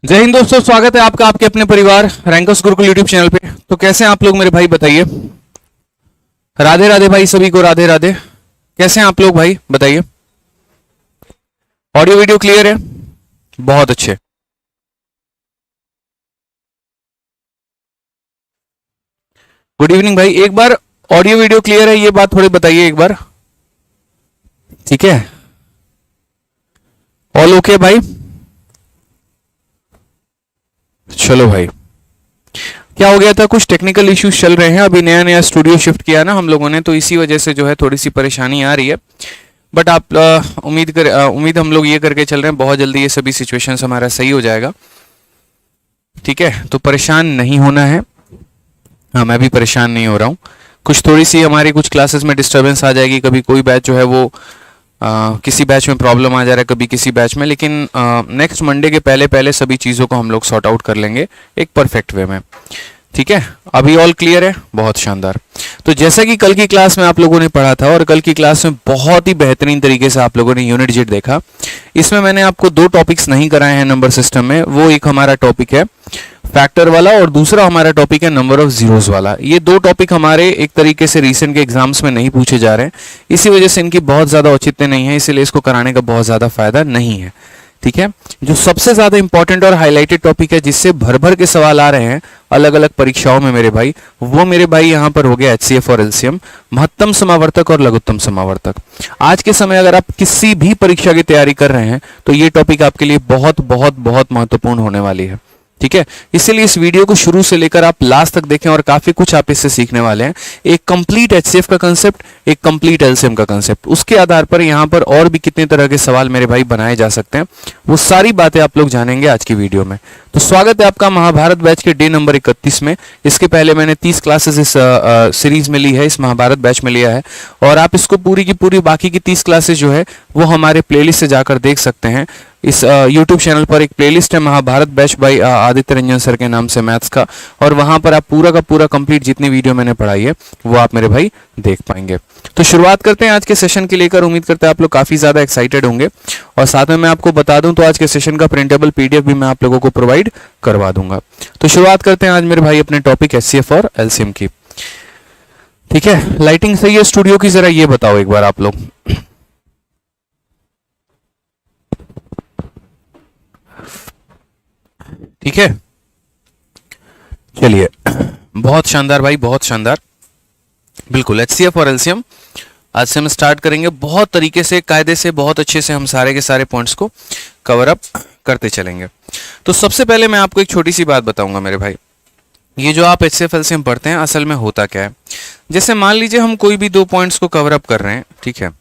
जय हिंद दोस्तों, स्वागत है आपका आपके अपने परिवार रैंकर्स गुरुकुल यूट्यूब चैनल पे। तो कैसे हैं आप लोग मेरे भाई, बताइए। राधे राधे भाई, सभी को राधे राधे। कैसे हैं आप लोग भाई, बताइए। ऑडियो वीडियो क्लियर है? बहुत अच्छे। गुड इवनिंग भाई। एक बार ऑडियो वीडियो क्लियर है, ये बात थोड़ी बताइए एक बार। ठीक है, ऑल ओके भाई। चलो भाई, क्या हो गया था, कुछ टेक्निकल इश्यूज चल रहे हैं। अभी नया नया स्टूडियो शिफ्ट किया ना हम लोगों ने, तो इसी वजह से जो है थोड़ी सी परेशानी आ रही है। बट आप उम्मीद हम लोग ये करके चल रहे हैं, बहुत जल्दी ये सभी सिचुएशंस हमारा सही हो जाएगा। ठीक है, तो परेशान नहीं होना है। हाँ, मैं भी परेशान नहीं हो रहा हूँ। कुछ थोड़ी सी हमारी कुछ क्लासेस में डिस्टरबेंस आ जाएगी, कभी कोई बैच जो है वो किसी बैच में प्रॉब्लम आ जा रहा है, कभी किसी बैच में, लेकिन नेक्स्ट मंडे के पहले पहले सभी चीज़ों को हम लोग सॉर्ट आउट कर लेंगे एक परफेक्ट वे में। ठीक है, अभी ऑल क्लियर है, बहुत शानदार। तो जैसा कि कल की क्लास में आप लोगों ने पढ़ा था, और कल की क्लास में बहुत ही बेहतरीन तरीके से आप लोगों ने यूनिट जेट देखा। इसमें मैंने आपको दो टॉपिक्स नहीं कराए हैं नंबर सिस्टम में। वो एक हमारा टॉपिक है फैक्टर वाला, और दूसरा हमारा टॉपिक है नंबर ऑफ जीरोस वाला। ये दो टॉपिक हमारे एक तरीके से रिसेंट के एग्जाम्स में नहीं पूछे जा रहे हैं, इसी वजह से इनकी बहुत ज़्यादा औचित्य नहीं है, इसीलिए इसको कराने का बहुत ज़्यादा फायदा नहीं है। ठीक है, जो सबसे ज्यादा इंपॉर्टेंट और हाईलाइटेड टॉपिक है, जिससे भर भर के सवाल आ रहे हैं अलग अलग परीक्षाओं में मेरे भाई, वो मेरे भाई यहाँ पर हो गया एचसीएफ और एलसीएम, महत्तम समावर्तक और लघुत्तम समावर्तक। आज के समय अगर आप किसी भी परीक्षा की तैयारी कर रहे हैं तो ये टॉपिक आपके लिए बहुत बहुत बहुत महत्वपूर्ण होने वाली है। ठीक है, इसीलिए इस वीडियो को शुरू से लेकर आप लास्ट तक देखें, और काफी कुछ आप इससे सीखने वाले हैं। एक कंप्लीट एचसीएफ का कंसेप्ट, एक कंप्लीट एलसीएम का कंसेप्ट, उसके आधार पर यहाँ पर और भी कितने तरह के सवाल मेरे भाई बनाए जा सकते हैं, वो सारी बातें आप लोग जानेंगे आज की वीडियो में। तो स्वागत है आपका महाभारत बैच के डे नंबर 31 में। इसके पहले मैंने 30 क्लासेस इस सीरीज में ली है, इस महाभारत बैच में लिया है, और आप इसको पूरी की पूरी बाकी की 30 क्लासेस जो है वो हमारे प्लेलिस्ट से जाकर देख सकते हैं। इस YouTube चैनल पर एक प्लेलिस्ट है Mahabharat batch by Aditya Ranjan sir के नाम से मैथ्स का, और वहां पर आप पूरा का पूरा कंप्लीट जितनी वीडियो मैंने पढ़ाई है वो आप मेरे भाई देख पाएंगे। तो शुरुआत करते हैं आज के सेशन की लेकर। उम्मीद करते हैं आप लोग काफी ज्यादा एक्साइटेड होंगे, और साथ में मैं आपको बता दूं तो आज के सेशन का प्रिंटेबल पीडीएफ भी मैं आप लोगों को प्रोवाइड करवा दूंगा। तो शुरुआत करते हैं आज मेरे भाई अपने टॉपिक एचसीएफ और एलसीएम की। ठीक है, लाइटिंग सही है स्टूडियो की, जरा ये बताओ एक बार आप लोग। ठीक है, चलिए, बहुत शानदार भाई, बहुत शानदार। बिल्कुल, एचसीएफ और एलसीएम आज से हम स्टार्ट करेंगे बहुत तरीके से, कायदे से, बहुत अच्छे से हम सारे के सारे पॉइंट्स को कवर अप करते चलेंगे। तो सबसे पहले मैं आपको एक छोटी सी बात बताऊंगा मेरे भाई। ये जो आप एचसीएफ एलसीएम पढ़ते हैं, असल में होता क्या है, जैसे मान लीजिए हम कोई भी दो पॉइंट्स को कवर अप कर रहे हैं। ठीक है,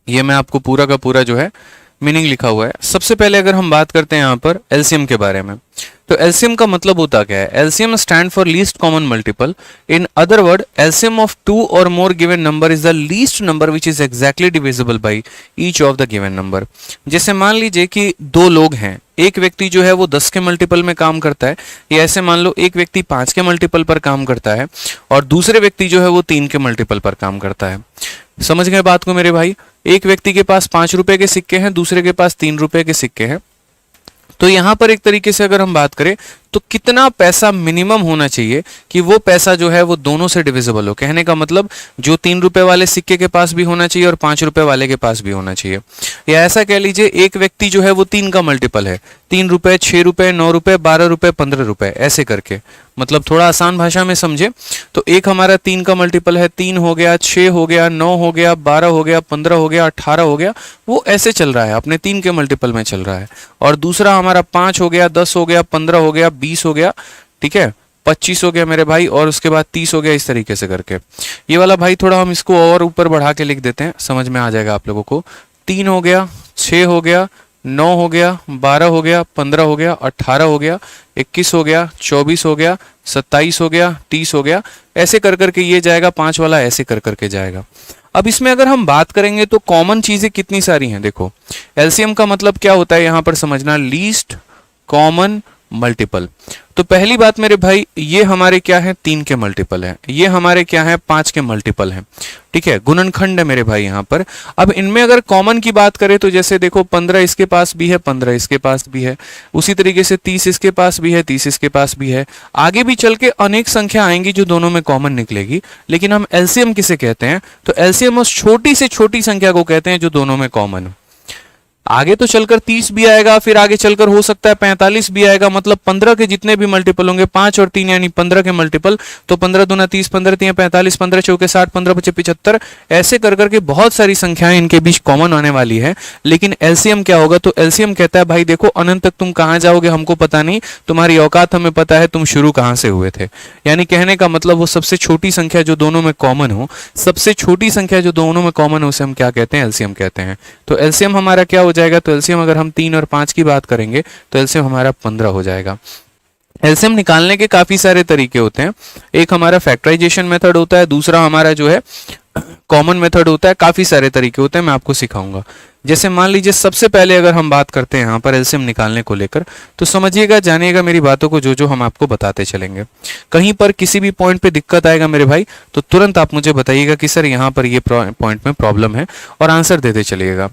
ये मैं आपको पूरा का पूरा जो है मीनिंग लिखा हुआ है। सबसे पहले अगर हम बात करते हैं यहाँ पर एलसीएम के बारे में, तो एलसीएम का मतलब होता क्या है? LCM stand for least common multiple. In other word, LCM of two or more given number is the least number which is exactly divisible by each of the given number. जैसे मान लीजिए कि दो लोग हैं, एक व्यक्ति जो है वो 10 के मल्टीपल में काम करता है, या ऐसे मान लो एक व्यक्ति 5 के मल्टीपल पर काम करता है, और दूसरे व्यक्ति जो है वो 3 के मल्टीपल पर काम करता है। समझ गए बात को मेरे भाई? एक व्यक्ति के पास 5 रुपए के सिक्के हैं, दूसरे के पास 3 रुपए के सिक्के हैं। तो यहां पर एक तरीके से अगर हम बात करें तो कितना पैसा मिनिमम होना चाहिए कि वो पैसा जो है वो दोनों से डिविजिबल हो। कहने का मतलब जो 3 रुपए वाले सिक्के के पास भी होना चाहिए और 5 रुपए वाले के पास भी होना चाहिए। या ऐसा कह लीजिए एक व्यक्ति जो है वो 3 का मल्टीपल है, 3 रुपए, 6 रुपए, 9 रुपए, 12 रुपए, 15 रुपए, ऐसे करके। मतलब थोड़ा आसान भाषा में समझे तो एक हमारा 3 का मल्टीपल है, 3 हो गया, 6 हो गया, 9 हो गया, 12 हो गया, 15 हो गया, 18 हो गया, वो ऐसे चल रहा है, अपने 3 के मल्टीपल में चल रहा है। और दूसरा हमारा 5 हो गया, 10 हो गया, 15 हो गया, 20 हो गया, ठीक है, 25 हो गया मेरे भाई, और उसके बाद 30 हो गया, इस तरीके से करके। ये वाला भाई थोड़ा हम इसको और ऊपर बढ़ा के लिख देते हैं, समझ में आ जाएगा आप लोगों को। 3 हो गया, 6 हो गया, 9 हो गया, 12 हो गया, 15 हो गया, 18 हो गया, 21 हो गया, 24 हो गया, 27 हो गया, 30 हो गया, ऐसे कर करके ये जाएगा। 5 वाला ऐसे कर करके जाएगा। अब इसमें अगर हम बात करेंगे तो कॉमन चीजें कितनी सारी हैं। देखो, एलसीएम का मतलब क्या होता है यहाँ पर समझना, लीस्ट कॉमन मल्टीपल। तो पहली बात मेरे भाई, ये हमारे क्या है, 3 के मल्टीपल है, ये हमारे क्या है, 5 के मल्टीपल है। ठीक है, गुणनखंड है मेरे भाई यहाँ पर। अब इनमें अगर कॉमन की बात करें तो जैसे देखो 15 इसके पास भी है, 15 इसके पास भी है, उसी तरीके से 30 इसके पास भी है, 30 इसके पास भी है। आगे भी चल के अनेक संख्या आएंगी जो दोनों में कॉमन निकलेगी, लेकिन हम एलसीएम किसे कहते हैं, तो एलसीएम उस छोटी से छोटी संख्या को कहते हैं जो दोनों में कॉमन है। आगे तो चलकर 30 भी आएगा, फिर आगे चलकर हो सकता है 45 भी आएगा, मतलब 15 के जितने भी मल्टीपल होंगे, 5 और 3 यानी 15 के मल्टीपल, तो 15 दूना 30, 15 तीन 45, 15 चौके 60, 15 पचे 75, ऐसे कर करके बहुत सारी संख्याएं इनके बीच कॉमन आने वाली है। लेकिन एलसीएम क्या होगा, तो एलसीएम कहता है भाई देखो अनंत तक तुम कहां जाओगे हमको पता नहीं, तुम्हारी औकात हमें पता है, तुम शुरू कहां से हुए थे। यानी कहने का मतलब वो सबसे छोटी संख्या जो दोनों में कॉमन हो, सबसे छोटी संख्या जो दोनों में कॉमन हो, उसे हम क्या कहते हैं, एलसीएम कहते हैं। तो एलसीएम हमारा क्या हो जाएगा, तो एलसीएम अगर हम 3 और 5 की बात करेंगे तो एलसीएम हमारा 15 हो जाएगा। एलसीएम निकालने के काफी सारे तरीके होते हैं। एक हमारा फैक्टराइजेशन मेथड होता है, दूसरा हमारा जो है कॉमन मेथड होता है, काफी सारे तरीके होते हैं, मैं आपको सिखाऊंगा। जैसे मान लीजिए सबसे पहले अगर हम बात करते हैं यहाँ पर एलसीएम निकालने को लेकर, तो समझिएगा, जानिएगा मेरी बातों को, जो जो हम आपको बताते चलेंगे। कहीं पर किसी भी पॉइंट पे दिक्कत आएगा मेरे भाई, तो तुरंत आप मुझे बताइएगा कि सर यहाँ पर ये पॉइंट में प्रॉब्लम है, और आंसर देते चलिएगा।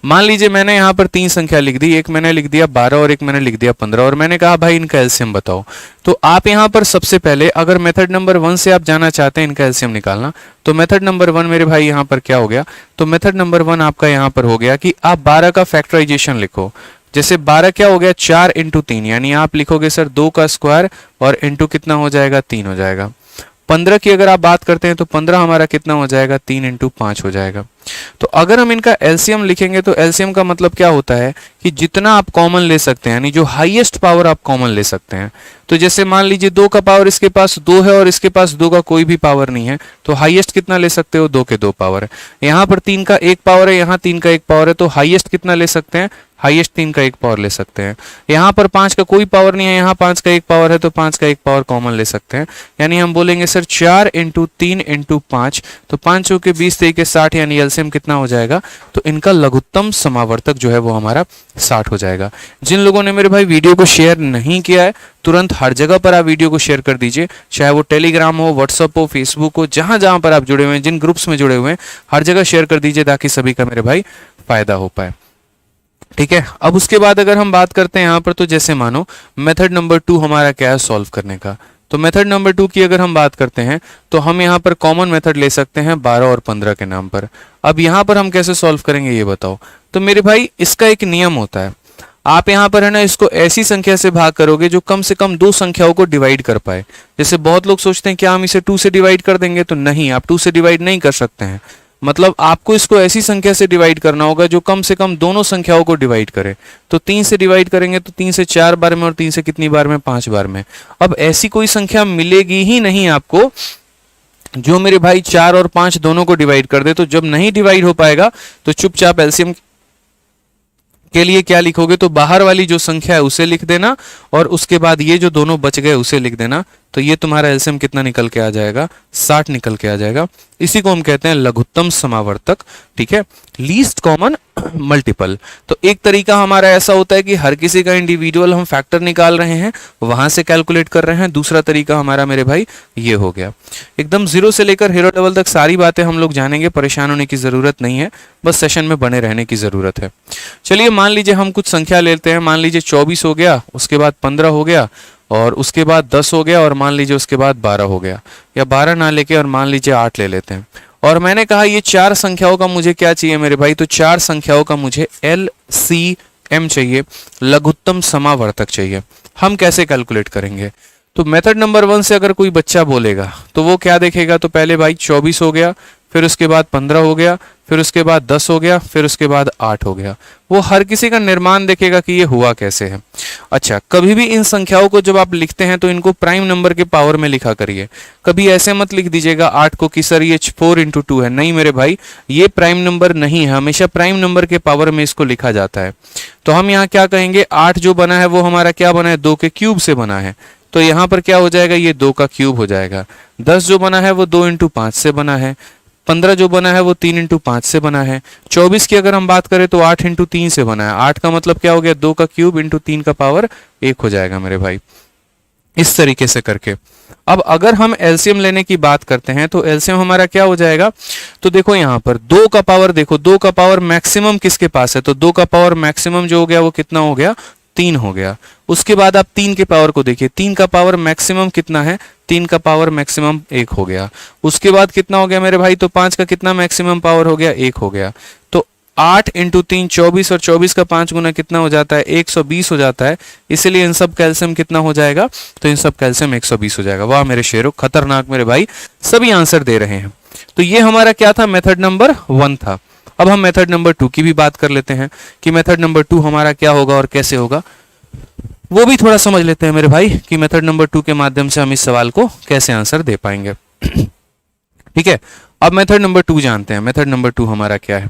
मान लीजिए मैंने यहाँ पर 3 संख्या लिख दी, एक मैंने लिख दिया 12 और एक मैंने लिख दिया 15, और मैंने कहा भाई इनका एलसीएम बताओ। तो आप यहाँ पर सबसे पहले अगर मेथड नंबर 1 से आप जाना चाहते हैं इनका एलसीएम निकालना, तो मेथड नंबर 1 मेरे भाई यहाँ पर क्या हो गया, तो मेथड नंबर 1 आपका यहाँ पर हो गया कि आप 12 का फैक्टराइजेशन लिखो। जैसे 12 क्या हो गया, 4 इंटू 3, यानी आप लिखोगे सर 2 का स्क्वायर और इंटू कितना हो जाएगा, 3 हो जाएगा। 15 की अगर आप बात करते हैं तो 15 हमारा कितना हो जाएगा, 3 इंटू 5 हो जाएगा। तो अगर हम इनका एलसीएम लिखेंगे तो एलसीएम का मतलब क्या होता है कि जितना आप कॉमन ले सकते हैं, यानी जो हाईएस्ट पावर आप कॉमन ले सकते हैं। तो जैसे मान लीजिए 2 का पावर इसके पास 2 है और इसके पास 2 का कोई भी पावर नहीं है, तो हाईएस्ट कितना ले सकते हो, 2 के 2 पावर है। यहाँ पर 3 का 1 पावर है, यहाँ 3 का 1 पावर है, तो हाईएस्ट कितना ले सकते हैं, हाईएस्ट 3 का 1 पावर ले सकते हैं। यहाँ पर 5 का कोई पावर नहीं है, यहाँ 5 का 1 पावर है, तो 5 का 1 पावर कॉमन ले सकते हैं। यानी हम बोलेंगे सर 4 इंटू 3 इंटू 5, तो 5 चौके 20 तरीके 60, यानी एलसीएम कितना हो जाएगा, तो इनका लघुत्तम समावर्तक जो है वो हमारा 60 हो जाएगा। जिन लोगों ने मेरे भाई वीडियो को शेयर नहीं किया है, तुरंत हर जगह पर आप वीडियो को शेयर कर दीजिए, चाहे वो टेलीग्राम हो, व्हाट्सएप हो, फेसबुक हो, जहां जहां पर आप जुड़े हुए हैं, जिन ग्रुप्स में जुड़े हुए हैं, हर जगह शेयर कर दीजिए ताकि सभी का मेरे भाई फायदा हो पाए। ठीक है, अब उसके बाद अगर हम बात करते हैं यहाँ पर, तो जैसे मानो मेथड नंबर 2 हमारा क्या है, सॉल्व करने का। तो मेथड नंबर 2 की अगर हम बात करते हैं तो हम यहाँ पर कॉमन मेथड ले सकते हैं 12 और 15 के नाम पर। अब यहाँ पर हम कैसे सॉल्व करेंगे ये बताओ। तो मेरे भाई इसका एक नियम होता है, आप यहाँ पर है ना इसको ऐसी संख्या से भाग करोगे जो कम से कम 2 संख्याओं को डिवाइड कर पाए। जैसे बहुत लोग सोचते हैं क्या हम इसे 2 से डिवाइड कर देंगे, तो नहीं, आप 2 से डिवाइड नहीं कर सकते हैं। मतलब आपको इसको ऐसी संख्या से डिवाइड करना होगा जो कम से कम दोनों संख्याओं को डिवाइड करे। तो 3 से डिवाइड करेंगे तो 3 से 4 बार में, और 3 से कितनी बार में, 5 बार में। अब ऐसी कोई संख्या मिलेगी ही नहीं आपको जो मेरे भाई 4 और 5 दोनों को डिवाइड कर दे। तो जब नहीं डिवाइड हो पाएगा तो चुपचाप एलसीएम के लिए क्या लिखोगे, तो बाहर वाली जो संख्या है उसे लिख देना, और उसके बाद ये जो दोनों बच गए उसे लिख देना। तो ये तुम्हारा एलसीएम कितना निकल के आ जाएगा, 60 निकल के आ जाएगा। इसी को हम कहते हैं लघुत्तम समावर्तक। ठीक है, लीस्ट कॉमन मल्टीपल। तो एक तरीका हमारा ऐसा होता है कि हर किसी का इंडिविजुअल हम फैक्टर निकाल रहे हैं, वहां से कैलकुलेट कर रहे हैं। दूसरा तरीका हमारा मेरे भाई ये हो गया। एकदम 0 से लेकर हीरो लेवल तक सारी बातें हम लोग जानेंगे, परेशान होने की जरूरत नहीं है, बस सेशन में बने रहने की जरूरत है। चलिए मान लीजिए हम कुछ संख्या लेते हैं। मान लीजिए 24 हो गया, उसके बाद 15 हो गया, और उसके बाद 10 हो गया, और मान लीजिए उसके बाद 12 हो गया, या 12 ना लेके और मान लीजिए 8 ले लेते हैं। और मैंने कहा ये 4 संख्याओं का मुझे क्या चाहिए मेरे भाई, तो 4 संख्याओं का मुझे LCM चाहिए, लघुत्तम समावर्तक चाहिए। हम कैसे कैलकुलेट करेंगे, तो मेथड नंबर 1 से अगर कोई बच्चा बोलेगा तो वो क्या देखेगा, तो पहले भाई 24 हो गया, फिर उसके बाद 15 हो गया, फिर उसके बाद 10 हो गया, फिर उसके बाद 8 हो गया। वो हर किसी का निर्माण देखेगा कि ये हुआ कैसे है। अच्छा, कभी भी इन संख्याओं को जब आप लिखते हैं तो इनको प्राइम नंबर के पावर में लिखा करिए। कभी ऐसे मत लिख दीजिएगा 8 को कि सर ये 4 इंटू 2 है। नहीं मेरे भाई, ये प्राइम नंबर नहीं है, हमेशा प्राइम नंबर के पावर में इसको लिखा जाता है। तो हम यहाँ क्या कहेंगे, 8 जो बना है वो हमारा क्या बना है, 2 के क्यूब से बना है। तो यहाँ पर क्या हो जाएगा, ये 2 का क्यूब हो जाएगा। 10 जो बना है वो 2 इंटू 5 से बना है। 15 जो बना है वो 3 इंटू 5 से बना है। 24 की अगर हम बात करें तो 8 इंटू 3 से बना है। 8 का मतलब क्या हो गया, 2 का क्यूब इंटू 3 का पावर 1 हो जाएगा मेरे भाई, इस तरीके से करके। अब अगर हम एलसीएम लेने की बात करते हैं तो एलसीएम हमारा क्या हो जाएगा, तो देखो यहाँ पर 2 का पावर, देखो 2 का पावर मैक्सिमम किसके पास है, तो 2 का पावर मैक्सिमम जो हो गया वो कितना हो गया, 3 हो गया। उसके बाद आप 3 के पावर को देखिए, 3 का पावर मैक्सिमम कितना है, 3 का पावर मैक्सिमम 1 हो गया। उसके बाद कितना हो गया मेरे भाई, तो 5 का कितना मैक्सिमम पावर हो गया, 1 हो गया। तो 8 इंटू 3 24, और 24 का 5 गुना कितना हो जाता है, 120 हो जाता है। इसीलिए इन सब कैल्शियम कितना हो जाएगा, तो इन सब कैल्शियम 120 हो जाएगा। वाह मेरे शेरों, खतरनाक मेरे भाई, सभी आंसर दे रहे हैं। तो ये हमारा क्या था, मेथड नंबर 1 था। अब हम मेथड नंबर 2 की भी बात कर लेते हैं कि मेथड नंबर 2 हमारा क्या होगा और कैसे होगा, वो भी थोड़ा समझ लेते हैं मेरे भाई कि मेथड नंबर 2 के माध्यम से हम इस सवाल को कैसे आंसर दे पाएंगे। ठीक है, अब मेथड नंबर 2 जानते हैं। मेथड नंबर 2 हमारा क्या है,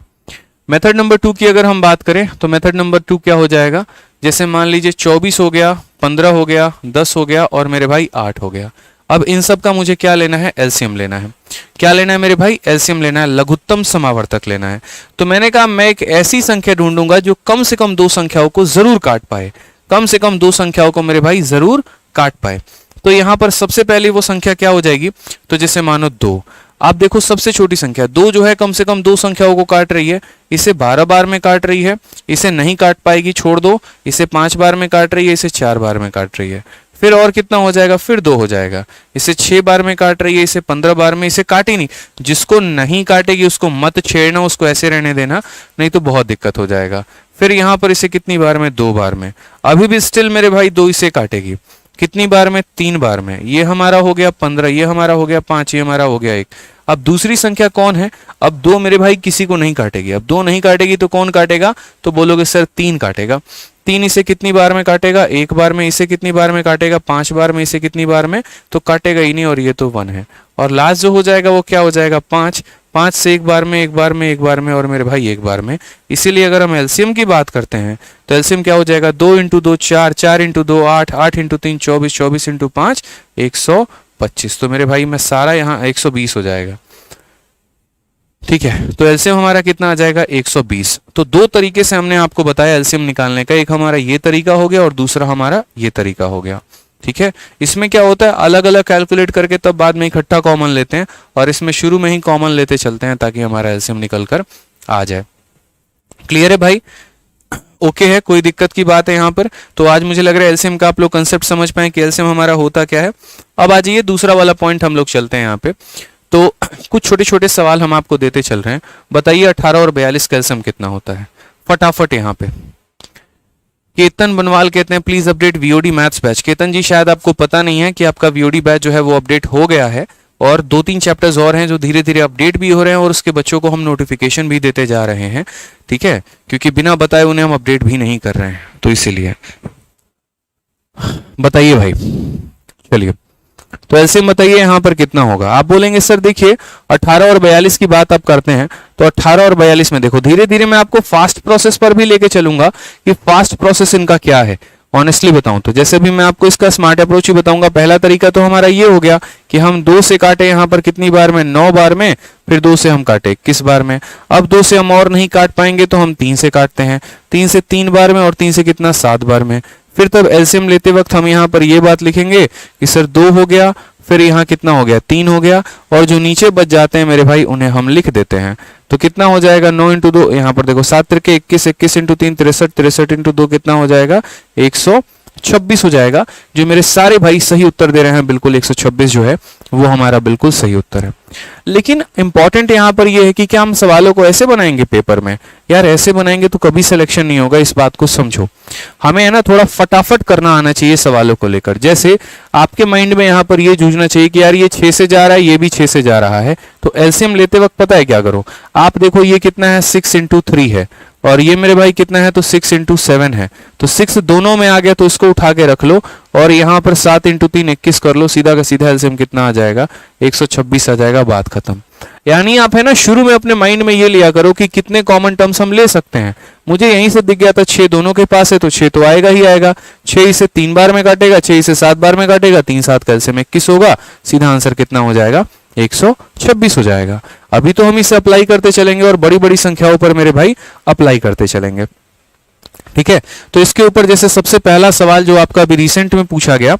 मेथड नंबर 2 की अगर हम बात करें तो मेथड नंबर 2 क्या हो जाएगा, जैसे मान लीजिए 24 हो गया, 15 हो गया, 10 हो गया और मेरे भाई 8 हो गया। अब इन सब का मुझे क्या लेना है, एलसीएम लेना है। क्या लेना है मेरे भाई, एलसीएम लेना है, लघुत्तम समावर्तक लेना है। तो मैंने कहा मैं एक ऐसी संख्या ढूंढूंगा जो कम से कम 2 संख्याओं को जरूर काट पाए, कम से कम 2 संख्याओं को मेरे भाई जरूर काट पाए। तो यहां पर सबसे पहले वो संख्या क्या हो जाएगी, तो जैसे मानो 2, आप देखो सबसे छोटी संख्या 2 जो है कम से कम 2 संख्याओं को काट रही है। इसे 12 बार में काट रही है, इसे नहीं काट पाएगी, छोड़ दो। इसे 5 बार में काट रही है, इसे 4 बार में काट रही है। फिर और कितना हो जाएगा, फिर 2 हो जाएगा। इसे 6 बार में काट रही है, इसे 15 बार में, इसे काटे नहीं। जिसको नहीं काटेगी उसको मत छेड़ना, उसको ऐसे रहने देना, नहीं तो बहुत दिक्कत हो जाएगा। फिर यहाँ पर इसे कितनी बार में, 2 बार में। अभी भी स्टिल मेरे भाई 2 इसे काटेगी, कितनी बार में, 3 बार में। ये हमारा हो गया 15, ये हमारा हो गया 5, ये हमारा हो गया 1। अब दूसरी संख्या कौन है, अब 2 मेरे भाई किसी को नहीं काटेगी। अब 2 नहीं काटेगी तो कौन काटेगा, तो बोलोगे सर 3 काटेगा। 3 इसे कितनी बार में काटेगा, 1 बार में। इसे कितनी बार में काटेगा, 5 बार में। इसे कितनी बार में, तो काटेगा ही नहीं, और ये तो 1 है। और लास्ट जो हो जाएगा वो क्या हो जाएगा, 5। 5 से 1 बार में, 1 बार में, 1 बार में, और मेरे भाई 1 बार में। इसीलिए अगर हम एलसीएम की बात करते हैं तो एलसीएम क्या हो जाएगा, 2 इंटू 2 4, 4 इंटू 2 8, 8 इंटू 3 24, 24 इंटू 5 125। तो मेरे भाई मैं सारा यहाँ 120 हो जाएगा। ठीक है, तो एलसीएम हमारा कितना आ जाएगा, 120। तो 2 तरीके से हमने आपको बताया एलसीएम निकालने का। एक हमारा ये तरीका हो गया और दूसरा हमारा ये तरीका हो गया। ठीक है, इसमें क्या होता है, अलग अलग कैलकुलेट करके तब बाद में इकट्ठा कॉमन लेते हैं, और इसमें शुरू में ही कॉमन लेते चलते हैं ताकि हमारा एलसीएम निकल कर आ जाए। क्लियर है भाई, ओके है, कोई दिक्कत की बात है यहाँ पर। तो आज मुझे लग रहा है एलसीएम का आप लोग कंसेप्ट समझ पाए कि एलसीएम हमारा होता क्या है। अब आ जाइए दूसरा वाला पॉइंट हम लोग चलते हैं यहाँ पे। तो कुछ छोटे छोटे सवाल हम आपको देते चल रहे हैं। बताइए 18 और 42 का एलसीएम कितना होता है, फटाफट यहाँ पे। केतन बनवाल कहते हैं please update VOD maths batch. Ketan ji शायद आपको पता नहीं है कि आपका वीओडी बैच जो है वो अपडेट हो गया है, और 2-3 चैप्टर्स और हैं जो धीरे धीरे अपडेट भी हो रहे हैं, और उसके बच्चों को हम नोटिफिकेशन भी देते जा रहे हैं। ठीक है, क्योंकि बिना बताए उन्हें हम अपडेट भी नहीं कर रहे हैं, तो इसीलिए बताइए भाई। चलिए, तो एलसीएम बताइए यहाँ पर कितना होगा। आप बोलेंगे सर देखिए 18 और 42 की बात आप करते हैं, तो 18 और 42 में देखो धीरे धीरे मैं आपको फास्ट प्रोसेस पर भी लेके चलूंगा कि फास्ट प्रोसेस इनका क्या है। ऑनेस्टली बताऊं तो जैसे भी मैं आपको इसका स्मार्ट अप्रोच ही बताऊंगा। पहला तरीका तो हमारा ये हो गया कि हम 2 से काटे यहाँ पर कितनी बार में, 9 बार में। फिर 2 से हम काटे 21 बार में। अब 2 से हम और नहीं काट पाएंगे तो हम 3 से काटते हैं, 3 से 3 बार में, और 3 से कितना, 7 बार में। फिर तब एलसीएम लेते वक्त हम यहाँ पर ये बात लिखेंगे कि सर 2 हो गया, फिर यहाँ कितना हो गया, 3 हो गया, और जो नीचे बच जाते हैं मेरे भाई उन्हें हम लिख देते हैं। तो कितना हो जाएगा, 9 इंटू 2, यहाँ पर देखो 7 तिरके 21, 21 इंटू 3 63, 63 इंटू 2 कितना हो जाएगा, 126 हो जाएगा। जो मेरे सारे भाई सही उत्तर दे रहे हैं, बिल्कुल 126 जो है वो हमारा बिल्कुल सही उत्तर है। लेकिन इंपॉर्टेंट यहाँ पर ये है कि क्या हम सवालों को ऐसे बनाएंगे पेपर में, यार ऐसे बनाएंगे तो कभी सिलेक्शन नहीं होगा, इस बात को समझो। हमें है ना थोड़ा फटाफट करना आना चाहिए सवालों को लेकर। जैसे आपके माइंड में यहाँ पर ये जूझना चाहिए कि यार ये 6 से जा रहा है, ये भी 6 से जा रहा है, तो एलसीएम लेते वक्त पता है क्या करो, आप देखो ये कितना है, 6 इंटू 3 है, और ये मेरे भाई कितना है, तो 6 इंटू 7 है। तो 6 दोनों में आ गया तो इसको उठा के रख लो, और यहाँ पर 7 इंटू 3 21 कर लो, सीधा का सीधा एलसीएम कितना आ जाएगा, 126 आ जाएगा, बात खत्म। यानी आप है ना शुरू में अपने माइंड में ये लिया करो कि कितने कॉमन टर्म्स हम ले सकते हैं। मुझे यहीं से दिख गया था 6 दोनों के पास है, तो 6 तो आएगा ही आएगा। 6 इसे 3 बार में काटेगा, 6 इसे 7 बार में काटेगा, 3 7 का एलसीएम 21 होगा, सीधा आंसर कितना हो जाएगा, 126 हो जाएगा। अभी तो हम इसे अप्लाई करते चलेंगे और बड़ी बड़ी संख्याओं पर मेरे भाई अप्लाई करते चलेंगे। ठीक है, तो इसके ऊपर जैसे सबसे पहला सवाल जो आपका अभी रिसेंट में पूछा गया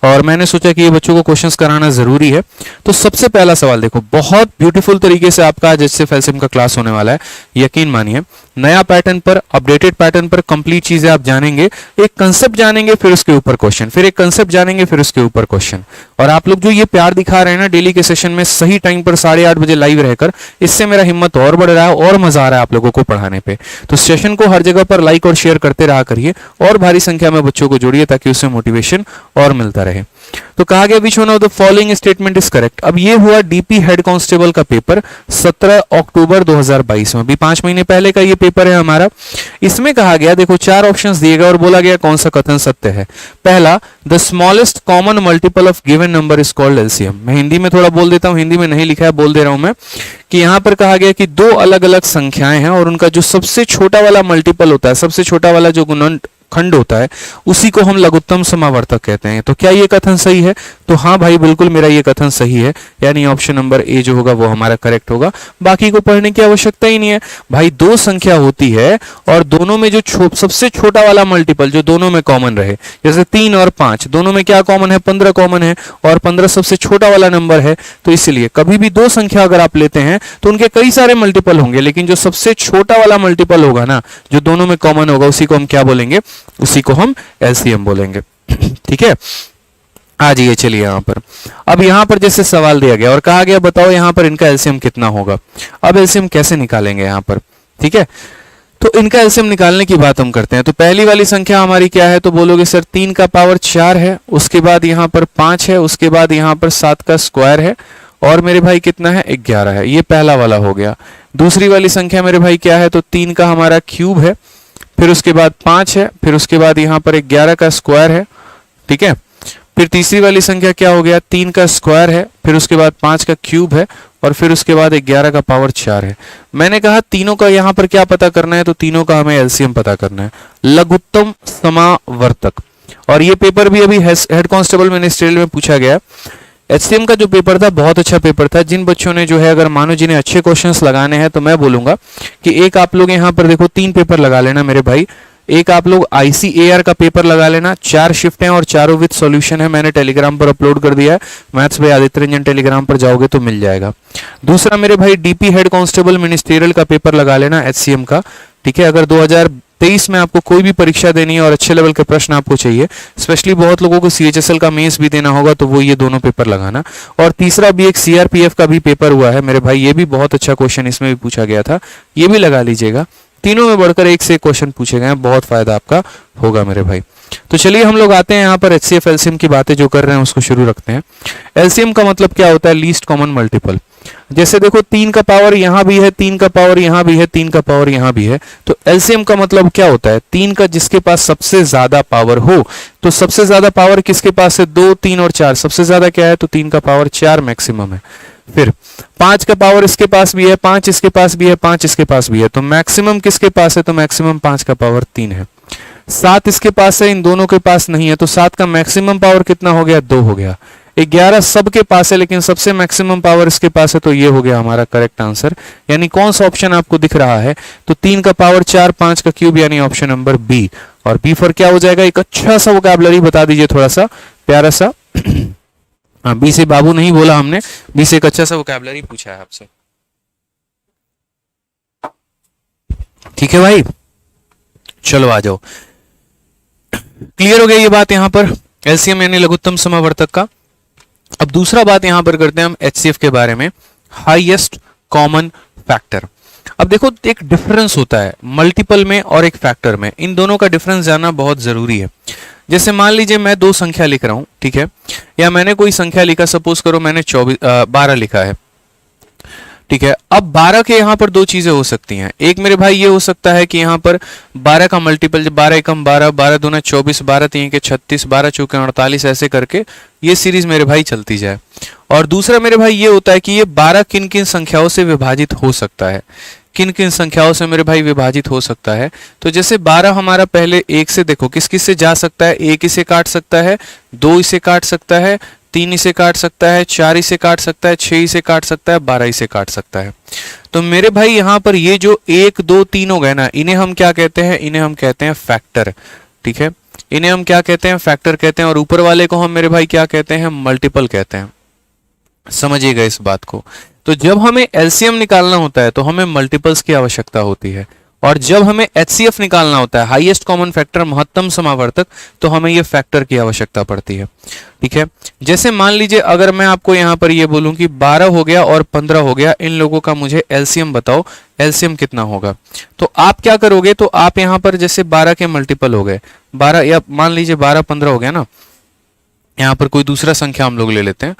और मैंने सोचा कि ये बच्चों को क्वेश्चंस कराना जरूरी है, तो सबसे पहला सवाल देखो, बहुत ब्यूटीफुल तरीके से आपका आज एचसीएफ एलसीएम का क्लास होने वाला है, यकीन मानिए। नया पैटर्न पर, अपडेटेड पैटर्न पर कंप्लीट चीजें आप जानेंगे, एक कंसेप्ट जानेंगे फिर उसके ऊपर क्वेश्चन, फिर एक कंसेप्ट जानेंगे फिर उसके ऊपर क्वेश्चन। और आप लोग जो ये प्यार दिखा रहे हैं ना डेली के सेशन में सही टाइम पर 8:30 बजे लाइव रहकर, इससे मेरा हिम्मत और बढ़ रहा है और मजा आ रहा है आप लोगों को पढ़ाने पे। तो सेशन को हर जगह पर लाइक और शेयर करते रहा करिए और भारी संख्या में बच्चों को जोड़िए ताकि उससे मोटिवेशन और मिलता रहे। तो कहा गया which one of the following statement is correct. अब ये हुआ डीपी हेड कांस्टेबल का पेपर 17 अक्टूबर 2022 में, अभी 5 महीने पहले का ये पेपर है हमारा। इसमें कहा गया, देखो 4 ऑप्शंस दिए गए और बोला गया कौन सा कथन सत्य है। पहला, the smallest common multiple of given number is called LCM. मैं हिंदी में थोड़ा बोल देता हूं, हिंदी में नहीं लिखा है, बोल दे रहा हूं मैं कि यहां पर कहा गया कि 2 अलग अलग संख्याएं हैं और उनका जो सबसे छोटा वाला मल्टीपल होता है, सबसे छोटा वाला जो गुणनखंड खंड होता है, उसी को हम लघुत्तम समावर्तक कहते हैं। तो क्या ये कथन सही है? तो हाँ भाई बिल्कुल मेरा ये कथन सही है, यानी ऑप्शन नंबर ए जो होगा वो हमारा करेक्ट होगा। बाकी को पढ़ने की आवश्यकता ही नहीं है भाई। 2 संख्या होती है और दोनों में जो सबसे छोटा वाला मल्टीपल जो दोनों में कॉमन रहे, जैसे 3 और 5 दोनों में क्या कॉमन है? 15 कॉमन है और 15 सबसे छोटा वाला नंबर है। तो इसलिए कभी भी 2 संख्या अगर आप लेते हैं तो उनके कई सारे मल्टीपल होंगे, लेकिन जो सबसे छोटा वाला मल्टीपल होगा ना, जो दोनों में कॉमन होगा, उसी को हम क्या बोलेंगे? उसी को हम एलसीएम बोलेंगे। ठीक है, आ जाइए चलिए यहां पर। अब यहां पर जैसे सवाल दिया गया और कहा गया बताओ यहां पर इनका एलसीएम कितना होगा। अब एलसीएम कैसे निकालेंगे यहां पर? ठीक है, तो इनका एलसीएम निकालने की बात हम करते हैं। तो पहली वाली संख्या हमारी क्या है? तो बोलोगे सर 3 का पावर 4 है, उसके बाद यहां पर 5 है, उसके बाद यहां पर 7 का स्क्वायर है और मेरे भाई कितना है? 11 है। ये पहला वाला हो गया। दूसरी वाली संख्या मेरे भाई क्या है? तो 3 का हमारा क्यूब है, फिर उसके बाद 5 है, फिर उसके बाद यहां पर 11 का स्क्वायर है। ठीक है, फिर तीसरी वाली संख्या क्या हो गया? 3 का स्क्वायर है, फिर उसके बाद 5 का क्यूब है और फिर उसके बाद 11 का पावर 4 है। मैंने कहा तीनों का यहां पर क्या पता करना है? तो तीनों का हमें एलसीएम पता करना है, लघुत्तम समावर्तक। और ये पेपर भी अभी हेड कांस्टेबल मिनिस्ट्रियल में पूछा गया। एचसीएम का जो पेपर था बहुत अच्छा पेपर था। जिन बच्चों ने जो है अगर मानो जिन्हें अच्छे क्वेश्चंस लगाने हैं तो मैं बोलूंगा कि एक आप लोग यहां पर देखो 3 पेपर लगा लेना मेरे भाई। एक आप लोग आईसीएआर का पेपर लगा लेना, 4 शिफ्टें और चारों विद सॉल्यूशन है, मैंने टेलीग्राम पर अपलोड कर दिया है। मैथ्स भाई आदित्य रंजन टेलीग्राम पर जाओगे तो मिल जाएगा। दूसरा मेरे भाई डीपी हेड कांस्टेबल मिनिस्ट्रियल का पेपर लगा लेना एचसीएम का। ठीक है, अगर 2023 में आपको कोई भी परीक्षा देनी है और अच्छे लेवल के प्रश्न आपको चाहिए, स्पेशली बहुत लोगों को सीएचएसएल का मेंस भी देना होगा, तो वो ये दोनों पेपर लगाना। और तीसरा भी एक सीआरपीएफ का भी पेपर हुआ है मेरे भाई, ये भी बहुत अच्छा क्वेश्चन इसमें भी पूछा गया था, ये भी लगा लीजिएगा। तीनों में बढ़कर एक से एक क्वेश्चन पूछे गए हैं, बहुत फायदा आपका होगा मेरे भाई। तो चलिए हम लोग आते हैं यहाँ पर एचसीएफ एलसीएम की बातें जो कर रहे हैं उसको शुरू रखते हैं। एलसीएम का मतलब क्या होता है? Least common multiple. जैसे देखो 3 का पावर यहां भी है, 3 का पावर यहां भी है, 3 का पावर यहां भी है। तो एलसीएम का मतलब क्या होता है? 3 का जिसके पास सबसे ज्यादा पावर हो। तो सबसे ज्यादा पावर किसके पास है? 2, 3 और 4। सबसे ज्यादा क्या है? तो 3 का पावर 4 मैक्सिमम है। फिर 5 का पावर इसके पास भी है, 5 इसके पास भी है, 5 इसके पास भी है। तो मैक्सिमम किसके पास है? तो मैक्सिमम 5 का पावर 3 है। 7 इसके पास है, इन दोनों के पास नहीं है। तो 7 का मैक्सिमम पावर कितना हो गया? 2 हो गया। 11 सबके पास है लेकिन सबसे मैक्सिमम पावर इसके पास है, तो ये हो गया हमारा करेक्ट आंसर। यानी कौन सा ऑप्शन आपको दिख रहा है? तो 3 का पावर 4, 5 का क्यूब, यानी ऑप्शन नंबर बी। और बी फॉर क्या हो जाएगा? एक अच्छा सा वोकैबुलरी बता दीजिए, थोड़ा सा प्यारा सा। हाँ, बी से बाबू नहीं बोला हमने, बी से एक अच्छा सा वोकैबुलरी पूछा है आपसे। ठीक है भाई, चलो आ जाओ। क्लियर हो गया ये बात यहां पर एलसीएम यानी लघुत्तम समावर्तक का। अब दूसरा बात यहां पर करते हैं हम एचसीएफ के बारे में, हाईएस्ट कॉमन फैक्टर। अब देखो एक डिफरेंस होता है मल्टीपल में और एक फैक्टर में, इन दोनों का डिफरेंस जानना बहुत जरूरी है। जैसे मान लीजिए मैं 2 संख्या लिख रहा हूं, ठीक है, या मैंने कोई संख्या लिखा, सपोज करो मैंने 12 लिखा है। ठीक है, अब 12 के यहां पर 2 चीजें हो सकती हैं। एक मेरे भाई ये हो सकता है कि यहां पर 12 का मल्टीपल, 12 एकम 12, 12 दूना 24, 12 तीन के 36, 12 चौके 48, ऐसे करके ये सीरीज मेरे भाई चलती जाए। और दूसरा मेरे भाई ये होता है कि ये 12 किन किन संख्याओं से विभाजित हो सकता है, किन किन संख्याओं से मेरे भाई विभाजित हो सकता है। तो जैसे 12 हमारा पहले 1 से देखो किस किस से जा सकता है, 1 इसे काट सकता है, 2 इसे काट सकता है, 3 इसे काट सकता है, 4 इसे काट सकता है, 6 इसे काट सकता है, 12 इसे काट सकता है। तो मेरे भाई यहाँ पर ये जो 1 2 3 हो गए ना, इन्हें हम क्या कहते हैं, इन्हें हम कहते हैं फैक्टर। ठीक है, इन्हें हम क्या कहते हैं, फैक्टर कहते हैं। और ऊपर वाले को हम मेरे भाई क्या कहते हैं, मल्टीपल कहते हैं। समझिएगा इस बात को। तो जब हमें एलसीएम निकालना होता है तो हमें मल्टीपल्स की आवश्यकता होती है, और जब हमें एचसीएफ निकालना होता है, हाईएस्ट कॉमन फैक्टर, महत्तम समावर्तक, तो हमें ये फैक्टर की आवश्यकता पड़ती है। ठीक है, जैसे मान लीजिए अगर मैं आपको यहां पर ये बोलूं कि 12 हो गया और 15 हो गया, इन लोगों का मुझे एलसीएम बताओ, एलसीएम कितना होगा। तो आप क्या करोगे, तो आप यहां पर जैसे 12 के मल्टीपल हो गए 12, या मान लीजिए 12 15 हो गया ना, यहां पर कोई दूसरा संख्या हम लोग ले लेते हैं।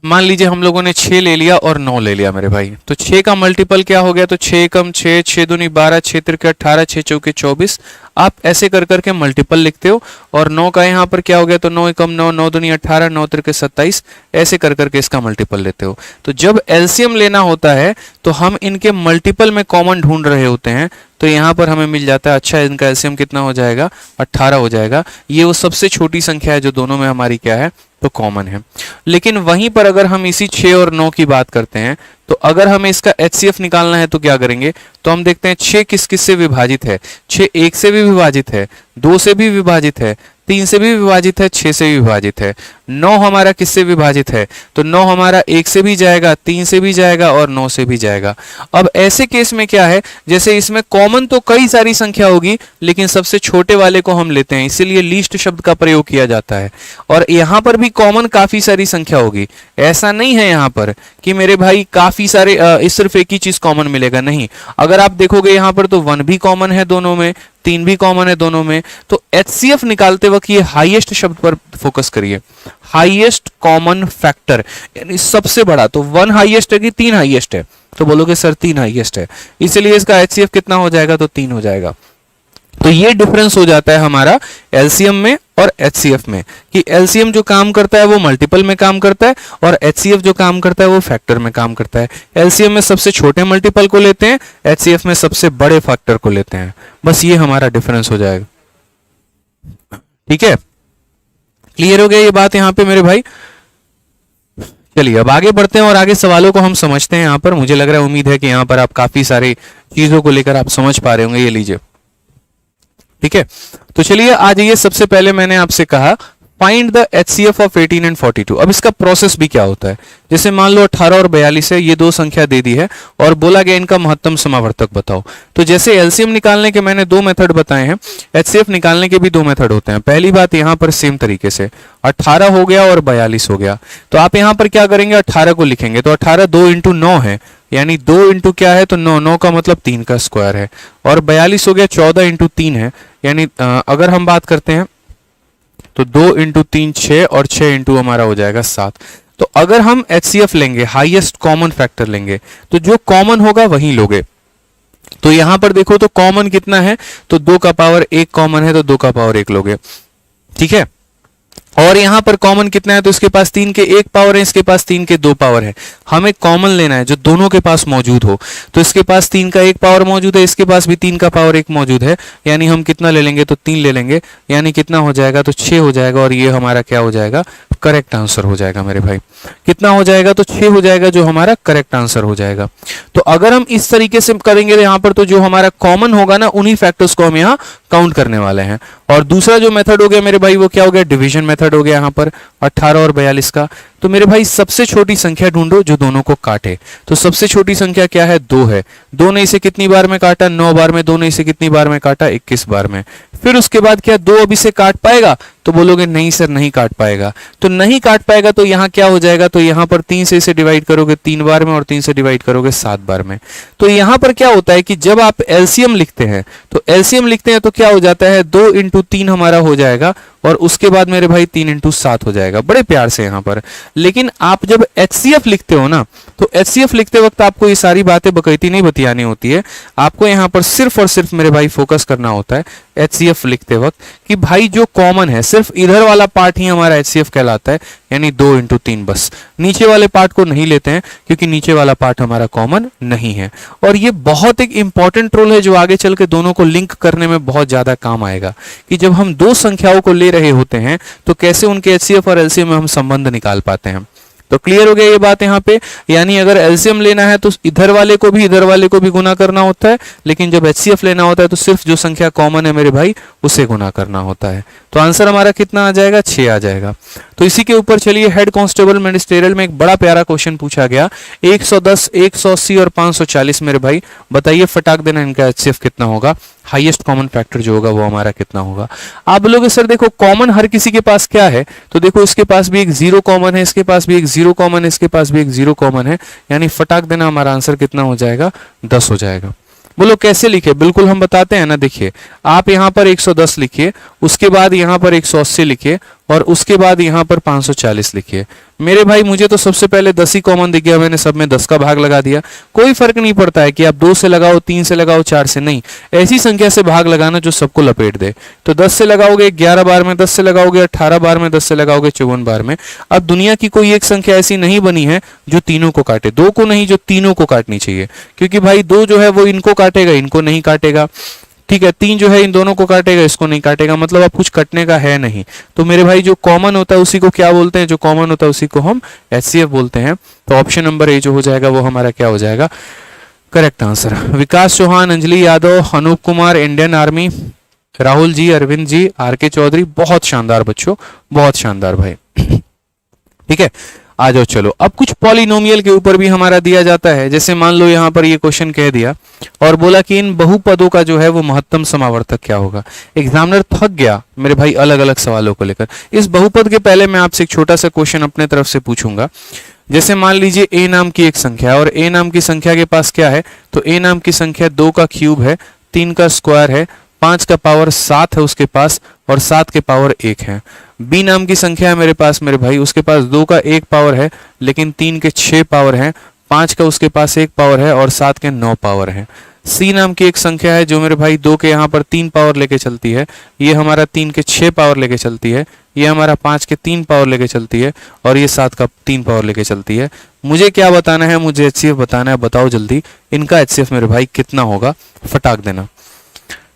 मान लीजिए हम लोगों ने 6 ले लिया और 9 ले लिया मेरे भाई, तो 6 का मल्टीपल क्या हो गया, तो 6 कम 6, 6 दूनी 12, 6 तिरके 18, 6 चौके 24। आप ऐसे कर करके मल्टीपल लिखते हो, और 9 का यहाँ पर क्या हो गया, तो 9 कम 9, 9 दूनी 18, 9 तिरके 27, ऐसे कर करके इसका मल्टीपल लेते हो। तो जब एलसीएम लेना होता है तो हम इनके मल्टीपल में कॉमन ढूंढ रहे होते हैं, तो यहाँ पर हमें मिल जाता है, अच्छा इनका एलसीएम कितना हो जाएगा, 18 हो जाएगा। ये वो सबसे छोटी संख्या है जो दोनों में हमारी क्या है, तो कॉमन है। लेकिन वहीं पर अगर हम इसी 6 और 9 की बात करते हैं, तो अगर हमें इसका एचसीएफ निकालना है तो क्या करेंगे, तो हम देखते हैं 6 किस किस से विभाजित है। 6 1 से भी विभाजित है, 2 से भी विभाजित है, 3 से भी विभाजित है, 6 से भी विभाजित है। 9 हमारा किससे विभाजित है, तो 9 हमारा 1 से भी जाएगा, 3 से भी जाएगा और 9 से भी जाएगा। अब ऐसे केस में क्या है, जैसे इसमें कॉमन तो कई सारी संख्या होगी, लेकिन सबसे छोटे वाले को हम लेते हैं, इसीलिए लीस्ट शब्द का प्रयोग किया जाता है। और यहाँ पर भी कॉमन काफी सारी संख्या होगी, ऐसा नहीं है यहाँ पर कि मेरे भाई काफी सारे सिर्फ एक ही चीज कॉमन मिलेगा, नहीं। अगर आप देखोगे यहाँ पर तो 1 भी कॉमन है दोनों में, 3 भी कॉमन है दोनों में। तो एचसीएफ निकालते वक्त ये हाईएस्ट शब्द पर फोकस करिए, हाईएस्ट कॉमन फैक्टर, यानी सबसे बड़ा। तो 1 हाईएस्ट है कि 3 हाईएस्ट है, तो बोलोगे सर 3 हाईएस्ट है, इसलिए इसका एचसीएफ कितना हो जाएगा, तो 3 हो जाएगा। तो ये डिफरेंस हो जाता है हमारा एलसीएम में और एचसीएफ में, कि एलसीएम जो काम करता है वो मल्टीपल में काम करता है, और एचसीएफ जो काम करता है वो फैक्टर में काम करता है। एलसीएम में सबसे छोटे मल्टीपल को लेते हैं, एचसीएफ में सबसे बड़े फैक्टर को लेते हैं। बस ये हमारा डिफरेंस हो जाएगा। ठीक है, क्लियर हो गया ये बात यहाँ पे मेरे भाई। चलिए अब आगे बढ़ते हैं और आगे सवालों को हम समझते हैं। यहाँ पर मुझे लग रहा है, उम्मीद है कि यहाँ पर आप काफी सारी चीजों को लेकर आप समझ पा रहे होंगे। ये लीजिए, ठीक है। तो चलिए आ जाइए, सबसे पहले मैंने आपसे कहा find the HCF of 18 and 42। अब इसका प्रोसेस भी क्या होता है, जैसे मान लो 18 और 42 है, ये दो संख्या दे दी है और बोला गया इनका महत्तम समावर्तक बताओ। तो जैसे एलसीएम निकालने के मैंने 2 मेथड बताए हैं, एचसीएफ निकालने के भी 2 मेथड होते हैं। पहली बात यहाँ पर सेम तरीके से 18 हो गया और 42 हो गया, तो आप यहाँ पर क्या करेंगे, 18 को लिखेंगे। तो 18 2 इंटू 9 है, यानी 2 इंटू क्या है, तो 9, 9 का मतलब 3 का स्क्वायर है। और 42 हो गया 14 इंटू 3 है, यानी अगर हम बात करते हैं तो 2 इंटू 3 6 और 6 इंटू हमारा हो जाएगा 7। तो अगर हम एचसीएफ लेंगे, हाईएस्ट कॉमन फैक्टर लेंगे, तो जो कॉमन होगा वही लोगे। तो यहां पर देखो तो कॉमन कितना है, तो 2 का पावर 1 कॉमन है, तो 2 का पावर 1 लोगे। ठीक है, और यहां पर कॉमन कितना है, तो इसके पास 3 के 1 पावर है, इसके पास 3 के 2 पावर है। हमें कॉमन लेना है जो दोनों के पास मौजूद हो। तो इसके पास 3 का 1 पावर मौजूद है, इसके पास भी 3 का पावर 1 मौजूद है, यानी हम कितना ले लेंगे, तो 3 ले लेंगे, यानी कितना हो जाएगा, तो 6 हो जाएगा। और ये हमारा क्या हो जाएगा, करेक्ट आंसर हो जाएगा मेरे भाई। कितना हो जाएगा, तो 6 हो जाएगा, जो हमारा करेक्ट आंसर हो जाएगा। तो अगर हम इस तरीके से करेंगे यहाँ पर, तो जो हमारा कॉमन होगा ना, उन्हीं फैक्टर्स को हम यहाँ काउंट करने वाले हैं। और दूसरा जो मेथड हो गया मेरे भाई, वो क्या हो गया, डिवीजन मेथड हो गया यहाँ पर 18 और 42 का। तो मेरे भाई सबसे छोटी संख्या ढूंढो जो दोनों को काटे। तो सबसे छोटी संख्या क्या है, 2 है। 2 ने इसे कितनी बार में काटा, 9 बार में। 2 ने इसे कितनी बार में काटा, 21 बार में। फिर उसके बाद क्या 2 अब इसे काट पाएगा, तो बोलोगे नहीं सर नहीं काट पाएगा। तो नहीं काट पाएगा तो यहाँ क्या हो जाएगा, तो यहाँ पर 3 से इसे डिवाइड करोगे 3 बार में, और 3 से डिवाइड करोगे 7 बार में। तो यहाँ पर क्या होता है कि जब आप एलसीएम लिखते हैं, तो एलसीएम लिखते हैं तो क्या हो जाता है, 2 इंटू 3 हमारा हो जाएगा, और उसके बाद मेरे भाई 3 इंटू 7 हो जाएगा, बड़े प्यार से यहाँ पर। लेकिन आप जब एचसीएफ लिखते हो ना, तो HCF लिखते वक्त आपको ये सारी बातें बकैती नहीं बतियानी होती है, आपको यहाँ पर सिर्फ और सिर्फ मेरे भाई फोकस करना होता है HCF लिखते वक्त कि भाई जो कॉमन है सिर्फ इधर वाला पार्ट ही हमारा HCF कहलाता है, यानी 2 इंटू 3 बस। नीचे वाले पार्ट को नहीं लेते हैं क्योंकि नीचे वाला पार्ट हमारा कॉमन नहीं है। और ये बहुत एक इंपॉर्टेंट रूल है जो आगे चल के दोनों को लिंक करने में बहुत ज्यादा काम आएगा कि जब हम दो संख्याओं को ले रहे होते हैं तो कैसे उनके HCF और LCM में हम संबंध निकाल पाते हैं। तो क्लियर हो गया ये बात यहाँ पे, यानी अगर एलसीएम लेना है तो इधर वाले को भी गुना करना होता है, लेकिन जब एचसीएफ लेना होता है तो सिर्फ जो संख्या कॉमन है मेरे भाई उसे गुना करना होता है। तो आंसर हमारा कितना आ जाएगा, 6 आ जाएगा। तो इसी के ऊपर चलिए हेड कांस्टेबल मिनिस्ट्रियल में एक बड़ा प्यारा क्वेश्चन पूछा गया, 110, 180 और 540 मेरे भाई बताइए फटाक देना इनका एचसीएफ कितना होगा, हाईएस्ट कॉमन फैक्टर जो होगा वो हमारा कितना होगा। आप बोलोगे सर देखो कॉमन हर किसी के पास क्या है, तो देखो इसके पास भी एक 0 कॉमन है, इसके पास भी एक 0 कॉमन है, इसके पास भी एक 0 कॉमन है, यानी फटाक देना हमारा आंसर कितना हो जाएगा, 10 हो जाएगा। बोलो कैसे लिखे, बिल्कुल हम बताते हैं ना। देखिए आप यहाँ पर 110 लिखिए, उसके बाद यहाँ पर 180 लिखिए और उसके बाद यहाँ पर 540 लिखिए। मेरे भाई मुझे तो सबसे पहले 10 ही कॉमन दिख गया, मैंने सब में 10 का भाग लगा दिया। कोई फर्क नहीं पड़ता है कि आप 2 से लगाओ, 3 से लगाओ, 4 से, नहीं, ऐसी संख्या से भाग लगाना जो सबको लपेट दे। तो 10 से लगाओगे 11 बार में, 10 से लगाओगे 18 बार में, 10 से लगाओगे 54 बार में। अब दुनिया की कोई एक संख्या ऐसी नहीं बनी है जो तीनों को काटे, 2 को नहीं, जो तीनों को काटनी चाहिए, क्योंकि भाई 2 जो है वो इनको काटेगा, इनको नहीं काटेगा, ठीक है। 3 जो है इन दोनों को काटेगा, इसको नहीं काटेगा, मतलब अब कुछ कटने का है नहीं। तो मेरे भाई जो कॉमन होता है उसी को क्या बोलते हैं, जो कॉमन होता है उसी को हम एचसीएफ बोलते हैं। तो ऑप्शन नंबर ए जो हो जाएगा वो हमारा क्या हो जाएगा, करेक्ट आंसर। विकास Chauhan, Anjali Yadav, Anoop Kumar, Indian army, Rahul ji, Arvind ji, R K. Chaudhary, बहुत शानदार बच्चों, बहुत शानदार भाई। ठीक है, आ जाओ चलो। अब कुछ पॉलिनोमियल के ऊपर भी हमारा दिया जाता है, जैसे मान लो यहाँ पर ये क्वेश्चन कह दिया और बोला कि इन बहुपदों का जो है वो महत्तम समावर्तक क्या होगा। एग्जामिनर थक गया मेरे भाई अलग अलग सवालों को लेकर। इस बहुपद के पहले मैं आपसे एक छोटा सा क्वेश्चन अपने तरफ से पूछूंगा। जैसे मान लीजिए ए नाम की एक संख्या है और ए नाम की संख्या के पास क्या है, तो ए नाम की संख्या 2 का क्यूब है, 3 का स्क्वायर है, 5 का पावर 7 है उसके पास और 7 के पावर 1 है। बी नाम की संख्या है मेरे पास मेरे भाई, उसके पास 2 का 1 पावर है लेकिन 3 के 6 पावर है, 5 का उसके पास 1 पावर है और 7 के 9 पावर है। सी नाम की एक संख्या है जो मेरे भाई 2 के यहाँ पर 3 पावर लेके चलती है, ये हमारा 3 के 6 पावर लेके चलती है, ये हमारा 5 के 3 पावर लेके चलती है और ये 7 का 3 पावर लेके चलती है। मुझे क्या बताना है, मुझे एचसीएफ बताना है, बताओ जल्दी इनका एचसीएफ मेरे भाई कितना होगा, फटाक देना।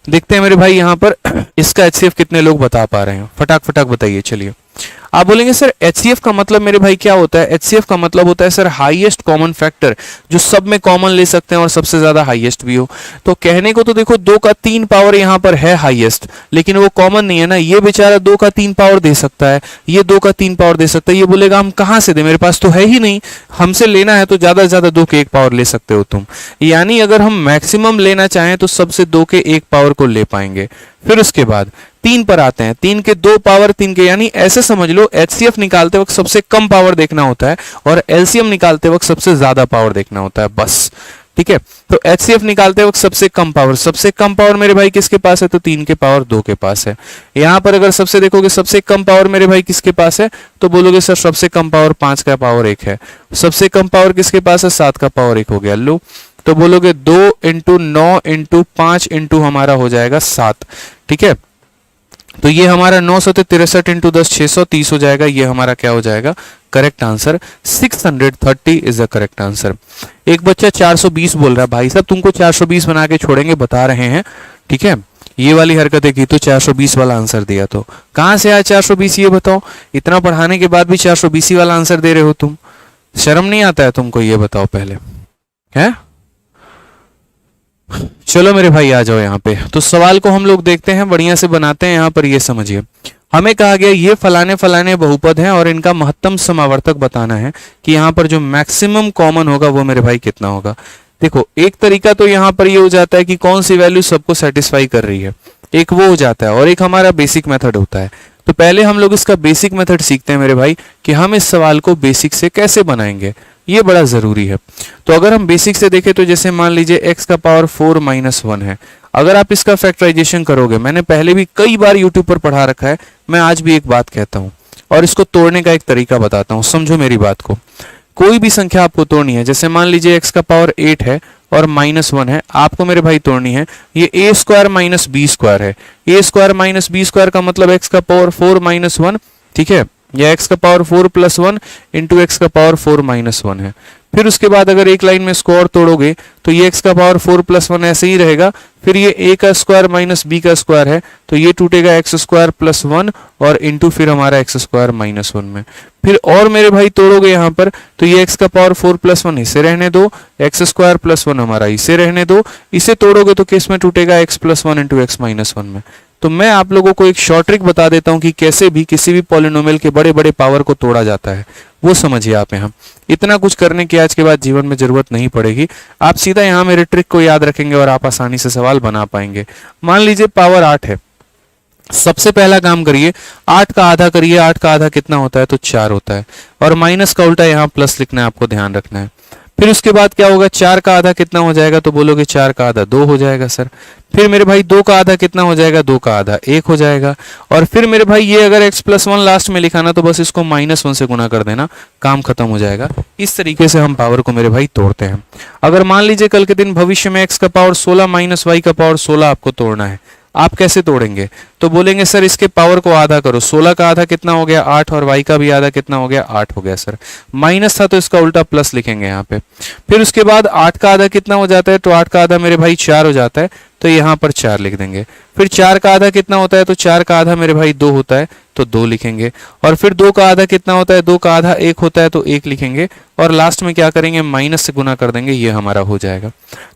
देखते हैं मेरे भाई यहाँ पर इसका एचसीएफ कितने लोग बता पा रहे हैं, फटाक फटाक बताइए। चलिए आप बोलेंगे सर एचसीएफ का मतलब मेरे भाई क्या होता है, एचसीएफ का मतलब होता है सर हाईएस्ट कॉमन फैक्टर, जो सब में कॉमन ले सकते हैं और सबसे ज्यादा हाईएस्ट भी हो। तो कहने को तो देखो 2 का 3 पावर यहाँ पर है हाईएस्ट, लेकिन वो कॉमन नहीं है ना। ये बेचारा 2 का 3 पावर दे सकता है, ये 2 का 3 पावर दे सकता है, ये बोलेगा हम कहाँ से दे, मेरे पास तो है ही नहीं, हमसे लेना है तो ज्यादा से ज्यादा 2 के 1 पावर ले सकते हो तुम। यानी अगर हम मैक्सिमम लेना चाहें तो सबसे 2 के 1 पावर को ले पाएंगे। फिर उसके बाद 3 पर आते हैं, 3 के 2 पावर 3 के, यानी ऐसे समझ लो एचसीएफ निकालते वक्त सबसे कम पावर देखना होता है और एलसीएम निकालते वक्त सबसे ज्यादा पावर देखना होता है, बस। ठीक है, तो एचसीएफ निकालते वक्त सबसे कम पावर मेरे भाई किसके पास है, तो 3 के पावर 2 के पास है। यहां पर अगर सबसे देखोगे सबसे कम पावर मेरे भाई किसके पास है, तो बोलोगे सर सबसे कम पावर 5 का पावर 1 है। सबसे कम पावर किसके पास है, 7 का पावर 1 हो गया, लो। तो बोलोगे 2 इंटू 9 इंटू 5 इंटू हमारा हो जाएगा 7। ठीक है, तो ये हमारा 963 इंटू 10 630 हो जाएगा, ये हमारा क्या हो जाएगा, correct answer 630 is the correct answer. एक बच्चा 420 बोल रहा है, भाई साहब तुमको 420 बना के छोड़ेंगे, बता रहे हैं। ठीक है, ये वाली हरकतें की तो 420 वाला आंसर दिया, तो कहां से आया 420 ये बताओ, इतना पढ़ाने के बाद भी 420 वाला आंसर दे रहे हो तुम, शर्म नहीं आता है तुमको, ये बताओ पहले है। चलो मेरे भाई आ जाओ यहाँ पे। तो सवाल को हम लोग देखते हैं, बढ़िया से बनाते हैं। यहाँ पर ये समझिए, हमें कहा गया ये फलाने फलाने बहुपद हैं और इनका महत्तम समावर्तक बताना है कि यहाँ पर जो मैक्सिमम कॉमन होगा वो मेरे भाई कितना होगा। देखो एक तरीका तो यहाँ पर ये हो जाता है कि कौन सी वैल्यू सबको सेटिस्फाई कर रही है, एक वो हो जाता है, और एक हमारा बेसिक मेथड होता है। तो पहले हम लोग इसका बेसिक मेथड सीखते हैं मेरे भाई कि हम इस सवाल को बेसिक से कैसे बनाएंगे, ये बड़ा जरूरी है। तो अगर हम बेसिक से देखें तो जैसे मान लीजिए x का पावर 4 माइनस 1 है, अगर आप इसका फैक्टराइजेशन करोगे, मैंने पहले भी कई बार यूट्यूब पर पढ़ा रखा है, मैं आज भी एक बात कहता हूं और इसको तोड़ने का एक तरीका बताता हूं, समझो मेरी बात को। कोई भी संख्या आपको तोड़नी है, जैसे मान लीजिए x का पावर 8 है और -1 है, आपको मेरे भाई तोड़नी है, ये a square minus b square है, a square minus b square का मतलब x का पावर 4 माइनस 1, ठीक है, या x का पावर 4 प्लस 1 इंटू एक्स का पावर 4 माइनस 1 है। फिर उसके बाद अगर एक लाइन में इसको और तोड़ोगे तो ये x का पावर 4 प्लस 1 ऐसे ही रहेगा, फिर ये a का स्क्वायर माइनस b का स्क्वायर है तो ये टूटेगा एक्स स्क्वायर प्लस 1 और इंटू फिर हमारा एक्स स्क्वायर माइनस 1 में। फिर और मेरे भाई तोड़ोगे यहाँ पर तो ये x का पावर 4 प्लस 1 इसे रहने दो, एक्स स्क्वायर प्लस 1 हमारा इसे रहने दो, इसे तोड़ोगे तो किस में टूटेगा x plus 1 into x minus 1 में। तो मैं आप लोगों को एक शॉर्ट ट्रिक बता देता हूं कि कैसे भी किसी भी पॉलिनोमियल के बड़े बड़े पावर को तोड़ा जाता है, वो समझिए आप। यहाँ इतना कुछ करने की आज के बाद जीवन में जरूरत नहीं पड़ेगी, आप सीधा यहाँ मेरे ट्रिक को याद रखेंगे और आप आसानी से सवाल बना पाएंगे। मान लीजिए पावर 8 है, सबसे पहला काम करिए 8 का आधा करिए, 8 का आधा कितना होता है तो 4 होता है, और माइनस का उल्टा यहाँ प्लस लिखना है, आपको ध्यान रखना है। फिर उसके बाद क्या होगा, 4 का आधा कितना हो जाएगा तो बोलोगे 4 का आधा 2 हो जाएगा सर। फिर मेरे भाई 2 का आधा कितना हो जाएगा, 2 का आधा 1 हो जाएगा। और फिर मेरे भाई ये अगर x प्लस 1 लास्ट में लिखाना तो बस इसको -1 से गुना कर देना, काम खत्म हो जाएगा। इस तरीके से हम पावर को मेरे भाई तोड़ते हैं। अगर मान लीजिए कल के दिन भविष्य में x का पावर 16 माइनस y का पावर 16 आपको तोड़ना है, आप कैसे तोड़ेंगे तो बोलेंगे सर इसके पावर को आधा करो, 16 का आधा कितना हो गया 8 और y का भी आधा कितना हो गया 8 हो गया सर। माइनस था तो इसका उल्टा प्लस लिखेंगे यहाँ पे। फिर उसके बाद 8 का आधा कितना हो जाता है तो 8 का आधा मेरे भाई 4 हो जाता है, तो यहाँ पर 4 लिख देंगे। फिर 4 का आधा कितना होता है तो 4 का आधा मेरे भाई 2 होता है तो 2 लिखेंगे। और फिर 2 का आधा कितना होता है, 2 का आधा 1 होता है तो 1 लिखेंगे। और लास्ट में क्या करेंगे, माइनस से गुना कर देंगे, ये हमारा हो जाएगा।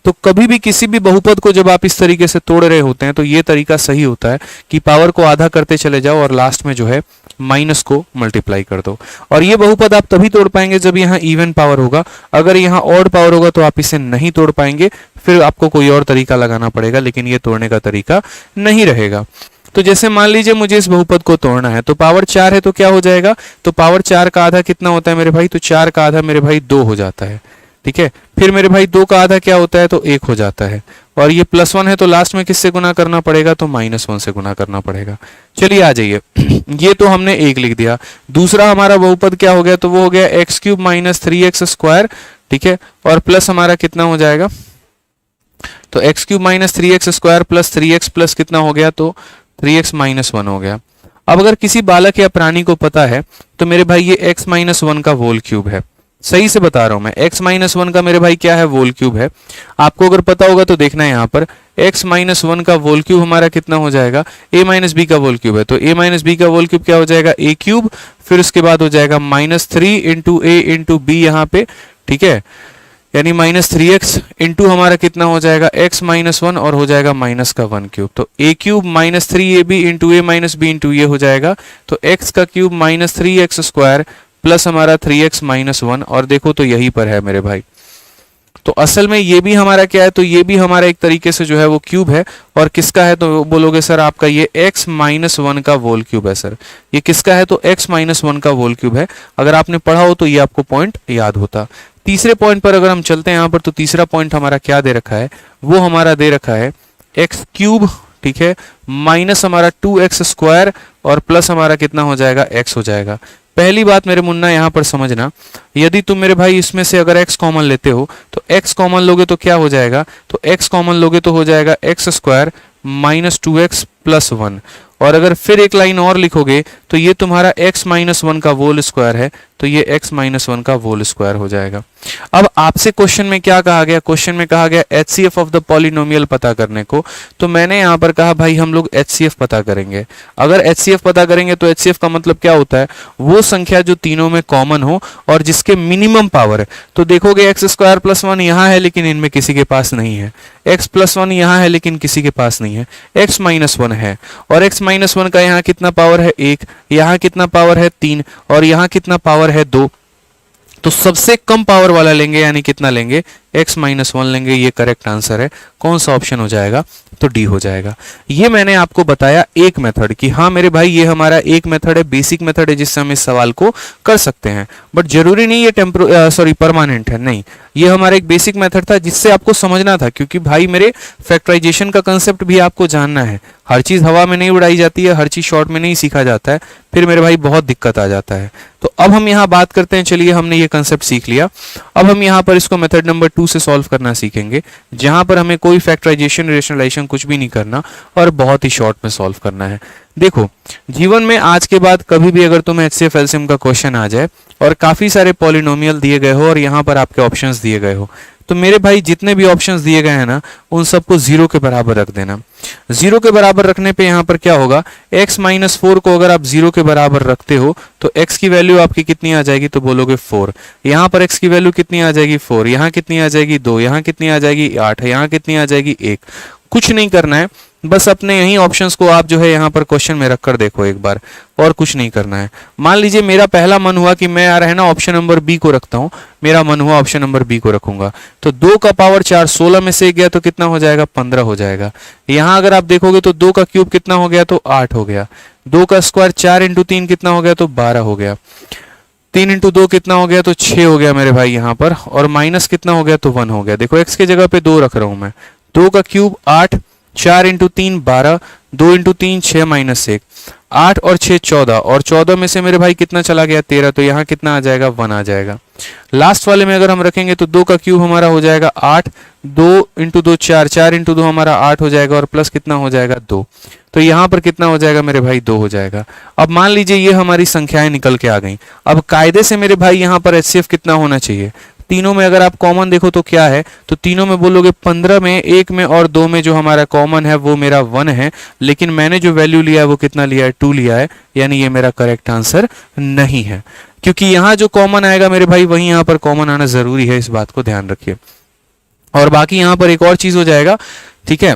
तो कभी भी किसी भी बहुपद को जब आप इस तरीके से तोड़ रहे होते हैं तो ये तरीका सही होता है कि पावर को आधा करते चले जाओ और लास्ट में जो है माइनस को मल्टीप्लाई कर दो। और ये बहुपद आप तभी तोड़ पाएंगे जब यहाँ इवन पावर होगा, अगर यहाँ ऑड पावर होगा तो आप इसे नहीं तोड़ पाएंगे, फिर आपको कोई और तरीका लगाना पड़ेगा, लेकिन ये तोड़ने का तरीका नहीं रहेगा। तो जैसे मान लीजिए मुझे इस बहुपद को तोड़ना है तो पावर 4 है तो क्या हो जाएगा, तो पावर 4 का आधा कितना होता है मेरे भाई, तो 4 का आधा मेरे भाई 2 हो जाता है, ठीक है। फिर मेरे भाई 2 का आधा क्या होता है तो 1 हो जाता है, और ये +1 है तो लास्ट में किससे गुना करना पड़ेगा, तो -1 से गुना करना पड़ेगा। चलिए आ जाइए, ये तो हमने 1 लिख दिया। दूसरा हमारा बहुपद क्या हो गया, तो वो हो गया x³ माइनस 3x स्क्वायर, ठीक है, और प्लस हमारा कितना हो जाएगा, तो x³ minus 3x square plus 3x plus कितना हो गया, तो 3x माइनस 1 हो गया। अब अगर किसी बालक या प्राणी को पता है तो मेरे भाई ये x माइनस 1 का होल क्यूब है, सही से बता रहा हूं मैं, x माइनस 1 का मेरे भाई क्या है, होल क्यूब है। आपको अगर पता होगा तो देखना है यहाँ पर x माइनस 1 का होल क्यूब हमारा कितना हो जाएगा, a माइनस बी का होल क्यूब है, तो a माइनस बी का होल क्यूब क्या हो जाएगा, a क्यूब, फिर उसके बाद हो जाएगा -3 इंटू a इंटू बी यहाँ पे, ठीक है, यानी -3x इंटू हमारा कितना हो जाएगा x माइनस 1 और हो जाएगा माइनस का 1 क्यूब, तो a cube -3ab into a minus b into ये हो जाएगा, तो x का क्यूब -3x स्क्वायर प्लस हमारा 3x माइनस 1, और देखो तो यही पर है मेरे भाई। तो असल में ये भी हमारा क्या है, तो ये भी हमारा एक तरीके से जो है वो क्यूब है, और किसका है तो बोलोगे सर आपका ये x माइनस 1 का होल क्यूब है सर। ये किसका है तो x माइनस 1 का होल क्यूब है। अगर आपने पढ़ा हो तो ये आपको पॉइंट याद होता। तीसरे पॉइंट पर अगर हम चलते हैं यहाँ पर, तो तीसरा पॉइंट हमारा क्या दे रखा है, वो हमारा दे रखा है x³ ठीक है, माइनस हमारा 2x स्क्वायर और प्लस हमारा कितना हो जाएगा, x हो जाएगा। पहली बात मेरे मुन्ना यहाँ पर समझना, यदि तुम मेरे भाई इसमें से अगर x कॉमन लेते हो तो x कॉमन लोगे तो क्या हो जाएगा, तो x कॉमन लोगे तो हो जाएगा x square minus 2x plus 1, और अगर फिर एक लाइन और लिखोगे तो ये तुम्हारा x माइनस 1 का होल स्क्वायर है, तो ये x माइनस 1 का होल स्क्वायर हो जाएगा। अब आपसे क्वेश्चन में क्या कहा गया, क्वेश्चन में कहा गया HCF ऑफ द पॉलिनोमियल पता करने को, तो मैंने यहाँ पर कहा भाई हम लोग HCF पता करेंगे। अगर HCF पता करेंगे तो HCF का मतलब क्या होता है, वो संख्या जो तीनों में कॉमन हो और जिसके मिनिमम पावर है। तो देखोगे एक्स स्क्वायर प्लस 1 यहाँ है लेकिन इनमें किसी के पास नहीं है, x प्लस 1 यहाँ है लेकिन किसी के पास नहीं है, x माइनस 1 है, और x माइनस 1 का यहाँ कितना पावर है 1, यहाँ कितना पावर है 3, और यहाँ कितना पावर है 2। तो सबसे कम पावर वाला लेंगे, यानी कितना लेंगे x माइनस वन लेंगे, ये करेक्ट आंसर है। कौन सा ऑप्शन हो जाएगा? तो डी हो जाएगा। ये मैंने आपको बताया एक मेथड कि हाँ मेरे भाई ये हमारा एक मेथड है, बेसिक मेथड है जिससे हम इस सवाल को कर सकते हैं, बट जरूरी नहीं ये परमानेंट है, नहीं, ये हमारा एक बेसिक मेथड था जिससे आपको समझना था, क्योंकि भाई मेरे फैक्टराइजेशन का कंसेप्ट भी आपको जानना है। हर चीज हवा में नहीं उड़ाई जाती है, हर चीज शॉर्ट में नहीं सीखा जाता है, फिर मेरे भाई बहुत दिक्कत आ जाता है। तो अब हम यहाँ बात करते हैं, चलिए हमने ये कंसेप्ट सीख लिया, अब हम यहाँ पर इसको मेथड नंबर 2 से सॉल्व करना सीखेंगे, जहां पर हमें कोई फैक्टराइजेशन रेशनलाइजेशन कुछ भी नहीं करना और बहुत ही शॉर्ट में सॉल्व करना है। देखो, जीवन में आज के बाद कभी भी अगर तुम्हें HCF LCM का क्वेश्चन आ जाए और काफी सारे पॉलिनोमियल दिए गए हो और यहाँ पर आपके ऑप्शंस दिए गए हो, तो मेरे भाई जितने भी ऑप्शंस दिए गए हैं ना, उन सबको 0 के बराबर रख देना। 0 के बराबर रखने पे यहाँ पर क्या होगा, x माइनस 4 को अगर आप 0 के बराबर रखते हो तो x की वैल्यू आपकी कितनी आ जाएगी, तो बोलोगे 4। यहाँ पर x की वैल्यू कितनी आ जाएगी, 4। यहाँ कितनी आ जाएगी, 2। यहाँ कितनी आ जाएगी, 8। यहाँ कितनी आ जाएगी, 1। कुछ नहीं करना है, बस अपने यही ऑप्शंस को आप जो है यहाँ पर क्वेश्चन में रखकर देखो एक बार, और कुछ नहीं करना है। मान लीजिए मेरा पहला मन हुआ कि मैं यार है ना ऑप्शन नंबर बी को रखता हूँ, मेरा मन हुआ ऑप्शन नंबर बी को रखूंगा, तो 2 का पावर 4 16 में से गया तो कितना हो जाएगा, 15 हो जाएगा। यहाँ अगर आप देखोगे तो 2 का क्यूब कितना हो गया, तो 8 हो गया। 2 का स्क्वायर 4 इंटू 3 कितना हो गया, तो 12 हो गया। 3 इंटू 2 कितना हो गया, तो 6 हो गया मेरे भाई यहाँ पर, और माइनस कितना हो गया, तो 1 हो गया। देखो x के जगह पे 2 रख रहा हूं मैं, 2 का क्यूब 8, 4 इंटू 3 12, 2 इंटू 3 6 माइनस 1, 8 और 6 14, और 14 में से मेरे भाई कितना चला गया, 13, तो यहाँ कितना आ जाएगा, 1 आ जाएगा। लास्ट वाले में अगर हम रखेंगे तो 2 का क्यूब हमारा हो जाएगा 8, 2 इंटू 2 4, 4 इंटू 2 हमारा 8 हो जाएगा, और प्लस कितना हो जाएगा, 2। तो यहाँ पर कितना हो जाएगा मेरे भाई, 2 हो जाएगा। अब मान लीजिए ये हमारी संख्याएं निकल के आ गई। अब कायदे से मेरे भाई यहाँ पर HCF कितना होना चाहिए, तीनों में अगर आप कॉमन देखो तो क्या है, तो तीनों में बोलोगे 15 में, 1 में और 2 में जो हमारा कॉमन है वो मेरा 1 है, लेकिन मैंने जो वैल्यू लिया है वो कितना लिया है, 2 लिया है, यानी ये मेरा करेक्ट आंसर नहीं है, क्योंकि यहाँ जो कॉमन आएगा मेरे भाई वही यहाँ पर कॉमन आना जरूरी है, इस बात को ध्यान रखिए। और बाकी यहाँ पर एक और चीज हो जाएगा, ठीक है,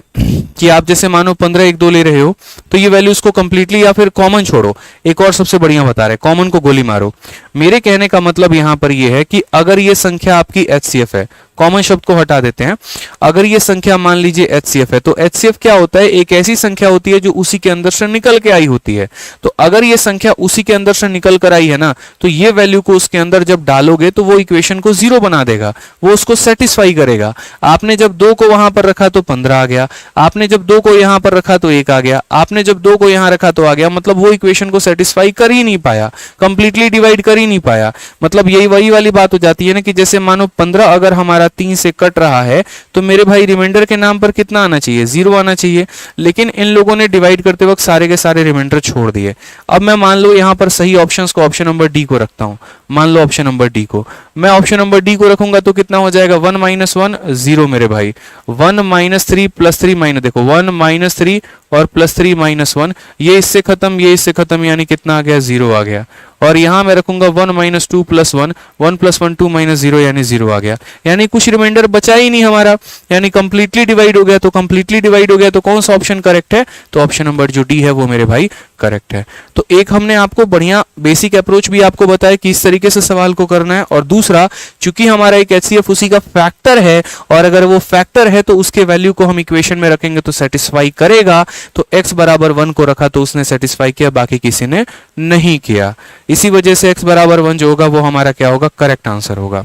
कि आप जैसे मानो 15 1 2 ले रहे हो तो ये वैल्यूज को कंप्लीटली या फिर कॉमन छोड़ो, एक और सबसे बढ़िया बता रहे, कॉमन को गोली मारो। मेरे कहने का मतलब यहाँ पर ये है कि अगर ये संख्या आपकी HCF है, कॉमन शब्द को हटा देते हैं, अगर ये संख्या मान लीजिए HCF है, तो HCF क्या होता है, एक ऐसी संख्या होती है जो उसी के अंदर से निकल के आई होती है। तो अगर ये संख्या उसी के अंदर से निकल कर आई है ना, तो ये वैल्यू को उसके अंदर जब डालोगे तो वो इक्वेशन को 0 बना देगा, वो उसको सेटिस्फाई करेगा। आपने जब 2 को वहां पर रखा तो 15 आ गया, आपने जब 2 को यहां पर रखा तो 1 आ गया, आपने जब 2 को यहां रखा तो आ गया, मतलब वो इक्वेशन को सेटिस्फाई कर ही नहीं पाया, कंप्लीटली डिवाइड कर ही नहीं पाया। मतलब यही वही वाली बात हो जाती है ना, कि जैसे मानो 15 अगर हमारा 3 से कट रहा है तो मेरे भाई रिमाइंडर के नाम पर कितना आना चाहिए, 0 आना चाहिए, लेकिन इन लोगों ने डिवाइड करते वक्त सारे के सारे रिमाइंडर छोड़ दिए। अब मैं मान लो यहाँ पर सही ऑप्शंस को ऑप्शन नंबर डी को रखता हूँ, मान लो ऑप्शन नंबर डी को, मैं ऑप्शन नंबर डी को रखूंगा तो कितना हो जाएगा, 1 माइनस 1 0 मेरे भाई, 1 माइनस 3 प्लस 3 माइनस, देखो 1 माइनस 3 और प्लस 3 माइनस 1, ये इससे खत्म, ये इससे खत्म, यानी कितना आ गया, 0 आ गया। और यहां मैं रखूंगा 1 माइनस 2 प्लस 1, 1 प्लस 1 2 माइनस 0, यानी 0 आ गया, यानी कुछ रिमाइंडर बचा ही नहीं हमारा, यानी कंप्लीटली डिवाइड हो गया। तो कंप्लीटली डिवाइड हो गया तो कौन सा ऑप्शन करेक्ट है, तो ऑप्शन नंबर जो डी है वो मेरे भाई करेक्ट है। तो एक हमने आपको बढ़िया बेसिक अप्रोच भी आपको बताया कि इस तरीके से सवाल को करना है, और दूसरा चूंकि हमारा एक HCF उसी का फैक्टर है, और अगर वो फैक्टर है तो उसके वैल्यू को हम इक्वेशन में रखेंगे तो सेटिस्फाई करेगा। तो x बराबर 1 को रखा तो उसने सेटिस्फाई किया, बाकी किसी ने नहीं किया, इसी वजह से x बराबर 1 जो होगा वो हमारा क्या होगा, करेक्ट आंसर होगा।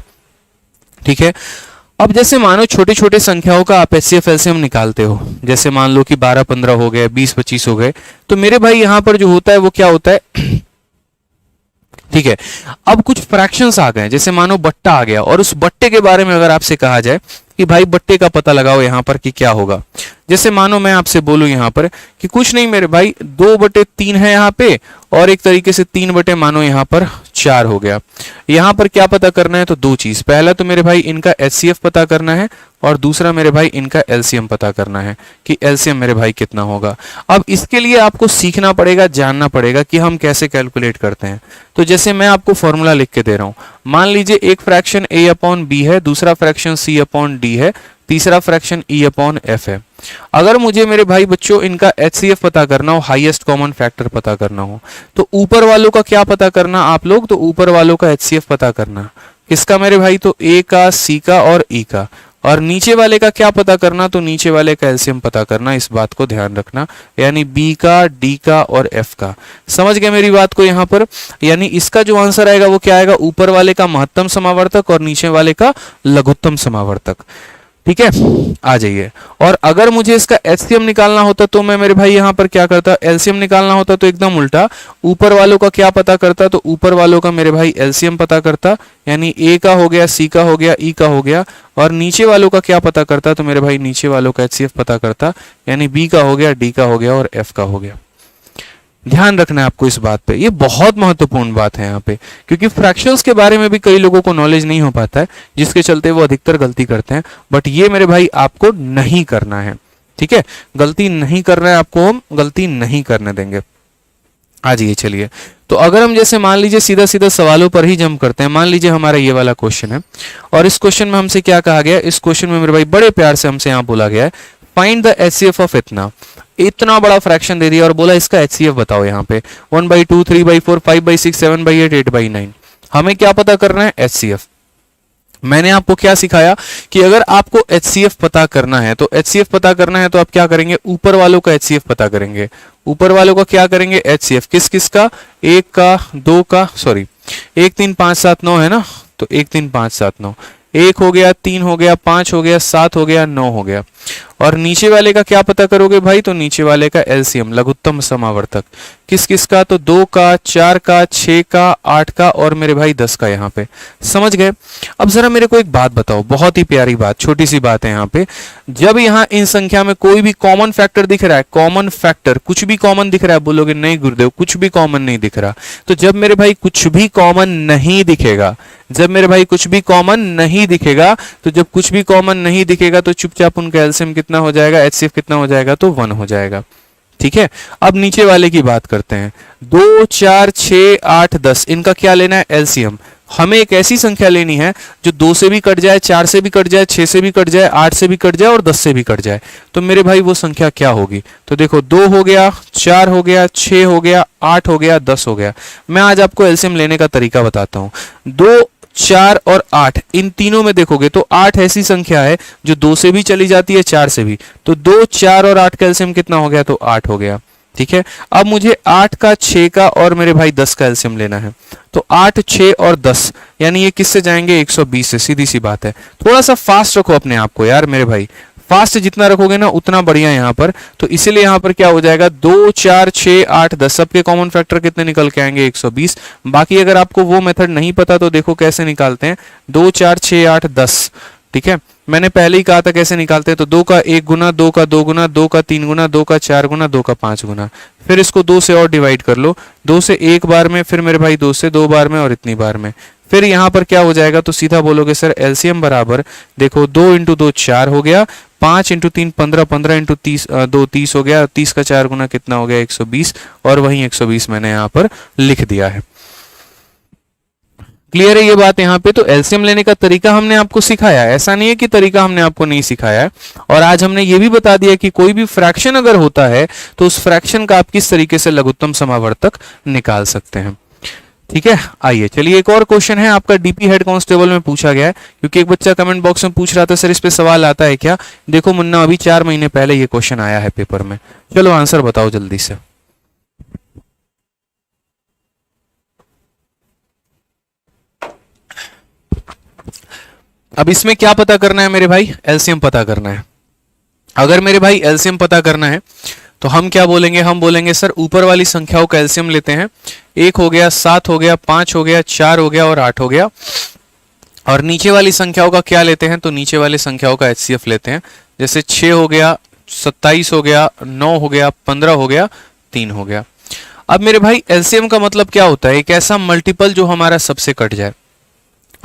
ठीक है, अब जैसे मानो छोटे छोटे संख्याओं का आप HCF LCM निकालते हो, जैसे मान लो कि 12 15 हो गए, 20 25 हो गए, तो मेरे भाई यहां पर जो होता है वो क्या होता है, ठीक है, अब कुछ फ्रैक्शंस आ गए, जैसे मानो बट्टा आ गया, और उस बट्टे के बारे में अगर आपसे कहा जाए कि भाई बट्टे का पता लगाओ यहां पर कि क्या होगा, जैसे मानो मैं आपसे बोलूं यहां पर कि कुछ नहीं मेरे भाई 2/3 है यहां पे, और एक तरीके से 3 बटे मानो यहां पर 4 हो गया। यहां पर क्या पता करना है, तो दो चीज, पहला तो मेरे भाई इनका HCF पता करना है, और दूसरा मेरे भाई इनका LCM पता करना है कि LCM मेरे भाई कितना होगा। अब इसके लिए आपको सीखना पड़ेगा, जानना पड़ेगा कि हम कैसे कैलकुलेट करते हैं। तो जैसे मैं आपको फॉर्मूला लिख के दे रहा हूं, मान लीजिए एक फ्रैक्शन A/B है, दूसरा फ्रैक्शन C/D है, तीसरा फ्रैक्शन E/F है। अगर मुझे मेरे भाई बच्चों इनका HCF पता करना हो, हाईएस्ट कॉमन फैक्टर पता करना हो, तो ऊपर वालों का क्या पता करना आप लोग, तो ऊपर वालों का HCF पता करना। किसका मेरे भाई, तो ए का, सी का और ई का। और नीचे वाले का क्या पता करना, तो नीचे वाले का एलसीएम पता करना, इस बात को ध्यान रखना, यानी बी का, डी का और एफ का। समझ गए मेरी बात को यहाँ पर? यानी इसका जो आंसर आएगा वो क्या आएगा, ऊपर वाले का महत्तम समावर्तक और नीचे वाले का लघुत्तम समावर्तक। ठीक है, आ जाइए। और अगर मुझे इसका एचसीएम निकालना होता तो मैं मेरे भाई यहाँ पर क्या करता, एलसीएम निकालना होता तो एकदम उल्टा, ऊपर वालों का क्या पता करता, तो ऊपर वालों का मेरे भाई एलसीएम पता करता, यानी ए का हो गया, सी का हो गया, ई का हो गया। और नीचे वालों का क्या पता करता, तो मेरे भाई नीचे वालों का एचसीएफ पता करता, यानी बी का हो गया, डी का हो गया और एफ का हो गया। ध्यान रखना है आपको इस बात पे, ये बहुत महत्वपूर्ण बात है यहाँ पे, क्योंकि फ्रैक्शंस के बारे में भी कई लोगों को नॉलेज नहीं हो पाता है, जिसके चलते वो अधिकतर गलती करते हैं। बट ये मेरे भाई आपको नहीं करना है, ठीक है, गलती नहीं करना है आपको, हम गलती नहीं करने देंगे। आ जाइए, चलिए। तो अगर हम जैसे मान लीजिए सीधा सीधा सवालों पर ही जंप करते हैं, मान लीजिए हमारा ये वाला क्वेश्चन है और इस क्वेश्चन में हमसे क्या कहा गया, इस क्वेश्चन में मेरे भाई बड़े प्यार से हमसे यहाँ बोला गया है फाइंड द एचसीएफ ऑफ इतना, इतना बड़ा फ्रैक्शन दे दिया और बोला इसका एचसीएफ बताओ। यहाँ पे 1/2, 3/4, 5/6, 7/8, 8/9, हमें क्या पता करना है, एचसीएफ। मैंने आपको क्या सिखाया कि अगर आपको एचसीएफ पता करना है, तो एचसीएफ पता करना है तो आप क्या करेंगे, ऊपर वालों का एचसीएफ पता करेंगे। ऊपर वालों का क्या करेंगे, एचसीएफ, किस किस का, 1 का, 2 का, सॉरी 1 3 5 7 9 है ना, तो 1 3 5 7 9, 1 हो गया, 3 हो गया, 5 हो गया, 7 हो गया, 9 हो गया। और नीचे वाले का क्या पता करोगे भाई, तो नीचे वाले का एलसीएम, लघुत्तम समावर्तक, किस किस का, तो 2 का, 4 का, 6 का, 8 का और मेरे भाई 10 का। यहाँ पे समझ गए? अब जरा मेरे को एक बात बताओ, बहुत ही प्यारी बात, छोटी सी बात है यहाँ पे। जब यहाँ इन संख्या में कोई भी कॉमन फैक्टर दिख रहा है, कॉमन फैक्टर, कुछ भी कॉमन दिख रहा है, बोलोगे नहीं गुरुदेव कुछ भी कॉमन नहीं दिख रहा। तो जब मेरे भाई कुछ भी कॉमन नहीं दिखेगा, जब मेरे भाई कुछ भी कॉमन नहीं दिखेगा, तो जब कुछ भी कॉमन नहीं दिखेगा तो चुपचाप उनका एलसीएम कितना हो जाएगा, एचसीएफ कितना हो जाएगा, तो 1 हो जाएगा। ठीक है, अब नीचे वाले की बात करते हैं। 2 4 6 8 10, इनका क्या लेना है, एलसीएम। हमें एक ऐसी संख्या लेनी है जो 2 से भी कट जाए, 4 से भी कट जाए, 6 से भी कट जाए, 8 से भी कट जाए और 10 से भी कट जाए। तो मेरे भाई वो संख्या क्या होगी, तो देखो 2 हो गया, 4 हो गया, 6 हो गया, 8 हो गया, 10 हो गया। मैं आज आपको एलसीएम लेने का तरीका बताता हूं। 2 4 और 8, इन तीनों में देखोगे तो 8 ऐसी संख्या है जो 2 से भी चली जाती है, 4 से भी। तो 2 4 और 8 का एलसीएम कितना हो गया, तो 8 हो गया। ठीक है, अब मुझे 8 का, 6 का और मेरे भाई 10 का एलसीएम लेना है। तो 8 6 और 10, यानी ये किससे जाएंगे, 120 से, सीधी सी बात है। थोड़ा सा फास्ट रखो अपने आप को यार मेरे भाई, फास्ट जितना रखोगे ना उतना बढ़िया यहाँ पर। तो इसीलिए यहाँ पर क्या हो जाएगा, 2 4 6 8 10, सबके कॉमन फैक्टर कितने निकल के आएंगे, 120। बाकी अगर आपको वो मेथड नहीं पता तो देखो कैसे निकालते हैं, 2 4 6 8 10। ठीक है, मैंने पहले ही कहा था कैसे निकालते हैं, तो 2 का 1 गुना, 2 का 2 गुना, 2 का 3 गुना, 2 का 4 गुना, 2 का 5 गुना। फिर इसको 2 से और डिवाइड कर लो, 2 से 1 बार में, फिर मेरे भाई 2 से 2 बार में और इतनी बार में। फिर यहाँ पर क्या हो जाएगा, तो सीधा बोलोगे सर एलसीएम बराबर, देखो 2 × 2 4 हो गया, 5 × 3 15, 15 × 30 2 30 हो गया, 30 का 4 गुना कितना हो गया, 120। और वहीं 120 मैंने यहाँ पर लिख दिया है। क्लियर है ये बात यहाँ पे? तो एलसीएम लेने का तरीका हमने आपको सिखाया, ऐसा नहीं है कि तरीका हमने आपको नहीं सिखाया है। और आज हमने ये भी बता दिया कि कोई भी फ्रैक्शन अगर होता है तो उस फ्रैक्शन का आप किस तरीके से लघुत्तम समावर्तक निकाल सकते हैं। ठीक है, आइए चलिए एक और क्वेश्चन है आपका डीपी हेड कांस्टेबल में पूछा गया है, क्योंकि एक बच्चा कमेंट बॉक्स में पूछ रहा था सर इस पे सवाल आता है क्या। देखो मुन्ना, अभी 4 महीने पहले ये क्वेश्चन आया है पेपर में। चलो आंसर बताओ जल्दी से। अब इसमें क्या पता करना है मेरे भाई, एलसीएम पता करना है। अगर मेरे भाई एलसीएम पता करना है तो हम क्या बोलेंगे, हम बोलेंगे सर ऊपर वाली संख्याओं का एलसीएम लेते हैं। 1 हो गया, 7 हो गया, 5 हो गया, 4 हो गया और 8 हो गया। और नीचे वाली संख्याओं का क्या लेते हैं, तो नीचे वाली संख्याओं का एचसीएफ लेते हैं। जैसे 6 हो गया, 27 हो गया, 9 हो गया, 15 हो गया, 3 हो गया। अब मेरे भाई एलसीएम का मतलब क्या होता है, एक ऐसा मल्टीपल जो हमारा सबसे कट जाए।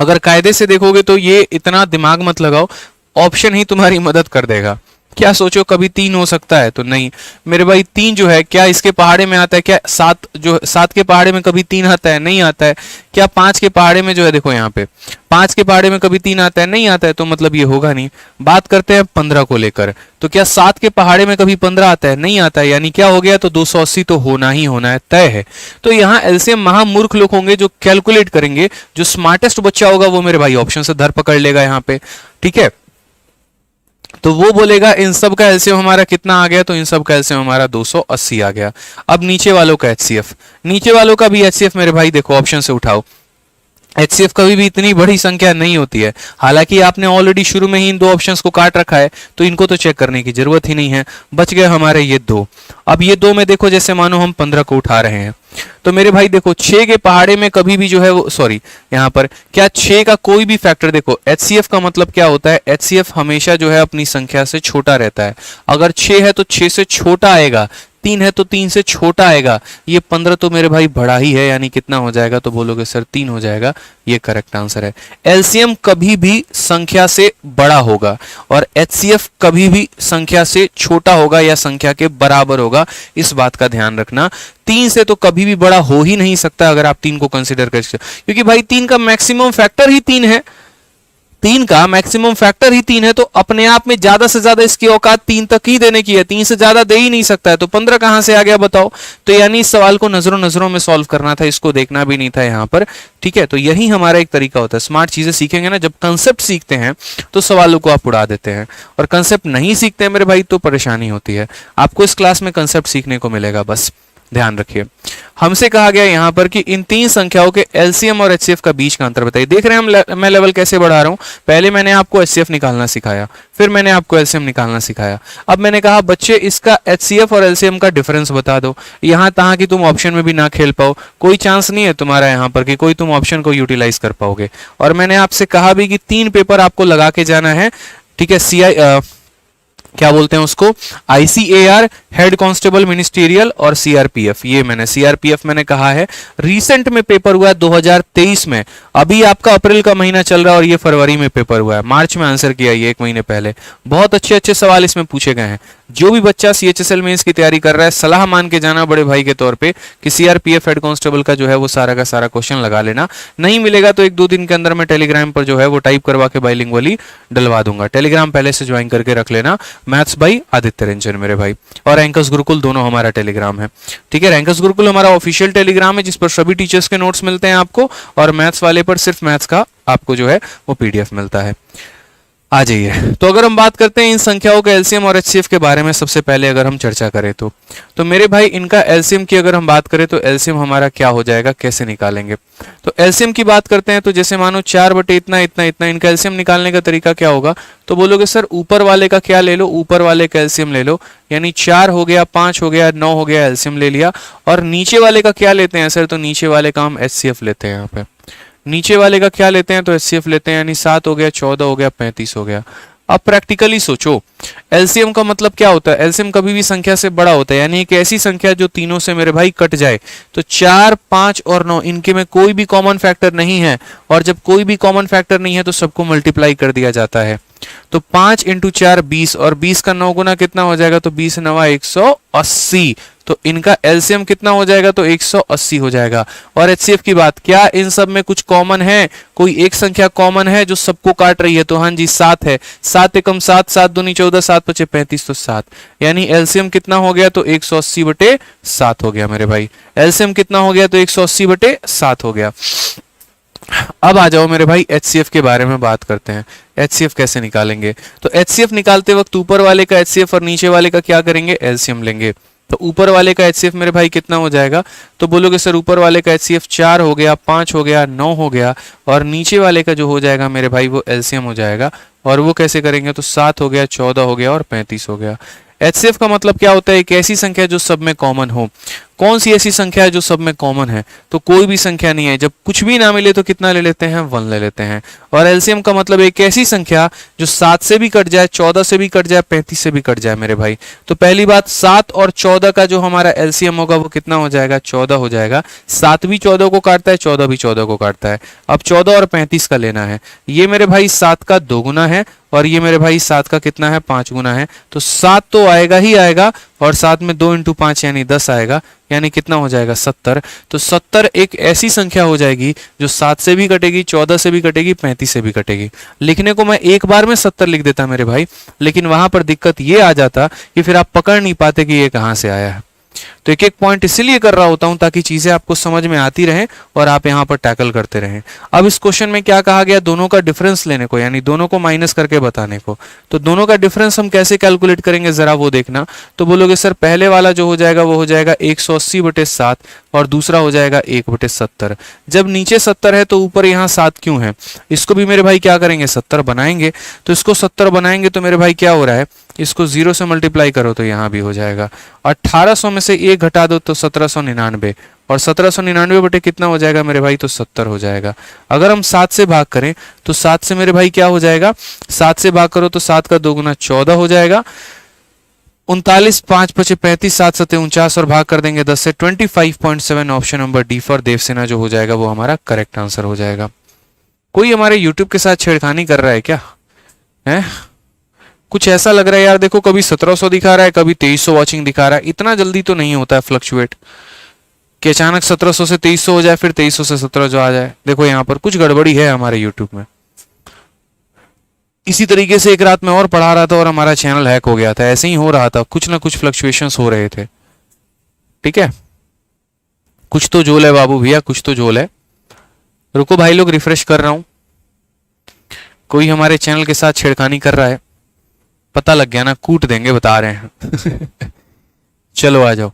अगर कायदे से देखोगे तो ये इतना दिमाग मत लगाओ, ऑप्शन ही तुम्हारी मदद कर देगा। क्या सोचो कभी 3 हो सकता है? तो नहीं मेरे भाई, 3 जो है क्या इसके पहाड़े में आता है? क्या 7 जो 7 के पहाड़े में कभी 3 आता है? नहीं आता है। क्या 5 के पहाड़े में जो है, देखो यहाँ पे 5 के पहाड़े में कभी 3 आता है? नहीं आता है, तो मतलब ये होगा नहीं। बात करते हैं 15 को लेकर, तो क्या 7 के पहाड़े में कभी 15 आता है? नहीं आता है, यानी क्या हो गया? तो 280 तो होना ही होना है, तय है। तो यहाँ एलसीएम महामूर्ख लोग होंगे जो कैलकुलेट करेंगे, जो स्मार्टेस्ट बच्चा होगा वो मेरे भाई ऑप्शन से धर पकड़ लेगा यहाँ पे, ठीक है। तो वो बोलेगा इन सब का एलसीएम हमारा कितना आ गया? तो इन सब का एलसीएम हमारा 280 आ गया। अब नीचे वालों का एचसीएफ, नीचे वालों का भी एचसीएफ मेरे भाई देखो ऑप्शन से उठाओ। एचसीएफ कभी भी इतनी बड़ी संख्या नहीं होती है, हालांकि आपने ऑलरेडी शुरू में ही इन दो ऑप्शंस को काट रखा है, तो इनको तो चेक करने की जरूरत ही नहीं है। बच गए हमारे ये दो। अब ये दो में देखो, जैसे मानो हम 15 को उठा रहे हैं, तो मेरे भाई देखो 6 के पहाड़े में कभी भी जो है वो, सॉरी यहाँ पर क्या 6 का कोई भी फैक्टर, देखो एचसीएफ का मतलब क्या होता है? एचसीएफ हमेशा जो है अपनी संख्या से छोटा रहता है। अगर 6 है तो 6 से छोटा आएगा, 3 है तो 3 से छोटा आएगा। ये 15 तो मेरे भाई बड़ा ही है, यानी कितना हो जाएगा? तो बोलोगे सर 3 हो जाएगा। ये करेक्ट आंसर है। एलसीएम कभी भी संख्या से बड़ा होगा और एचसीएफ कभी भी संख्या से छोटा होगा या संख्या के बराबर होगा, इस बात का ध्यान रखना। 3 से तो कभी भी बड़ा हो ही नहीं सकता अगर आप 3 को कंसीडर कर, क्योंकि भाई 3 का मैक्सिमम फैक्टर ही 3 है। 3 का मैक्सिमम फैक्टर ही 3 है, तो अपने आप में ज्यादा से ज्यादा इसकी औकात 3 तक ही देने की है, 3 से ज्यादा दे ही नहीं सकता है। तो 15 कहां से आ गया बताओ? तो यानी इस सवाल को नजरों नजरों में सॉल्व करना था, इसको देखना भी नहीं था यहाँ पर, ठीक है। तो यही हमारा एक तरीका होता है। स्मार्ट चीजें सीखेंगे ना, जब कंसेप्ट सीखते हैं तो सवालों को आप उड़ा देते हैं, और कंसेप्ट नहीं सीखते हैं मेरे भाई तो परेशानी होती है। आपको इस क्लास में कंसेप्ट सीखने को मिलेगा, बस ध्यान रखिए। हमसे कहा गया यहां पर कि इन 3 संख्याओं के एलसीएम और एचसीएफ का बीच का अंतर बताइए। देख रहे हैं मैं लेवल कैसे बढ़ा रहा हूं। पहले मैंने आपको एचसीएफ निकालना सिखाया, फिर मैंने आपको एलसीएम निकालना सिखाया। अब मैंने कहा बच्चे इसका एचसीएफ और एलसीएम का डिफरेंस बता दो। यहां तहां कि तुम ऑप्शन में भी ना खेल पाओ, कोई चांस नहीं है तुम्हारा यहां पर कि कोई तुम ऑप्शन को यूटिलाइज कर पाओगे। और मैंने आपसे कहा भी कि 3 पेपर आपको लगा के जाना है, ठीक है। क्या बोलते हैं उसको? आईसीएआर, हेड कांस्टेबल मिनिस्टीरियल, और सीआरपीएफ। ये मैंने सीआरपीएफ मैंने कहा है, रिसेंट में पेपर हुआ है 2023 में। अभी आपका अप्रैल का महीना चल रहा है और ये फरवरी में पेपर हुआ है, मार्च में आंसर किया ये 1 महीने पहले। बहुत अच्छे अच्छे सवाल इसमें पूछे गए हैं। जो भी बच्चा सीएचएसएल मेंस की तैयारी कर रहा है, सलाह मान के जाना बड़े भाई के तौर पे कि सीआरपीएफ हेड कांस्टेबल का जो है वो सारा का सारा क्वेश्चन लगा लेना। नहीं मिलेगा तो 1-2 दिन के अंदर मैं टेलीग्राम पर जो है वो टाइप करवा के बाइलिंगुअली डलवा दूंगा। टेलीग्राम पहले से ज्वाइन करके रख लेना, मैथ्स बाई आदित्य रंजन मेरे भाई, और रैंकर्स गुरुकुल दोनों हमारा टेलीग्राम है, ठीक है। रैंकर्स गुरुकुल हमारा ऑफिशियल टेलीग्राम है जिस पर सभी टीचर्स के नोट्स मिलते हैं आपको, और मैथ्स वाले पर सिर्फ मैथ्स का आपको जो है वो पीडीएफ मिलता है। आ जाइए, तो अगर हम बात करते हैं इन संख्याओं के एलसीएम और एचसीएफ के बारे में, सबसे पहले अगर हम चर्चा करें तो मेरे भाई इनका एलसीएम की अगर हम बात करें तो एलसीएम हमारा क्या हो जाएगा, कैसे निकालेंगे? तो एलसीएम की बात करते हैं तो जैसे मानो 4 बटे इतना इतना इतना, इनका एलसीएम निकालने का तरीका क्या होगा? तो बोलोगे सर ऊपर वाले का क्या ले लो, ऊपर वाले का एलसीएम ले लो, यानी 4 हो गया, 5 हो गया, 9 हो गया, एलसीएम ले लिया। और नीचे वाले का क्या लेते हैं सर? तो नीचे वाले का हम एचसीएफ लेते हैं। यहाँ पे नीचे वाले का क्या लेते हैं? तो एचसीएफ लेते हैं, यानी 7 हो गया, 14 हो गया, 35 हो गया। अब प्रैक्टिकली सोचो, एलसीएम का मतलब क्या होता है? एलसीएम कभी भी संख्या से बड़ा होता है, यानी एक ऐसी संख्या जो तीनों से मेरे भाई कट जाए। तो 4, 5 और 9 इनके में कोई भी कॉमन फैक्टर नहीं है, और जब कोई भी कॉमन फैक्टर नहीं है तो सबको मल्टीप्लाई कर दिया जाता है। तो 5 × 4 20, और 20 का 9 गुना कितना हो जाएगा? तो 20 × 9 180। तो इनका एलसीएम कितना हो जाएगा? तो 180 हो जाएगा। और एचसीएफ की बात, क्या इन सब में कुछ कॉमन है? कोई एक संख्या कॉमन है जो सबको काट रही है? तो हाँ जी 7 है। 7 एकम 7, 7 दूनी 14, 7 पचे 35, तो 7, यानी एलसीएम कितना हो गया? तो 180/7 हो गया मेरे भाई। एलसीएम कितना हो गया? तो 180/7 हो गया। अब आ जाओ मेरे भाई एचसीएफ के बारे में बात करते हैं। एचसीएफ कैसे निकालेंगे? तो एचसीएफ निकालते वक्त ऊपर वाले का एचसीएफ और नीचे वाले का क्या करेंगे? एलसीएम लेंगे। तो ऊपर वाले का एचसीएफ मेरे भाई कितना हो जाएगा? तो बोलोगे सर ऊपर वाले का एचसीएफ 4 हो गया, 5 हो गया, 9 हो गया, और नीचे वाले का जो हो जाएगा मेरे भाई वो एलसीएम हो जाएगा। और वो कैसे करेंगे? तो 7 हो गया, 14 हो गया और 35 हो गया। एचसीएफ का मतलब क्या होता है? एक ऐसी संख्या जो सब में कॉमन हो। कौन सी ऐसी संख्या है जो सब में कॉमन है? तो कोई भी संख्या नहीं है। जब कुछ भी ना मिले तो कितना ले लेते हैं? 1 ले लेते हैं। और एलसीएम का मतलब एक ऐसी संख्या जो 7 से भी कट जाए, 14 से भी कट जाए, 35 से भी कट जाए मेरे भाई। तो पहली बात, 7 और 14 का जो हमारा एलसीएम होगा वो कितना हो जाएगा? 14 हो जाएगा। 7 भी 14 को काटता है, 14 भी 14 को काटता है। अब 14 और 35 का लेना है। ये मेरे भाई 7 का 2 गुना है और ये मेरे भाई 7 का कितना है? 5 गुना है। तो 7 तो आएगा ही आएगा और साथ में 2 × 5 यानी 10 आएगा, यानी कितना हो जाएगा? 70। तो 70 एक ऐसी संख्या हो जाएगी जो 7 से भी कटेगी, 14 से भी कटेगी, 35 से भी कटेगी। लिखने को मैं एक बार में 70 लिख देता मेरे भाई, लेकिन वहां पर दिक्कत ये आ जाता कि फिर आप पकड़ नहीं पाते कि ये कहां से आया है। तो एक एक पॉइंट इसीलिए कर रहा होता हूं ताकि चीजें आपको समझ में आती रहें और आप यहां पर टैकल करते रहें। अब इस क्वेश्चन में क्या कहा गया? दोनों का डिफरेंस लेने को, यानी दोनों को माइनस करके बताने को। तो दोनों का डिफरेंस हम कैसे कैलकुलेट करेंगे जरा वो देखना। तो बोलोगे सर पहले वाला जो हो जाएगा वो हो जाएगा 180/7 और दूसरा हो जाएगा 1/70। जब नीचे 70 है तो ऊपर यहाँ 7 क्यों है? इसको भी मेरे भाई क्या करेंगे? 70 बनाएंगे। तो इसको 70 बनाएंगे तो मेरे भाई क्या हो रहा है? इसको 0 से मल्टीप्लाई करो तो यहाँ भी हो जाएगा। 1800 में से 1 घटा दो तो 1799 और 1799 बटे कितना हो जाएगा मेरे भाई? तो 70 हो जाएगा। अगर हम 7 से भाग करें तो 7 से मेरे भाई क्या हो जाएगा? 7 से भाग करो तो 7 का 2 गुना 14 हो जाएगा। 39, 5 × 5 = 35, 7 × 7 = 49 और भाग कर देंगे 10 से 25.7। Option number D for Devsena जो हो जाएगा वो हमारा करेक्ट आंसर हो जाएगा। कोई हमारे यूट्यूब के साथ छेड़खानी कर रहा है क्या? है कुछ ऐसा लग रहा है यार। देखो कभी 1700 दिखा रहा है, कभी 2300 वॉचिंग दिखा रहा है। इतना जल्दी तो नहीं होता है फ्लक्चुएट कि अचानक 1700 से 2300 हो जाए, फिर 2300 से 1700 आ जाए। देखो यहाँ पर कुछ गड़बड़ी है हमारे यूट्यूब में। इसी तरीके से एक रात में और पढ़ा रहा था और हमारा चैनल हैक हो गया था। ऐसे ही हो रहा था, कुछ ना कुछ फ्लक्चुएशंस हो रहे थे। ठीक है, कुछ तो झोल है बाबू भैया, कुछ तो झोल है। रुको भाई लोग, रिफ्रेश कर रहा हूं। कोई हमारे चैनल के साथ छेड़खानी कर रहा है, पता लग गया ना, कूट देंगे बता रहे हैं। चलो आ जाओ।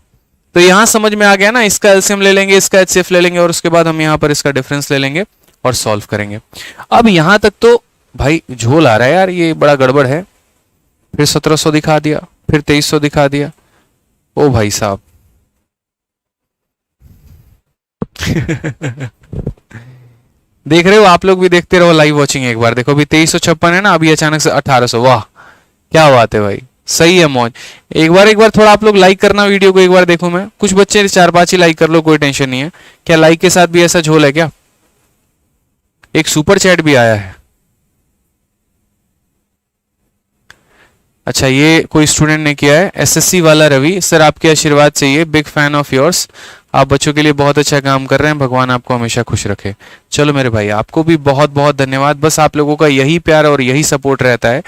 तो यहां समझ में आ गया ना, इसका एलसीएम ले लेंगे, इसका एचसीएफ ले लेंगे और उसके बाद हम यहां पर इसका डिफरेंस ले लेंगे और सॉल्व करेंगे। अब यहां तक तो भाई झोल आ रहा है यार, ये बड़ा गड़बड़ है। फिर 1700 दिखा दिया, फिर 2300 दिखा दिया। ओ भाई साहब देख रहे हो आप लोग भी, देखते रहो लाइव वॉचिंग। एक बार देखो, अभी 2356 है ना, अभी अचानक से 1800। वाह क्या बात है भाई, सही है मौज। एक बार थोड़ा आप लोग लाइक करना वीडियो को, एक बार देखो। मैं कुछ बच्चे 4-5 ही लाइक कर लो, कोई टेंशन नहीं है। क्या लाइक के साथ भी ऐसा झोल है क्या? एक सुपर चैट भी आया है। अच्छा, ये कोई स्टूडेंट ने किया है, एसएससी वाला रवि। सर आपके आशीर्वाद चाहिए, बिग फैन ऑफ योर्स। आप बच्चों के लिए बहुत अच्छा काम कर रहे हैं, भगवान आपको हमेशा खुश रखे। चलो मेरे भाई, आपको भी बहुत बहुत धन्यवाद। बस आप लोगों का यही प्यार और यही सपोर्ट रहता है,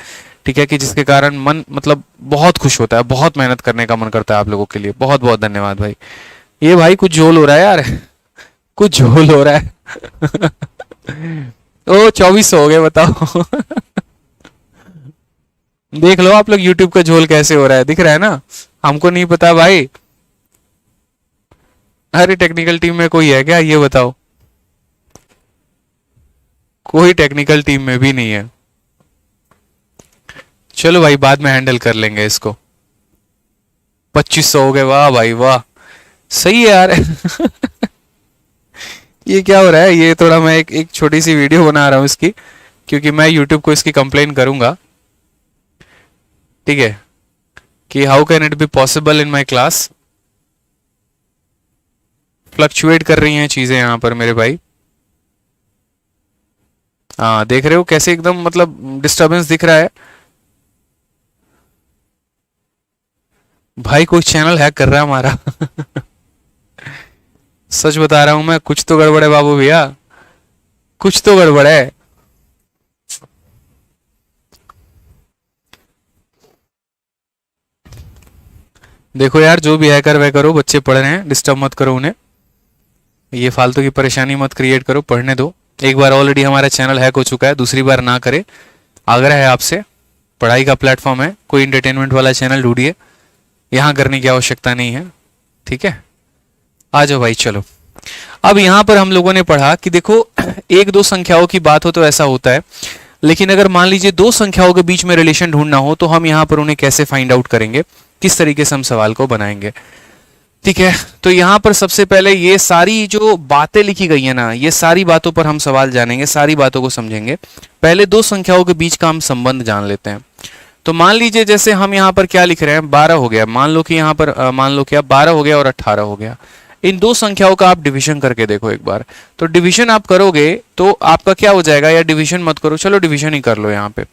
ठीक है, कि जिसके कारण मन मतलब बहुत खुश होता है, बहुत मेहनत करने का मन करता है आप लोगों के लिए। बहुत बहुत धन्यवाद भाई। ये भाई कुछ झोल हो रहा है यार, कुछ झोल हो रहा है। ओ 2400 हो गए, बताओ। देख लो आप लोग YouTube का झोल कैसे हो रहा है, दिख रहा है ना? हमको नहीं पता भाई। अरे टेक्निकल टीम में कोई है क्या, ये बताओ? कोई टेक्निकल टीम में भी नहीं है। चलो भाई, बाद में हैंडल कर लेंगे इसको। 2500 हो गए, वाह भाई वाह, सही है यार। ये क्या हो रहा है? ये थोड़ा मैं एक छोटी सी वीडियो बना रहा हूं इसकी, क्योंकि मैं YouTube को इसकी कंप्लेन करूंगा, ठीक है, कि how can it be possible in my class. Fluctuate कर रही हैं चीजें यहां पर मेरे भाई। हाँ देख रहे हो कैसे एकदम मतलब डिस्टरबेंस दिख रहा है। भाई कोई चैनल हैक कर रहा है हमारा। सच बता रहा हूं मैं, कुछ तो गड़बड़ है बाबू भैया, कुछ तो गड़बड़ है। देखो यार, जो भी हैकर वह करो, बच्चे पढ़ रहे हैं, डिस्टर्ब मत करो उन्हें। ये फालतू की परेशानी मत क्रिएट करो, पढ़ने दो। एक बार ऑलरेडी हमारा चैनल हैक हो चुका है, दूसरी बार ना करे। आग्रह है आपसे, पढ़ाई का प्लेटफॉर्म है, कोई इंटरटेनमेंट वाला चैनल ढूंढिए, यहां करने की आवश्यकता नहीं है, ठीक है। आ जाओ भाई, चलो। अब यहां पर हम लोगों ने पढ़ा कि देखो, एक दो संख्याओं की बात हो तो ऐसा होता है, लेकिन अगर मान लीजिए दो संख्याओं के बीच में रिलेशन ढूंढना हो तो हम यहां पर उन्हें कैसे फाइंड आउट करेंगे, किस तरीके से हम सवाल को बनाएंगे। ठीक है, तो यहाँ पर सबसे पहले ये सारी जो बातें लिखी गई है ना, ये सारी बातों पर हम सवाल जानेंगे, सारी बातों को समझेंगे। पहले दो संख्याओं के बीच का हम संबंध जान लेते हैं। तो मान लीजिए जैसे हम यहाँ पर क्या लिख रहे हैं, 12 हो गया, मान लो कि यहाँ पर मान लो क्या 12 हो गया और 18 हो गया। इन दो संख्याओं का आप डिवीजन करके देखो एक बार। तो डिवीजन आप करोगे तो आपका क्या हो जाएगा, या डिवीजन मत करो, चलो डिवीजन ही कर लो यहाँ पे।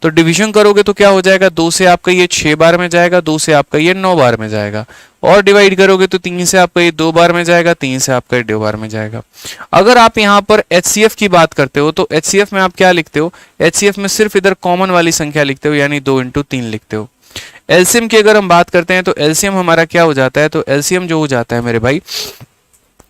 तो डिवीजन करोगे तो क्या हो जाएगा, 2 से आपका ये 6 बार में जाएगा, 2 से आपका ये 9 बार में जाएगा। और डिवाइड करोगे तो 3 से आपका ये 2 बार में जाएगा, 3 से आपका ये 2 बार में जाएगा। अगर आप यहाँ पर HCF की बात करते हो तो HCF में आप क्या लिखते हो, HCF में सिर्फ इधर कॉमन वाली संख्या लिखते हो, यानी 2 × 3 लिखते हो। एलसीएम की अगर हम बात करते हैं तो एलसीएम हमारा क्या हो जाता है, तो एलसीएम जो हो जाता है मेरे भाई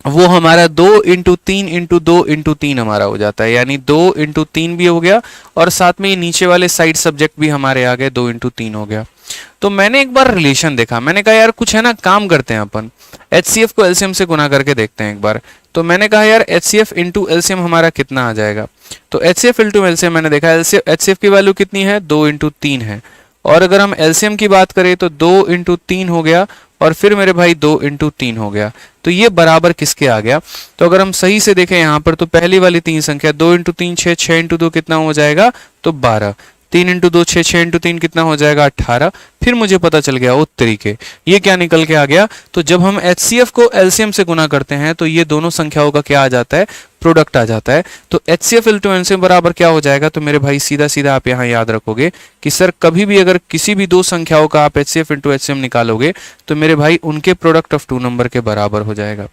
वो हमारा 2 × 3 × 2 × 3 हमारा हो जाता है, यानी 2 × 3 भी हो गया और साथ में ये नीचे वाले साइड सब्जेक्ट भी हमारे आ गए, 2 × 3 हो गया। तो मैंने एक बार रिलेशन देखा, मैंने कहा यार कुछ है ना, काम करते हैं अपन HCF को LCM से गुना करके देखते हैं एक बार। तो मैंने कहा यार HCF × LCM हमारा कितना आ जाएगा, तो HCF × LCM मैंने देखा HCF की वैल्यू कितनी है, 2 × 3 है। और अगर हम LCM की बात करें तो 2 × 3 हो गया और फिर मेरे भाई 2 × 3 हो गया। तो ये बराबर किसके आ गया, तो अगर हम सही से देखें यहाँ पर तो पहली वाली 3 संख्या 2 × 3 6, 6 × 2 कितना हो जाएगा, तो 12, 3 × 2 6, 6 × 3 कितना हो जाएगा, 18। फिर मुझे पता चल गया वो तरीके, ये क्या निकल के आ गया, तो जब हम HCF को LCM से गुना करते हैं तो ये दोनों संख्याओं का क्या आ जाता है, प्रोडक्ट आ जाता है। तो HCF × LCM बराबर क्या हो जाएगा, तो मेरे भाई सीधा सीधा आप यहाँ याद रखोगे कि सर कभी भी अगर किसी भी दो संख्याओं का आप HCF × LCM निकालोगे तो मेरे भाई उनके प्रोडक्ट ऑफ 2 नंबर के बराबर हो जाएगा,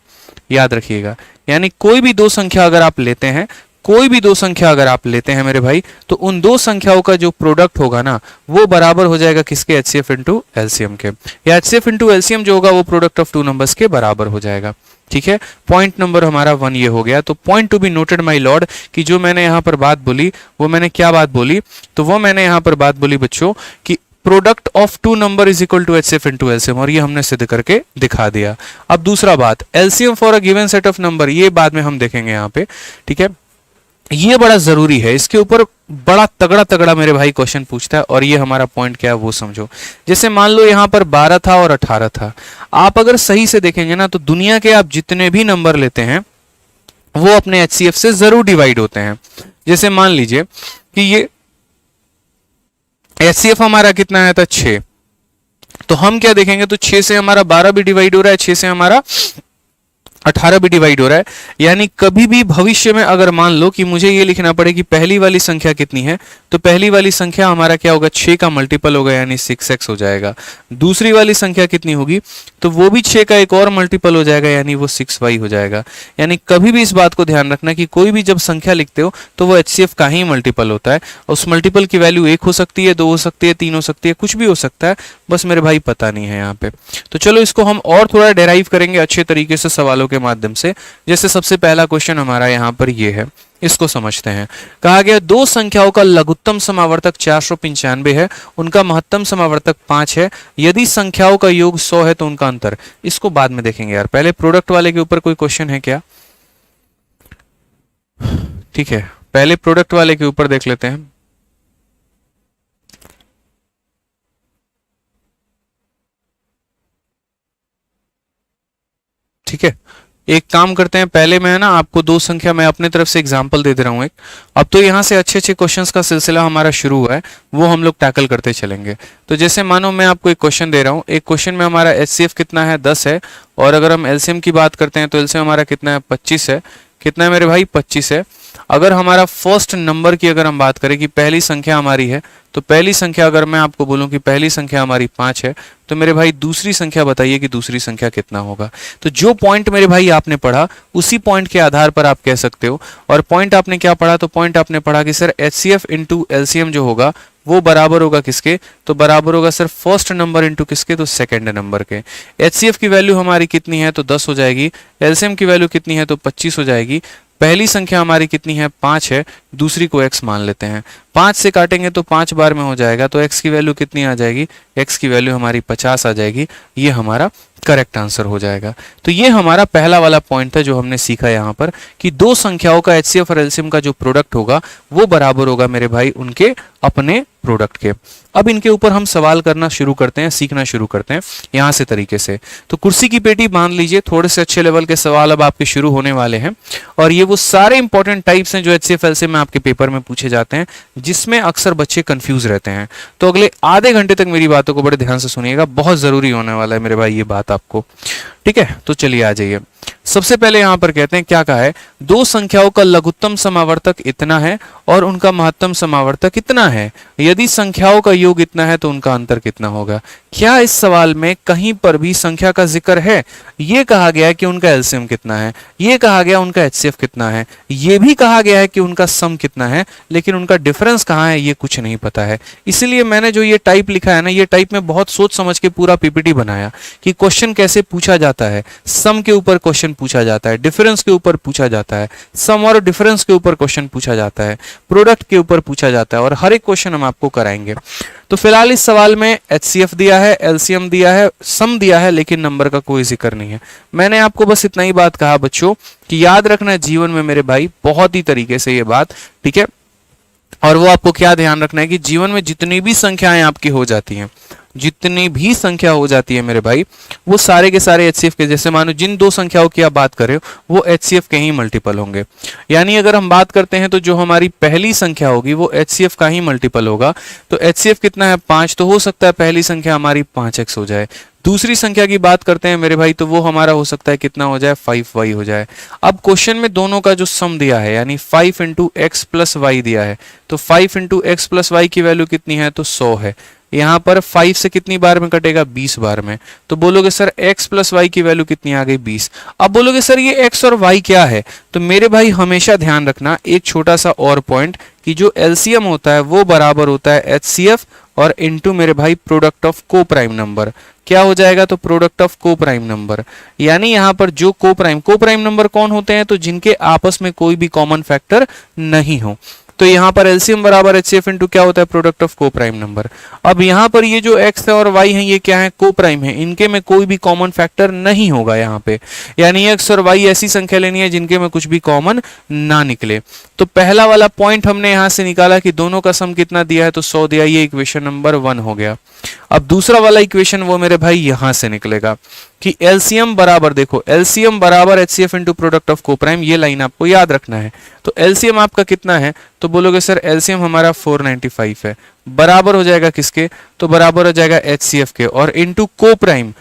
याद रखिएगा। यानी कोई भी दो संख्या अगर आप लेते हैं, कोई भी दो संख्या अगर आप लेते हैं मेरे भाई, तो उन दो संख्याओं का जो प्रोडक्ट होगा ना वो बराबर हो जाएगा किसके, HCF × LCM के, या HCF × LCM जो होगा वो प्रोडक्ट ऑफ 2 नंबर्स के बराबर हो जाएगा। ठीक है, पॉइंट नंबर हमारा 1 ये हो गया। तो point to be noted my Lord कि जो मैंने यहाँ पर बात बोली वो मैंने क्या बात बोली, तो वो मैंने यहाँ पर बात बोली बच्चों कि product of 2 number is equal to HCF × LCM, और ये हमने सिद्ध करके दिखा दिया। अब दूसरा बात, LCM for a given set of number, ये बाद में हम देखेंगे यहाँ पे। ठीक है, ये बड़ा जरूरी है, इसके ऊपर बड़ा तगड़ा तगड़ा मेरे भाई क्वेश्चन पूछता है, और ये हमारा पॉइंट क्या है वो समझो। जैसे मान लो यहाँ पर 12 था और 18 था, आप अगर सही से देखेंगे ना तो दुनिया के आप जितने भी नंबर लेते हैं वो अपने HCF से जरूर डिवाइड होते हैं। जैसे मान लीजिए कि ये HCF हमारा कितना आया था, 6, तो हम क्या देखेंगे, तो 6 से हमारा 12 भी डिवाइड हो रहा है, 6 से हमारा 18 भी डिवाइड हो रहा है। यानी कभी भी भविष्य में अगर मान लो कि मुझे ये लिखना पड़े कि पहली वाली संख्या कितनी है, तो पहली वाली संख्या हमारा क्या होगा, 6 का मल्टीपल होगा, यानी 6x हो जाएगा। दूसरी वाली संख्या कितनी होगी, तो वो भी 6 का एक और मल्टीपल हो जाएगा, यानी वो 6y हो जाएगा। यानी कभी भी इस बात को ध्यान रखना कि कोई भी जब संख्या लिखते हो तो वो HCF का ही मल्टीपल होता है। उस मल्टीपल की वैल्यू 1 हो सकती है, 2 हो सकती है, 3 हो सकती है, कुछ भी हो सकता है, बस मेरे भाई पता नहीं है यहाँ पे। तो चलो इसको हम और थोड़ा डेराइव करेंगे अच्छे तरीके से सवालों के माध्यम से। जैसे सबसे पहला क्वेश्चन हमारा यहाँ पर ये है, इसको समझते हैं। कहा गया दो संख्याओं का लघुत्तम समावर्तक 495 है, उनका महत्तम समावर्तक 5 है, यदि संख्याओं का योग 100 है तो उनका अंतर। इसको बाद में देखेंगे यार, पहले प्रोडक्ट वाले के ऊपर कोई क्वेश्चन है क्या? ठीक है, पहले प्रोडक्ट वाले के ऊपर देख लेते हैं। ठीक है, एक काम करते हैं, पहले मैं ना आपको दो संख्या मैं अपने तरफ से एग्जांपल दे रहा हूं एक। अब तो यहां से अच्छे अच्छे क्वेश्चंस का सिलसिला हमारा शुरू हुआ है, वो हम लोग टैकल करते चलेंगे। तो जैसे मानो मैं आपको एक क्वेश्चन दे रहा हूं, एक क्वेश्चन में हमारा HCF कितना है, 10 है, और अगर हम LCM की बात करते हैं तो LCM हमारा कितना है, 25 है। कितना है मेरे भाई, 25 है। अगर हमारा फर्स्ट नंबर की अगर हम बात करें कि पहली संख्या हमारी है, तो पहली संख्या अगर मैं आपको बोलूं कि पहली संख्या हमारी 5 है, तो मेरे भाई दूसरी संख्या बताइए कि दूसरी संख्या कितना होगा। तो जो पॉइंट मेरे भाई आपने पढ़ा उसी पॉइंट के आधार पर आप कह सकते हो। और पॉइंट आपने क्या पढ़ा, तो पॉइंट आपने पढ़ा कि सर HCF × LCM जो होगा वो बराबर होगा किसके, तो बराबर होगा सर फर्स्ट नंबर इंटू किसके, तो सेकंड नंबर के। HCF की वैल्यू हमारी कितनी है, तो 10 हो जाएगी। LCM की वैल्यू कितनी है, तो 25 हो जाएगी। पहली संख्या हमारी कितनी है, 5 है, दूसरी को x मान लेते हैं। 5 से काटेंगे तो 5 बार में हो जाएगा, तो x की वैल्यू कितनी आ जाएगी, x की वैल्यू हमारी 50 आ जाएगी। ये हमारा करेक्ट आंसर हो जाएगा। तो ये हमारा पहला वाला पॉइंट था जो हमने सीखा यहाँ पर कि दो संख्याओं का HCF और LCM का जो प्रोडक्ट होगा वो बराबर होगा मेरे भाई उनके अपने प्रोडक्ट के। अब इनके ऊपर हम सवाल करना शुरू करते हैं, सीखना शुरू करते हैं यहाँ से तरीके से। तो कुर्सी की पेटी बांध लीजिए, थोड़े से अच्छे लेवल के सवाल अब आपके शुरू होने वाले हैं, और ये वो सारे इंपॉर्टेंट टाइप्स हैं जो HCF LCM में आपके पेपर में पूछे जाते हैं, जिसमें अक्सर बच्चे कंफ्यूज रहते हैं। तो अगले आधे घंटे तक मेरी बातों को बड़े ध्यान से सुनिएगा, बहुत जरूरी होने वाला है मेरे भाई ये बात आपको, ठीक है। तो चलिए आ जाइए। सबसे पहले यहां पर कहते हैं, क्या कहा है, दो संख्याओं का लघुत्तम समावर्तक इतना है और उनका महत्तम समावर्तक इतना है, यदि संख्याओं का योग इतना है तो उनका अंतर कितना होगा। क्या इस सवाल में कहीं पर भी संख्या का जिक्र है? ये कहा गया है कि उनका एलसीएम कितना है, ये कहा गया उनका एचसीएफ कितना है, ये भी कहा गया है कि उनका सम कितना है, लेकिन उनका डिफरेंस कहाँ है ये कुछ नहीं पता है। इसलिए मैंने जो ये टाइप लिखा है ना, ये टाइप में बहुत सोच समझ के पूरा पीपीटी बनाया कि क्वेश्चन कैसे पूछा जाता है। सम के ऊपर क्वेश्चन पूछा जाता है, डिफरेंस के ऊपर पूछा जाता है, सम और डिफरेंस के ऊपर क्वेश्चन पूछा जाता है, प्रोडक्ट के ऊपर पूछा जाता है, और हर एक क्वेश्चन हम आपको कराएंगे। तो फिलहाल इस सवाल में एचसीएफ दिया है, एलसीएम दिया है, सम दिया है, लेकिन नंबर का कोई जिक्र नहीं है। मैंने आपको बस इतना ही बात कहा बच्चों कि याद रखना है जीवन में मेरे भाई बहुत ही तरीके से ये बात, ठीक है। और वो आपको क्या ध्यान रखना है कि जीवन में जितनी भी संख्याएं आपकी हो जाती हैं, जितनी भी संख्या हो जाती है मेरे भाई, वो सारे के सारे एचसीएफ के, जैसे मानो जिन दो संख्याओं की आप बात कर रहे हो वो एचसीएफ के ही मल्टीपल होंगे। यानी अगर हम बात करते हैं तो जो हमारी पहली संख्या होगी वो एचसीएफ का ही मल्टीपल होगा। तो एचसीएफ कितना है 5, तो हो सकता है पहली संख्या हमारी 5x हो जाए। दूसरी संख्या की बात करते हैं मेरे भाई तो वो हमारा हो सकता है कितना हो जाए 5y हो जाए। अब क्वेश्चन में दोनों का जो सम दिया है यानी 5 इंटू एक्स प्लस वाई दिया है, तो 5 इंटू एक्स प्लस वाई की वैल्यू कितनी है तो 100 है। यहाँ पर 5 से कितनी बार में कटेगा 20 बार में। तो बोलोगे सर x प्लस वाई की वैल्यू कितनी आ गई 20। अब बोलोगे सर ये x और y क्या है, तो मेरे भाई हमेशा ध्यान रखना एक छोटा सा और पॉइंट कि जो एलसीएम होता है वो बराबर होता है एचसीएफ और इनटू मेरे भाई प्रोडक्ट ऑफ को प्राइम नंबर। क्या हो जाएगा तो प्रोडक्ट ऑफ को प्राइम नंबर। यानी यहाँ पर जो को प्राइम नंबर कौन होते हैं तो जिनके आपस में कोई भी कॉमन फैक्टर नहीं हो। तो यहाँ पर एलसीएम बराबर एचसीएफ इनटू क्या होता है प्रोडक्ट ऑफ को प्राइम नंबर। अब यहाँ पर ये जो एक्स है और वाई है ये क्या है को प्राइम है, इनके में कोई भी कॉमन फैक्टर नहीं होगा यहाँ पे। यानी एक्स और वाई ऐसी संख्या लेनी है जिनके में कुछ भी कॉमन ना निकले। तो पहला वाला पॉइंट हमने यहाँ से निकाला कि दोनों का सम कितना दिया है तो 100 दिया, ये इक्वेशन नंबर 1 हो गया। अब दूसरा वाला इक्वेशन वो मेरे भाई यहां से निकलेगा कि एलसीएम बराबर, देखो एलसीएम बराबर एचसीएफ इनटू प्रोडक्ट ऑफ को प्राइम, ये लाइन आपको याद रखना है। तो एलसीएम आपका कितना है तो बोलोगे सर एलसीएम हमारा 495 है, बराबर हो जाएगा किसके तो बराबर हो जाएगा एचसीएफ के, और इनटू को प्राइम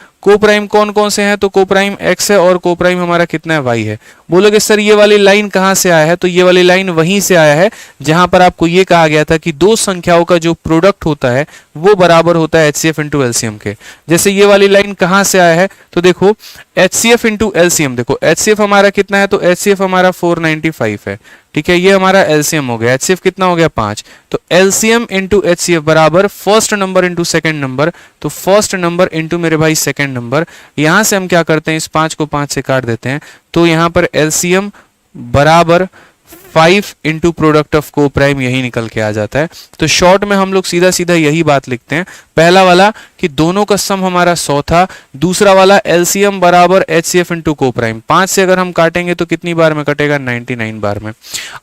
कौन कौन से हैं तो को प्राइम एक्स है और को प्राइम हमारा कितना है वाई है। बोलोगे सर ये वाली लाइन कहां से आया है तो ये वाली लाइन वहीं से आया है जहां पर आपको ये कहा गया था कि दो संख्याओं का जो प्रोडक्ट होता है वो बराबर होता है एचसीएफ इंटू एलसीएम के। जैसे ये वाली लाइन कहां से आया है तो देखो एचसीएफ इंटू एलसीएम, देखो एचसीएफ हमारा कितना है तो एचसीएफ हमारा 495 है, ठीक है। ये हमारा एलसीएम हो गया, एचसीएफ कितना हो गया 5, तो एलसीएम इंटू एचसीएफ बराबर first number into second number, तो फर्स्ट नंबर इंटू मेरे भाई सेकंड नंबर। यहां से हम क्या करते हैं इस 5 को 5 से काट देते हैं, तो यहां पर एलसीएम बराबर 5 इंटू प्रोडक्ट ऑफ को प्राइम यही निकल के आ जाता है। तो शॉर्ट में हम लोग सीधा सीधा यही बात लिखते हैं, पहला वाला कि दोनों का सम हमारा 100 था, दूसरा वाला एलसीएम बराबर एचसीएफ इंटू को प्राइम। 5 से अगर हम काटेंगे तो कितनी बार में कटेगा 99 बार में।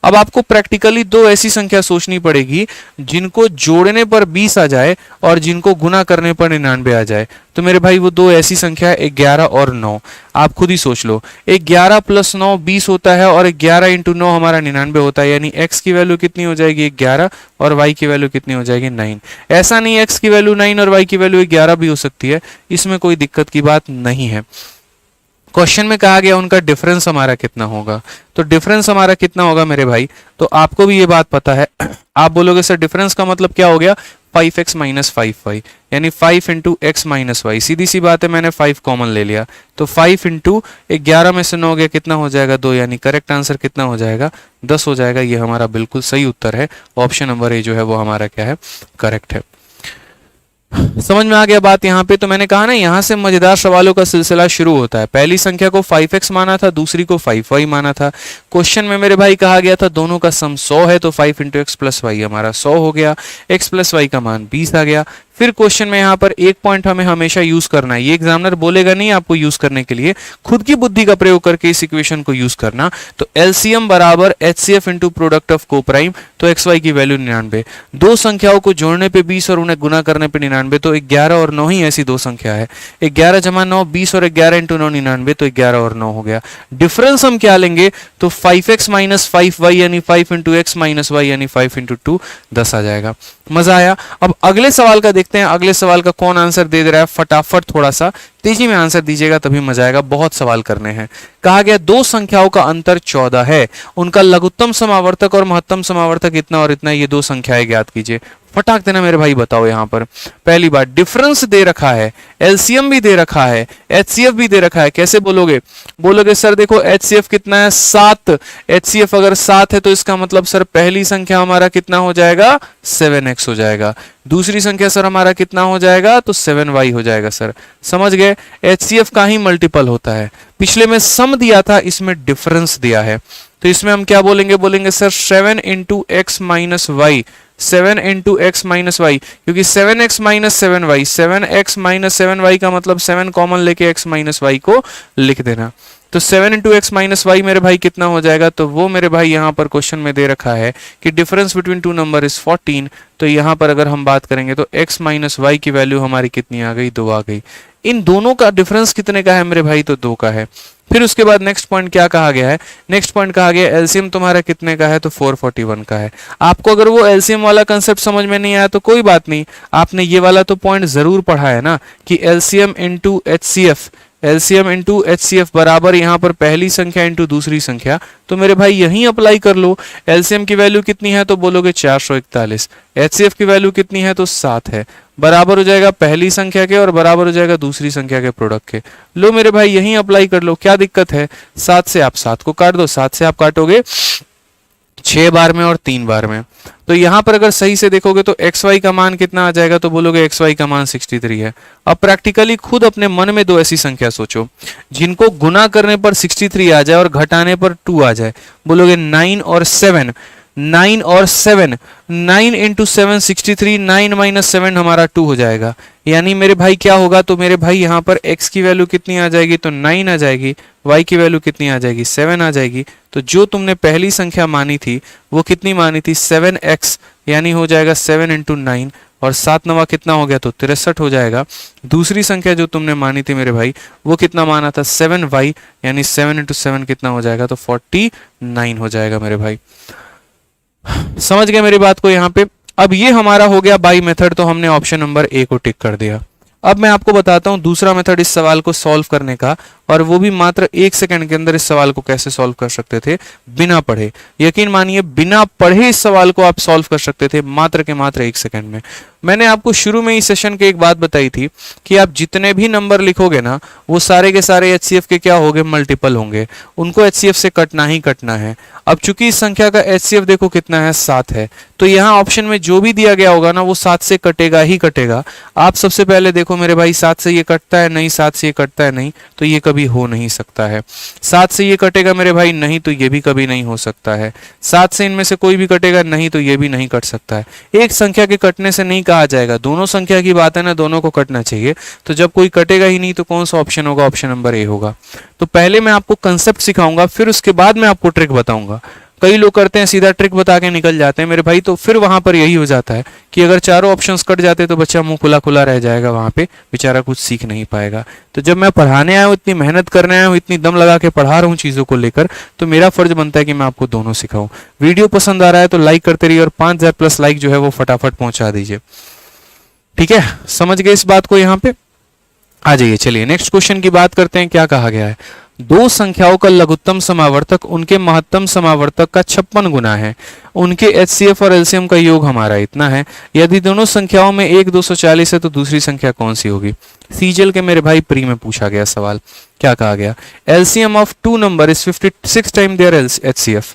अब आपको प्रैक्टिकली दो ऐसी संख्या सोचनी पड़ेगी जिनको जोड़ने पर 20 आ जाए और जिनको गुना करने पर 99 आ जाए। तो मेरे भाई वो दो ऐसी संख्या है 11 और 9। आप खुद ही सोच लो 11 प्लस 9 20 होता है और 11 इंटू 9 हमारा 99 होता है। यानी x की वैल्यू कितनी हो जाएगी 11 और y की वैल्यू कितनी हो जाएगी 9। ऐसा नहीं x की वैल्यू 9 और y की वैल्यू 11 भी हो सकती है, इसमें कोई दिक्कत की बात नहीं है। क्वेश्चन में कहा गया उनका डिफरेंस हमारा कितना होगा, तो डिफरेंस हमारा कितना होगा मेरे भाई, तो आपको भी ये बात पता है। आप बोलोगे सर डिफरेंस का मतलब क्या हो गया 5x माइनस 5y, यानी 5 इंटू एक्स माइनस वाई। सीधी सी बात है मैंने 5 कॉमन ले लिया, तो 5 इंटू 11 में से 9 गया कितना हो जाएगा 2, यानी करेक्ट आंसर कितना हो जाएगा 10 हो जाएगा। ये हमारा बिल्कुल सही उत्तर है, ऑप्शन नंबर ए जो है वो हमारा क्या है करेक्ट है। समझ में आ गया बात यहाँ पे। तो मैंने कहा ना यहाँ से मजेदार सवालों का सिलसिला शुरू होता है। पहली संख्या को 5x माना था, दूसरी को 5y माना था। क्वेश्चन में मेरे भाई कहा गया था दोनों का सम 100 है, तो 5 इंटू एक्स प्लस वाई हमारा 100 हो गया, x प्लस वाई का मान 20 आ गया। फिर क्वेश्चन में यहाँ पर एक पॉइंट हमें हमेशा यूज करना है, ये एग्जामिनर बोलेगा नहीं आपको यूज करने के लिए, खुद की बुद्धि का प्रयोग करके इस इक्वेशन को यूज करना। तो एलसीएम बराबर एचसीएफ इंटू प्रोडक्ट ऑफ को प्राइम, तो एक्स वाई की वैल्यू 99, दो संख्याओं को जोड़ने पे 20 और उन्हें गुना करने पे 99, तो 11 और 9 ही ऐसी दो संख्या है। 11 जमा 9 20 और 11 इंटू 9 99, तो 11 और 9 हो गया। डिफरेंस हम क्या लेंगे, तो 5x माइनस 5y यानी 5 इंटू एक्स माइनस वाई यानी 5 इंटू 2 10 आ जाएगा। मजा आया। अब अगले सवाल का देखते हैं, अगले सवाल का कौन आंसर दे रहा है, फटाफट थोड़ा सा तेजी में आंसर दीजिएगा तभी मजा आएगा, बहुत सवाल करने हैं। कहा गया दो संख्याओं का अंतर 14 है, उनका लघुत्तम समावर्तक और महत्तम समावर्तक इतना और इतना, ये दो संख्याएं ज्ञात कीजिए। फटाक देना मेरे भाई, बताओ यहां पर पहली बात डिफरेंस दे रखा है, एलसीएम भी दे रखा है, एचसीएफ भी दे रखा है। कैसे बोलोगे, बोलोगे सर देखो एचसीएफ कितना है 7, एचसीएफ अगर 7 है तो इसका मतलब सर पहली संख्या हमारा कितना हो जाएगा 7x हो जाएगा, दूसरी संख्या सर हमारा कितना हो जाएगा तो 7y हो जाएगा। सर समझ गए, एचसीएफ का ही मल्टीपल होता है। पिछले में सम दिया था, इसमें डिफरेंस दिया है, तो इसमें हम क्या बोलेंगे, बोलेंगे sir 7 into x minus y, 7 into x minus y, क्योंकि 7x minus 7y, 7x minus 7y का मतलब 7 कॉमन लेके x माइनस वाई को लिख देना। तो 7 इंटू एक्स माइनस वाई मेरे भाई कितना हो जाएगा, तो वो मेरे भाई यहाँ पर क्वेश्चन में दे रखा है कि difference between two number is 14। तो यहाँ पर अगर हम बात करेंगे तो x माइनस वाई की वैल्यू हमारी कितनी आ गई, 2 आ गई। इन दोनों का डिफरेंस कितने का है मेरे भाई, तो 2 का है। फिर उसके बाद नेक्स्ट पॉइंट क्या कहा गया है, नेक्स्ट पॉइंट कहा गया एलसीएम तुम्हारा कितने का है, तो 441 का है। आपको अगर वो एलसीएम वाला कंसेप्ट समझ में नहीं आया तो कोई बात नहीं, आपने ये वाला तो पॉइंट जरूर पढ़ा है ना कि LCM into HCF, LCM into HCF बराबर यहाँ पर पहली संख्या इंटू दूसरी संख्या, तो मेरे भाई यहीं अप्लाई कर लो। एलसीएम की वैल्यू कितनी है तो बोलोगे 441, एचसीएफ की वैल्यू कितनी है तो 7 है, बराबर हो जाएगा पहली संख्या के और बराबर हो जाएगा दूसरी संख्या के प्रोडक्ट के। लो मेरे भाई यहीं अप्लाई कर लो, क्या दिक्कत है, 7 से आप 7 को काट दो, 7 से आप काटोगे 6 बार में और 3 बार में, तो यहां पर अगर सही से देखोगे तो एक्स वाई का मान कितना आ जाएगा, तो बोलोगे एक्स वाई का मान 63 है। अब प्रैक्टिकली खुद अपने मन में दो ऐसी संख्या सोचो जिनको गुना करने पर 63 आ जाए और घटाने पर 2 आ जाए, बोलोगे 9 और 7, 9 और 7, 9 इंटू 7 63, 9 माइनस 7 हमारा 2 हो जाएगा। यानी मेरे भाई क्या होगा, तो मेरे भाई यहाँ पर x की वैल्यू कितनी आ जाएगी, तो 9 आ जाएगी, y की वैल्यू कितनी आ जाएगी, 7 आ जाएगी। तो जो तुमने पहली संख्या मानी थी वो कितनी मानी थी, 7x, यानी हो जाएगा 7 इंटू 9 और 7 9 कितना हो गया, तो 63 हो जाएगा। दूसरी संख्या जो तुमने मानी थी मेरे भाई वो कितना माना था, 7y, यानी 7 इंटू 7 कितना हो जाएगा, तो 49 हो जाएगा मेरे भाई। समझ गए मेरी बात को यहाँ पे। अब ये हमारा हो गया बाई मेथड, तो हमने ऑप्शन नंबर ए को टिक कर दिया। अब मैं आपको बताता हूं दूसरा मेथड इस सवाल को सॉल्व करने का, और वो भी मात्र 1 सेकंड के अंदर इस सवाल को कैसे सॉल्व कर सकते थे बिना पढ़े। यकीन मानिए बिना पढ़े इस सवाल को आप सॉल्व कर सकते थे मात्र के मात्र 1 सेकंड में। मैंने आपको शुरू में इस सेशन के एक बात बताई थी कि आप जितने भी नंबर लिखोगे ना वो सारे के सारे एचसीएफ के क्या होंगे, मल्टीपल होंगे, उनको एचसीएफ से कटना ही कटना है। अब चूंकि इस संख्या का एचसीएफ देखो कितना है, 7 है, तो यहाँ ऑप्शन में जो भी दिया गया होगा ना वो 7 से कटेगा ही कटेगा। आप सबसे पहले देखो मेरे भाई 7 से ये कटता है नहीं, 7 से ये कटता है नहीं, तो ये कभी हो नहीं सकता है। 7 से ये कटेगा मेरे भाई नहीं, तो ये भी कभी नहीं हो सकता है। 7 से इनमें से कोई भी कटेगा नहीं, तो ये भी नहीं कट सकता है। एक संख्या के कटने से नहीं कहा जाएगा, दोनों संख्या की बात है ना, दोनों को कटना चाहिए। तो जब कोई कटेगा ही नहीं तो कौन सा ऑप्शन होगा, ऑप्शन नंबर ए होगा। तो पहले मैं आपको कंसेप्ट सिखाऊंगा, फिर उसके बाद मैं आपको ट्रिक बताऊंगा। कई लोग करते हैं सीधा ट्रिक बता के निकल जाते हैं मेरे भाई, तो फिर वहां पर यही हो जाता है कि अगर चारों ऑप्शंस कट जाते तो बच्चा मुंह खुला खुला रह जाएगा, वहां पे बेचारा कुछ सीख नहीं पाएगा। तो जब मैं पढ़ाने आया हूँ, इतनी मेहनत करने आया हूँ, इतनी दम लगा के पढ़ा रहा हूँ चीजों को लेकर, तो मेरा फर्ज बनता है कि मैं आपको दोनों सिखाऊं। वीडियो पसंद आ रहा है तो लाइक करते रहिए और 5000 प्लस लाइक जो है वो फटाफट पहुंचा दीजिए। ठीक है, समझ गए इस बात को। यहाँ पे आ जाइए, चलिए नेक्स्ट क्वेश्चन की बात करते हैं। क्या कहा गया है, दो संख्याओं का लघुत्तम समावर्तक उनके महत्तम समावर्तक का 56 गुना है, उनके एचसीएफ और एलसीएम का योग हमारा इतना है। यदि दोनों संख्याओं में एक 240 है तो दूसरी संख्या कौन सी होगी। सीजीएल के मेरे भाई प्री में पूछा गया सवाल। क्या कहा गया, LCM of 2 number is 56 time their HCF.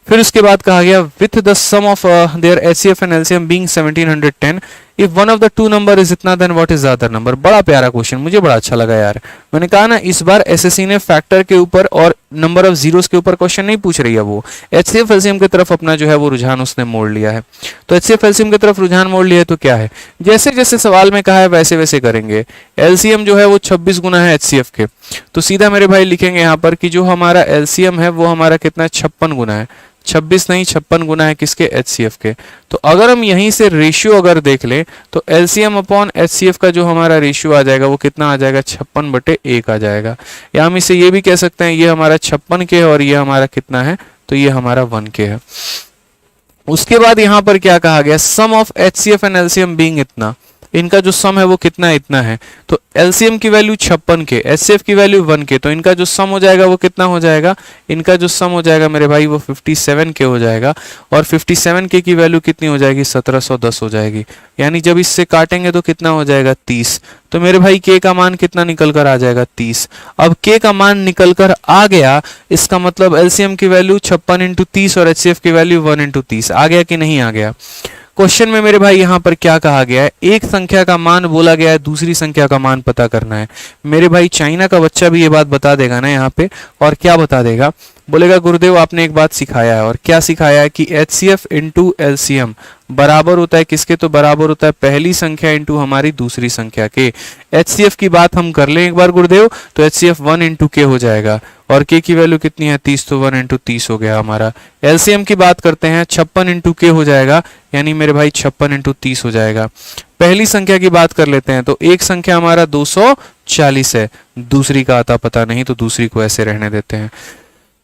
फिर उसके बाद कहा गया with the sum of their HCF and LCM being 1710, if one of the two number is इतना then what is the other number. बड़ा प्यारा क्वेश्चन, मुझे बड़ा अच्छा लगा यार। मैंने कहा ना इस बार एसएससी ने फैक्टर के ऊपर और नंबर ऑफ जीरोस के ऊपर क्वेश्चन नहीं पूछ रही है, वो एचसीएफ एलसीएम की तरफ अपना जो है वो रुझान उसने मोड़ लिया है। तो एचसीएफ एलसीएम की तरफ रुझान मोड़ लिया है तो क्या है, जैसे जैसे सवाल में कहा है वैसे वैसे करेंगे। एलसीएम जो है वो 26 गुना है एचसीएफ के, तो सीधा मेरे भाई लिखेंगे यहाँ पर कि जो हमारा एलसीएम है वो हमारा कितना है, 56 गुना है। 26 नहीं 56 गुना है किसके, एचसीएफ के। तो अगर हम यहीं से रेशियो अगर देख लें तो एलसीएम अपॉन एचसीएफ का जो हमारा रेशियो आ जाएगा वो कितना आ जाएगा, 56/1 आ जाएगा। या हम इसे ये भी कह सकते हैं ये हमारा 56 के है और ये हमारा कितना है, तो ये हमारा 1 के है। उसके बाद यहां पर क्या कहा गया, sum of HCF and LCM being इतना, इनका जो सम है वो कितना है, इतना है। तो एलसीएम की वैल्यू 56 के, एचसीएफ की वैल्यू 1 के, तो इनका जो सम हो जाएगा वो कितना हो जाएगा, इनका जो सम हो जाएगा मेरे भाई वो 57 के हो जाएगा। और 57 के की वैल्यू कितनी हो जाएगी, 1710 हो जाएगी। यानी जब इससे काटेंगे तो कितना हो जाएगा, 30। तो मेरे भाई के का मान कितना निकल कर आ जाएगा, 30। अब के का मान निकल कर आ गया, इसका मतलब एलसीएम की वैल्यू 56 × 30 और एचसीएफ की वैल्यू 1 × 30 आ गया कि नहीं आ गया। क्वेश्चन में मेरे भाई यहां पर क्या कहा गया है, एक संख्या का मान बोला गया है, दूसरी संख्या का मान पता करना है। मेरे भाई चाइना का बच्चा भी ये बात बता देगा ना यहाँ पे, और क्या बता देगा, बोलेगा गुरुदेव आपने एक बात सिखाया है। और क्या सिखाया है कि एचसीएफ इंटू एलसीएम बराबर होता है किसके, तो बराबर होता है पहली संख्या इंटू हमारी दूसरी संख्या के। एचसीएफ की बात हम कर लें एक बार गुरुदेव, तो एचसीएफ 1 × के हो जाएगा और के की वैल्यू कितनी है, 30, तो 1 × 30 हो गया हमारा। एलसीएम की बात करते हैं, 56 × के हो जाएगा, यानी मेरे भाई 56 × 30 हो जाएगा। पहली संख्या की बात कर लेते हैं, तो एक संख्या हमारा 240 है, दूसरी का आता पता नहीं, तो दूसरी को ऐसे रहने देते हैं।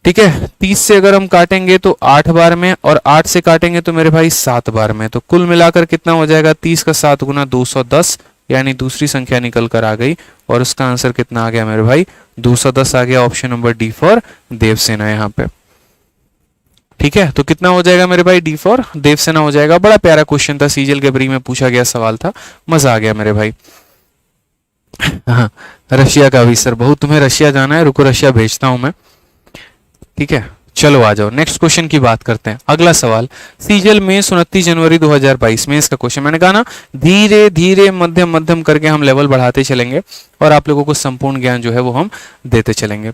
ठीक है, 30 से अगर हम काटेंगे तो 8 बार में, और 8 से काटेंगे तो मेरे भाई 7 बार में, तो कुल मिलाकर कितना हो जाएगा, 30 का 7 गुना 210, यानी दूसरी संख्या निकल कर आ गई। और उसका आंसर कितना आ गया मेरे भाई, 210 आ गया। Option number D for Devsena यहाँ पे। ठीक है, तो कितना हो जाएगा मेरे भाई, डी फॉर देवसेना हो जाएगा। बड़ा प्यारा क्वेश्चन था, सीजीएल के प्री में पूछा गया सवाल था, मजा आ गया मेरे भाई। हाँ, रशिया का भी सर, बहुत तुम्हें रशिया जाना है, रुको रशिया भेजता हूं मैं। ठीक है, चलो आ जाओ नेक्स्ट क्वेश्चन की बात करते हैं। अगला सवाल, सीजीएल में 29 जनवरी 2022 में इसका क्वेश्चन, मैंने कहा ना धीरे धीरे मध्यम मध्यम करके हम लेवल बढ़ाते चलेंगे और आप लोगों को संपूर्ण ज्ञान जो है वो हम देते चलेंगे।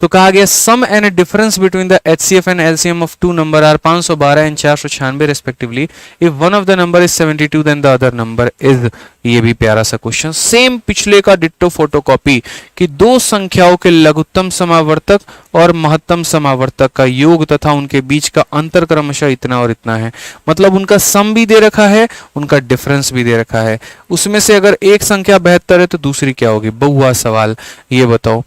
तो कहा गया sum and difference between the HCF and LCM of two number are 512 and 496 respectively. If one of the number is 72 then the other number is. ये भी प्यारा सा क्वेश्चन, सेम पिछले का डिट्टो फोटोकॉपी, कि दो संख्याओं के लघुत्तम समावर्तक और महत्तम समावर्तक का योग तथा उनके बीच का अंतर क्रमशः इतना और इतना है। मतलब उनका सम भी दे रखा है, उनका डिफरेंस भी दे रखा है। उसमें से अगर एक संख्या 72 है तो दूसरी क्या होगी, बहुआ सवाल। ये बताओ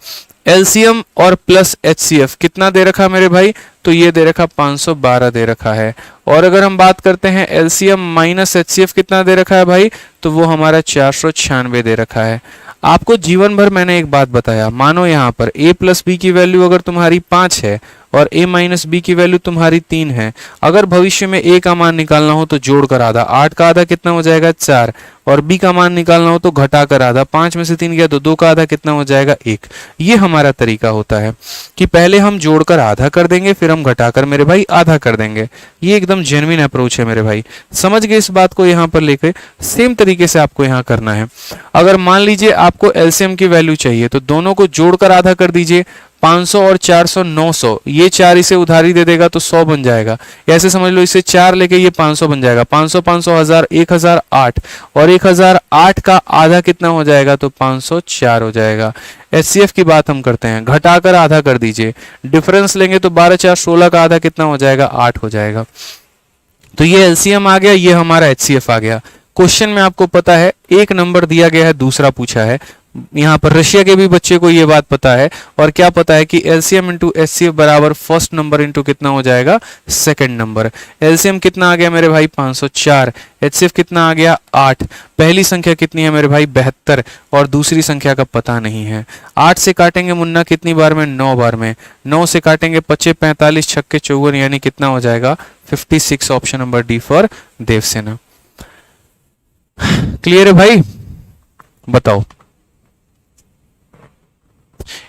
एलसीएम और प्लस एचसीएफ कितना दे रखा मेरे भाई, तो ये दे रखा 512 दे रखा है। और अगर हम बात करते हैं एलसीएम माइनस एचसीएफ कितना दे रखा है भाई, तो वो हमारा 496 दे रखा है। आपको जीवन भर मैंने एक बात बताया, मानो यहाँ पर a प्लस बी की वैल्यू अगर तुम्हारी 5 है और a माइनस बी की वैल्यू तुम्हारी 3 है, अगर भविष्य में a का मान निकालना हो तो जोड़कर आधा, 8 का आधा कितना हो जाएगा 4, और b का मान निकालना हो तो घटाकर आधा, 5 में से 3 गया तो 2 का आधा कितना हो जाएगा 1। ये हमारा तरीका होता है कि पहले हम जोड़कर आधा कर देंगे, फिर हम घटाकर मेरे भाई आधा कर देंगे। ये एकदम जेन्युइन अप्रोच है मेरे भाई, समझ गए इस बात को। यहाँ पर लेकर सेम तरीके से आपको यहाँ करना है। अगर मान लीजिए आपको एलसीएम की वैल्यू चाहिए तो दोनों को जोड़कर आधा कर दीजिए, 500 और 400 900, ये 4 इसे उधारी दे देगा तो 100 बन जाएगा। ऐसे समझ लो इसे 4 लेके ये 500 बन जाएगा, 500 500 1000 1008, और 1008 का आधा कितना हो जाएगा, तो 504 हो जाएगा। एचसीएफ की बात हम करते हैं, घटाकर आधा कर दीजिए, डिफरेंस लेंगे तो 12 4 16 का आधा कितना हो जाएगा, 8 हो जाएगा। तो ये एलसीएम आ गया, ये हमारा एचसीएफ आ गया। क्वेश्चन में आपको पता है एक नंबर दिया गया है, दूसरा पूछा है। यहाँ पर रशिया के भी बच्चे को ये बात पता है, और क्या पता है कि एलसीएम इंटू एचसीएफ बराबर फर्स्ट नंबर इंटू कितना हो जाएगा, सेकंड नंबर। एलसीएम कितना आ गया मेरे भाई 504, एचसीएफ कितना आ गया 8। पहली संख्या कितनी है मेरे भाई 72, और दूसरी संख्या का पता नहीं है। 8 से काटेंगे मुन्ना कितनी बार में, 9 बार में। 9 से काटेंगे 25 45 छक्के 54, यानी कितना हो जाएगा 56। Option number D for Devsena. Clear है भाई, बताओ।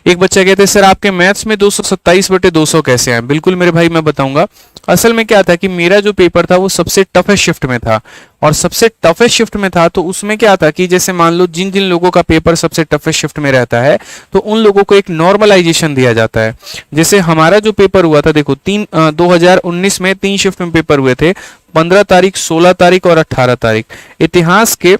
एक बच्चा कहते हैं सर आपके मैथ्स में 227/200 कैसे आए। बिल्कुल मेरे भाई मैं बताऊंगा। असल में क्या था कि मेरा जो पेपर था वो सबसे टफेस्ट शिफ्ट में था, और सबसे टफेस्ट शिफ्ट में था तो उसमें क्या था कि जैसे मान लो जिन जिन लोगों का पेपर सबसे टफेस्ट शिफ्ट में रहता है तो उन लोगों को एक नॉर्मलाइजेशन दिया जाता है। जैसे हमारा जो पेपर हुआ था, देखो 2019 में 3 शिफ्ट में पेपर हुए थे, 15 तारीख, 16 तारीख और 18 तारीख। इतिहास के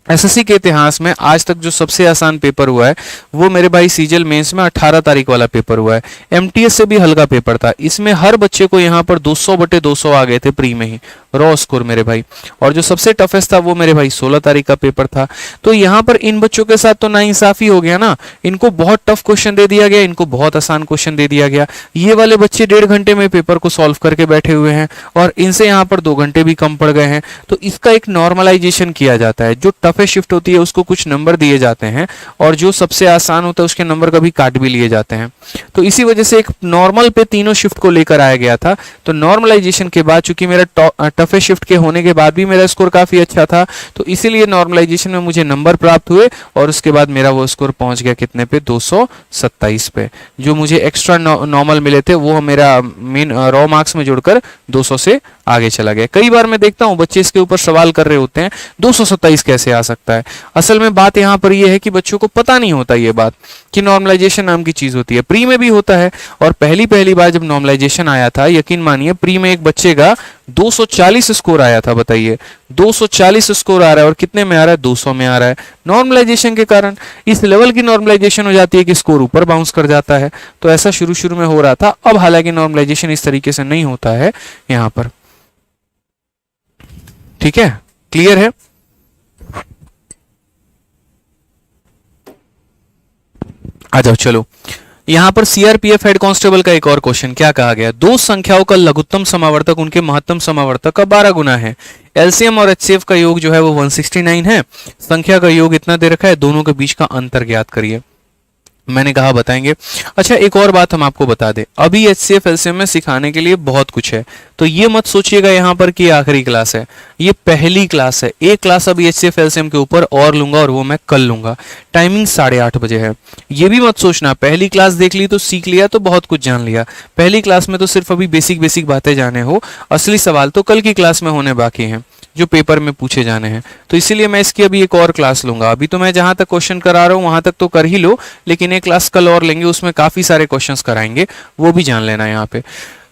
एसएससी के इतिहास में आज तक जो सबसे आसान पेपर हुआ है वो मेरे भाई सीजीएल मेंस में 18 तारीख वाला पेपर हुआ है। एमटीएस से भी हल्का पेपर था, इसमें हर बच्चे को यहाँ पर 200/200 आ गए थे प्री में ही रॉ स्कोर मेरे भाई। और जो सबसे टफेस्ट था वो मेरे भाई 16 तारीख का पेपर था। तो यहाँ पर इन बच्चों के साथ तो नाइंसाफी हो गया ना, इनको बहुत टफ क्वेश्चन दे दिया गया, इनको बहुत आसान क्वेश्चन दे दिया गया। ये वाले बच्चे 1.5 घंटे में पेपर को सॉल्व करके बैठे हुए हैं और इनसे यहाँ पर 2 घंटे भी कम पड़ गए हैं। तो इसका एक नॉर्मलाइजेशन किया जाता है, जो टफेस्ट शिफ्ट होती है उसको कुछ नंबर दिए जाते हैं और जो सबसे आसान होता है उसके नंबर कभी काट भी लिए जाते हैं। तो इसी वजह से एक नॉर्मल पे तीनों शिफ्ट को लेकर आया गया था। तो नॉर्मलाइजेशन के बाद चूंकि मेरा टफेस्ट शिफ्ट के होने के बाद भी मेरा स्कोर काफी अच्छा था, तो इसीलिए नॉर्मलाइजेशन में मुझे नंबर प्राप्त हुए और उसके बाद मेरा वो स्कोर पहुंच गया कितने पे, 227 पे। जो मुझे एक्स्ट्रा नॉर्मल मिले थे वो मेरा मेन रॉ मार्क्स में जुड़कर 200 से आगे चला गया। कई बार मैं देखता हूं बच्चे इसके ऊपर सवाल कर रहे होते हैं 227 कैसे आ सकता है। असल में बात यहां पर यह है कि बच्चों को पता नहीं होता ये बात कि नॉर्मलाइजेशन नाम की चीज होती है। प्री में भी होता है, और पहली बार जब नॉर्मलाइजेशन आया था, यकीन मानिए प्री में एक बच्चे का 240 स्कोर आया था। बताइए 240 स्कोर आ रहा है और कितने में आ रहा है, 200 में आ रहा है। नॉर्मलाइजेशन के कारण इस लेवल की नॉर्मलाइजेशन हो जाती है कि स्कोर ऊपर बाउंस कर जाता है। तो ऐसा शुरू शुरू में हो रहा था, अब हालांकि नॉर्मलाइजेशन इस तरीके से नहीं होता है यहां पर। ठीक है, क्लियर है। आ जाओ चलो, यहां पर सीआरपीएफ हेड कांस्टेबल का एक और क्वेश्चन क्या कहा गया, दो संख्याओं का लघुत्तम समावर्तक उनके महत्तम समावर्तक का 12 गुना है। एलसीएम और एचसीएफ का योग जो है वो 169 है, संख्या का योग इतना दे रखा है, दोनों के बीच का अंतर ज्ञात करिए। मैंने कहा बताएंगे। अच्छा एक और बात हम आपको बता दें, अभी एचसीएफ एलसीएम में सिखाने के लिए बहुत कुछ है, तो ये मत सोचिएगा यहाँ पर कि आखिरी क्लास है, ये पहली क्लास है। एक क्लास अभी एचसीएफ एलसीएम के ऊपर और लूंगा और वो मैं कल लूंगा, टाइमिंग 8:30 बजे है। ये भी मत सोचना पहली क्लास देख ली तो सीख लिया तो बहुत कुछ जान लिया, पहली क्लास में तो सिर्फ अभी बेसिक बातें जाने हो, असली सवाल तो कल की क्लास में होने बाकी हैं जो पेपर में पूछे जाने हैं। तो इसीलिए मैं इसकी अभी एक और क्लास लूंगा। अभी तो मैं जहां तक क्वेश्चन करा रहा हूं वहां तक तो कर ही लो, लेकिन एक क्लास कल और लेंगे, उसमें काफी सारे क्वेश्चंस कराएंगे, वो भी जान लेना यहाँ पे।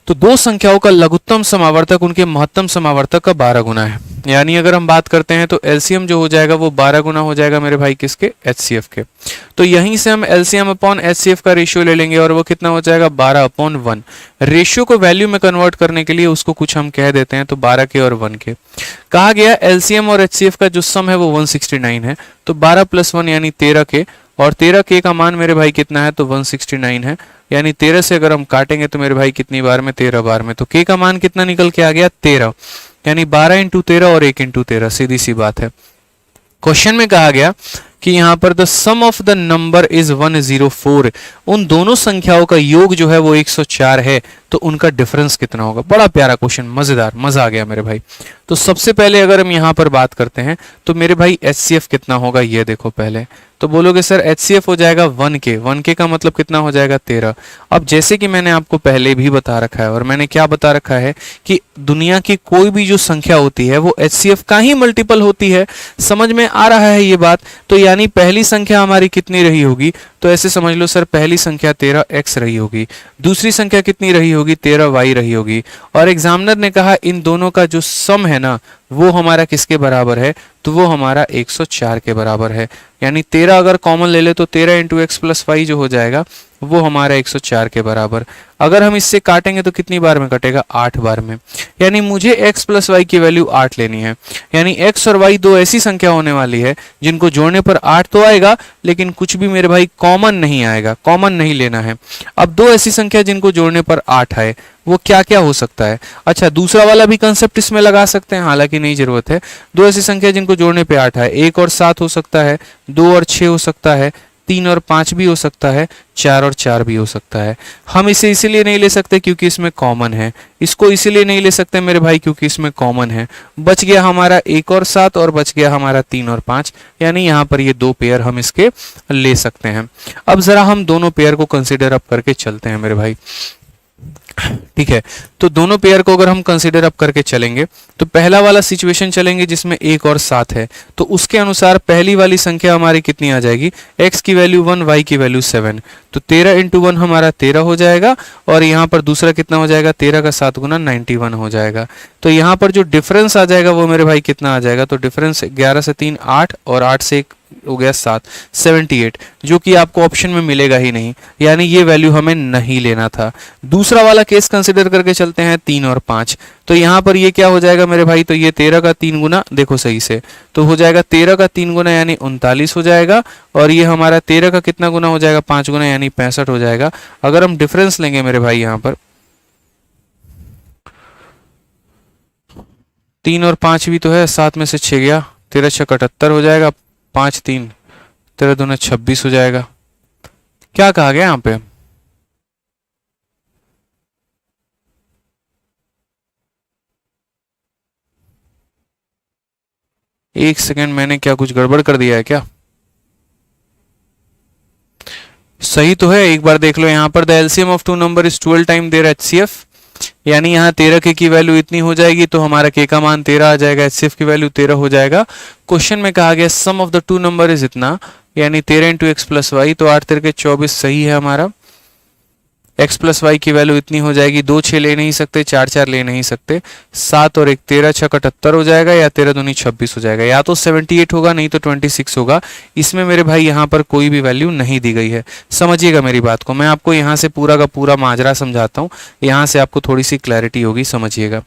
तो दो संख्याओं का लघुत्तम समावर्तक उनके महत्तम समावर्तक का 12 गुना है। यानी अगर हम बात करते हैं तो एलसीएम जो हो जाएगा वो 12 गुना हो जाएगा मेरे भाई किसके, एचसीएफ के। तो यहीं से हम एलसीएम अपॉन एचसीएफ का रेशियो ले लेंगे और वो कितना हो जाएगा, 12/1। रेशियो को वैल्यू में कन्वर्ट करने के लिए उसको कुछ हम कह देते हैं, तो 12 के और 1 के। कहा गया एलसीएम और एचसीएफ का जो सम है वो 169 है, तो 12 + 1 यानी 13 के, और 13 के का मान मेरे भाई कितना है, तो 169 है। यानी 13 से अगर हम काटेंगे तो मेरे भाई कितनी बार में, 13 बार में, तो के का मान कितना निकल के आ गया, 13। यानी 12 × 13 और 1 × 13, सीधी सी बात है। क्वेश्चन में कहा गया कि यहां पर the sum of the number is 104, उन दोनों संख्याओं का योग जो है वो 104 है, तो उनका डिफरेंस कितना होगा। बड़ा प्यारा क्वेश्चन, मजेदार, मजा आ गया मेरे भाई। तो सबसे पहले अगर हम यहां पर बात करते हैं तो मेरे भाई एचसीएफ कितना होगा, ये देखो पहले तो बोलोगे सर एचसीएफ हो जाएगा 1K, 1K का मतलब कितना हो जाएगा, 13। अब जैसे कि मैंने आपको पहले भी बता रखा है, और मैंने क्या बता रखा है कि दुनिया की कोई भी जो संख्या होती है वो एचसीएफ का ही मल्टीपल होती है। समझ में आ रहा है ये बात। तो यानी पहली संख्या हमारी कितनी रही होगी, तो ऐसे समझ लो सर पहली संख्या 13x रही होगी, दूसरी संख्या कितनी रही होगी, 13y रही होगी, और एग्जामिनर ने कहा इन दोनों का जो सम है ना वो हमारा किसके बराबर है, तो वो हमारा 104 के बराबर है। यानी 13 अगर कॉमन ले ले तो 13 × x + y जो हो जाएगा वो हमारा 104 के बराबर। अगर हम इससे काटेंगे तो कितनी बार में कटेगा, 8 बार में। यानी मुझे x + y की वैल्यू 8 लेनी है। यानी x और y दो ऐसी संख्या होने वाली है जिनको जोड़ने पर 8 तो आएगा, लेकिन कुछ भी मेरे भाई कॉमन नहीं आएगा, कॉमन नहीं लेना है। अब दो ऐसी संख्या जिनको जोड़ने पर 8 आए, वो क्या क्या हो सकता है। अच्छा दूसरा वाला भी कंसेप्ट इसमें लगा सकते हैं, हालांकि नहीं जरूरत है। दो ऐसी संख्या जिनको जोड़ने पे 8 है, 1 और 7 हो सकता है, 2 और 6 हो सकता है, 3 और 5 भी हो सकता है, 4 और 4 भी हो सकता है। हम इसे इसीलिए नहीं ले सकते क्योंकि इसमें कॉमन है, इसको इसीलिए नहीं ले सकते मेरे भाई क्योंकि इसमें कॉमन है। बच गया हमारा 1 और 7 और बच गया हमारा 3 और 5, यानी यहाँ पर ये दो पेयर हम इसके ले सकते हैं। अब जरा हम दोनों पेयर को कंसिडर अप करके चलते हैं मेरे भाई। ठीक है, तो दोनों पेयर को अगर हम कंसीडर अप करके चलेंगे तो पहला वाला सिचुएशन चलेंगे जिसमें 1 और 7 है, तो उसके अनुसार पहली वाली संख्या हमारी कितनी आ जाएगी, x की वैल्यू 1, y की वैल्यू 7, तो 13 इंटू 1 हमारा 13 हो जाएगा, और यहाँ पर दूसरा कितना हो जाएगा, 13 का 7 गुना 91 हो जाएगा। तो यहाँ पर जो डिफरेंस आ जाएगा वो मेरे भाई कितना आ जाएगा, तो डिफरेंस 11 से 3 8 और 8 से 1 हो गया 7, 78, जो कि आपको ऑप्शन में मिलेगा ही नहीं, यानी ये वैल्यू हमें नहीं लेना था। दूसरा वाला केस कंसिडर करके चलते हैं 3 और 5, तो यहाँ पर ये क्या हो जाएगा मेरे भाई, तो ये 13 का 3 गुना, देखो सही से, तो हो जाएगा 13 का 3 गुना यानी 39 हो जाएगा, और ये हमारा 13 का कितना गुना हो जाएगा, 5 गुना यानी 65 हो जाएगा। अगर हम डिफरेंस लेंगे मेरे भाई यहाँ पर 3 और 5 भी तो है, 7 में से 6 गया, 13 6 78 हो जाएगा, 5 3 13 दूना 26 हो जाएगा। क्या कहा गया यहाँ पे, एक सेकेंड, मैंने क्या कुछ गड़बड़ कर दिया है क्या, सही तो है, एक बार देख लो यहाँ पर, the LCM of two number is 12 time their HCF, यानी यहाँ 13 के की वैल्यू इतनी हो जाएगी, तो हमारा के का मान 13 आ जाएगा, एचसीएफ की वैल्यू 13 हो जाएगा। क्वेश्चन में कहा गया sum of the two number is इतना, यानी 13 इंटू एक्स प्लस वाई, तो 8 13 के 24 सही है हमारा, x प्लस वाई की वैल्यू इतनी हो जाएगी, 2 6 ले नहीं सकते, 4 4 ले नहीं सकते, 7 और 1 13 6 78 हो जाएगा, या 13 दूनी 26 हो जाएगा, या तो 78 होगा नहीं तो 26 होगा। इसमें मेरे भाई यहाँ पर कोई भी वैल्यू नहीं दी गई है, समझिएगा मेरी बात को, मैं आपको यहाँ से पूरा का पूरा माजरा समझाता हूँ, यहाँ से आपको थोड़ी सी क्लैरिटी होगी, समझिएगा।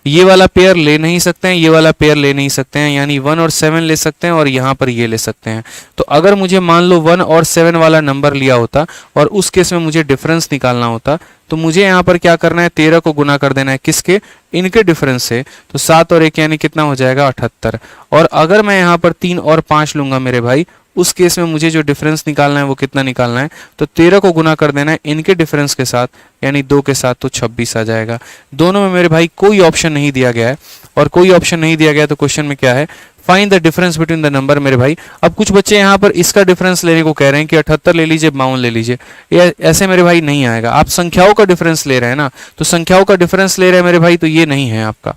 ये वाला पेयर ले नहीं सकते हैं, ये वाला पेयर ले नहीं सकते हैं, यानी 1 और 7 ले सकते हैं, और यहाँ पर ये ले सकते हैं। तो अगर मुझे मान लो 1 और 7 वाला नंबर लिया होता और उस केस में मुझे डिफरेंस निकालना होता, तो मुझे यहाँ पर क्या करना है, 13 को गुना कर देना है किसके, इनके डिफरेंस से, तो 7 और 1 यानी कितना हो जाएगा 78, और अगर मैं यहाँ पर 3 और 5 लूंगा मेरे भाई, उस केस में मुझे जो डिफरेंस निकालना है वो कितना निकालना है, तो 13 को गुना कर देना है इनके डिफरेंस के साथ, यानी 2 के साथ, तो 26 आ जाएगा। दोनों में मेरे भाई कोई ऑप्शन नहीं दिया गया है, और कोई ऑप्शन नहीं दिया गया तो क्वेश्चन में क्या है, find the difference between the number. मेरे भाई अब कुछ बच्चे यहाँ पर इसका डिफरेंस लेने को कह रहे हैं कि 78 ले लीजिए, 52 ले लीजिए, ये ऐसे मेरे भाई नहीं आएगा। आप संख्याओं का डिफरेंस ले रहे हैं ना, तो संख्याओं का डिफरेंस ले रहे हैं मेरे भाई, तो ये नहीं है आपका,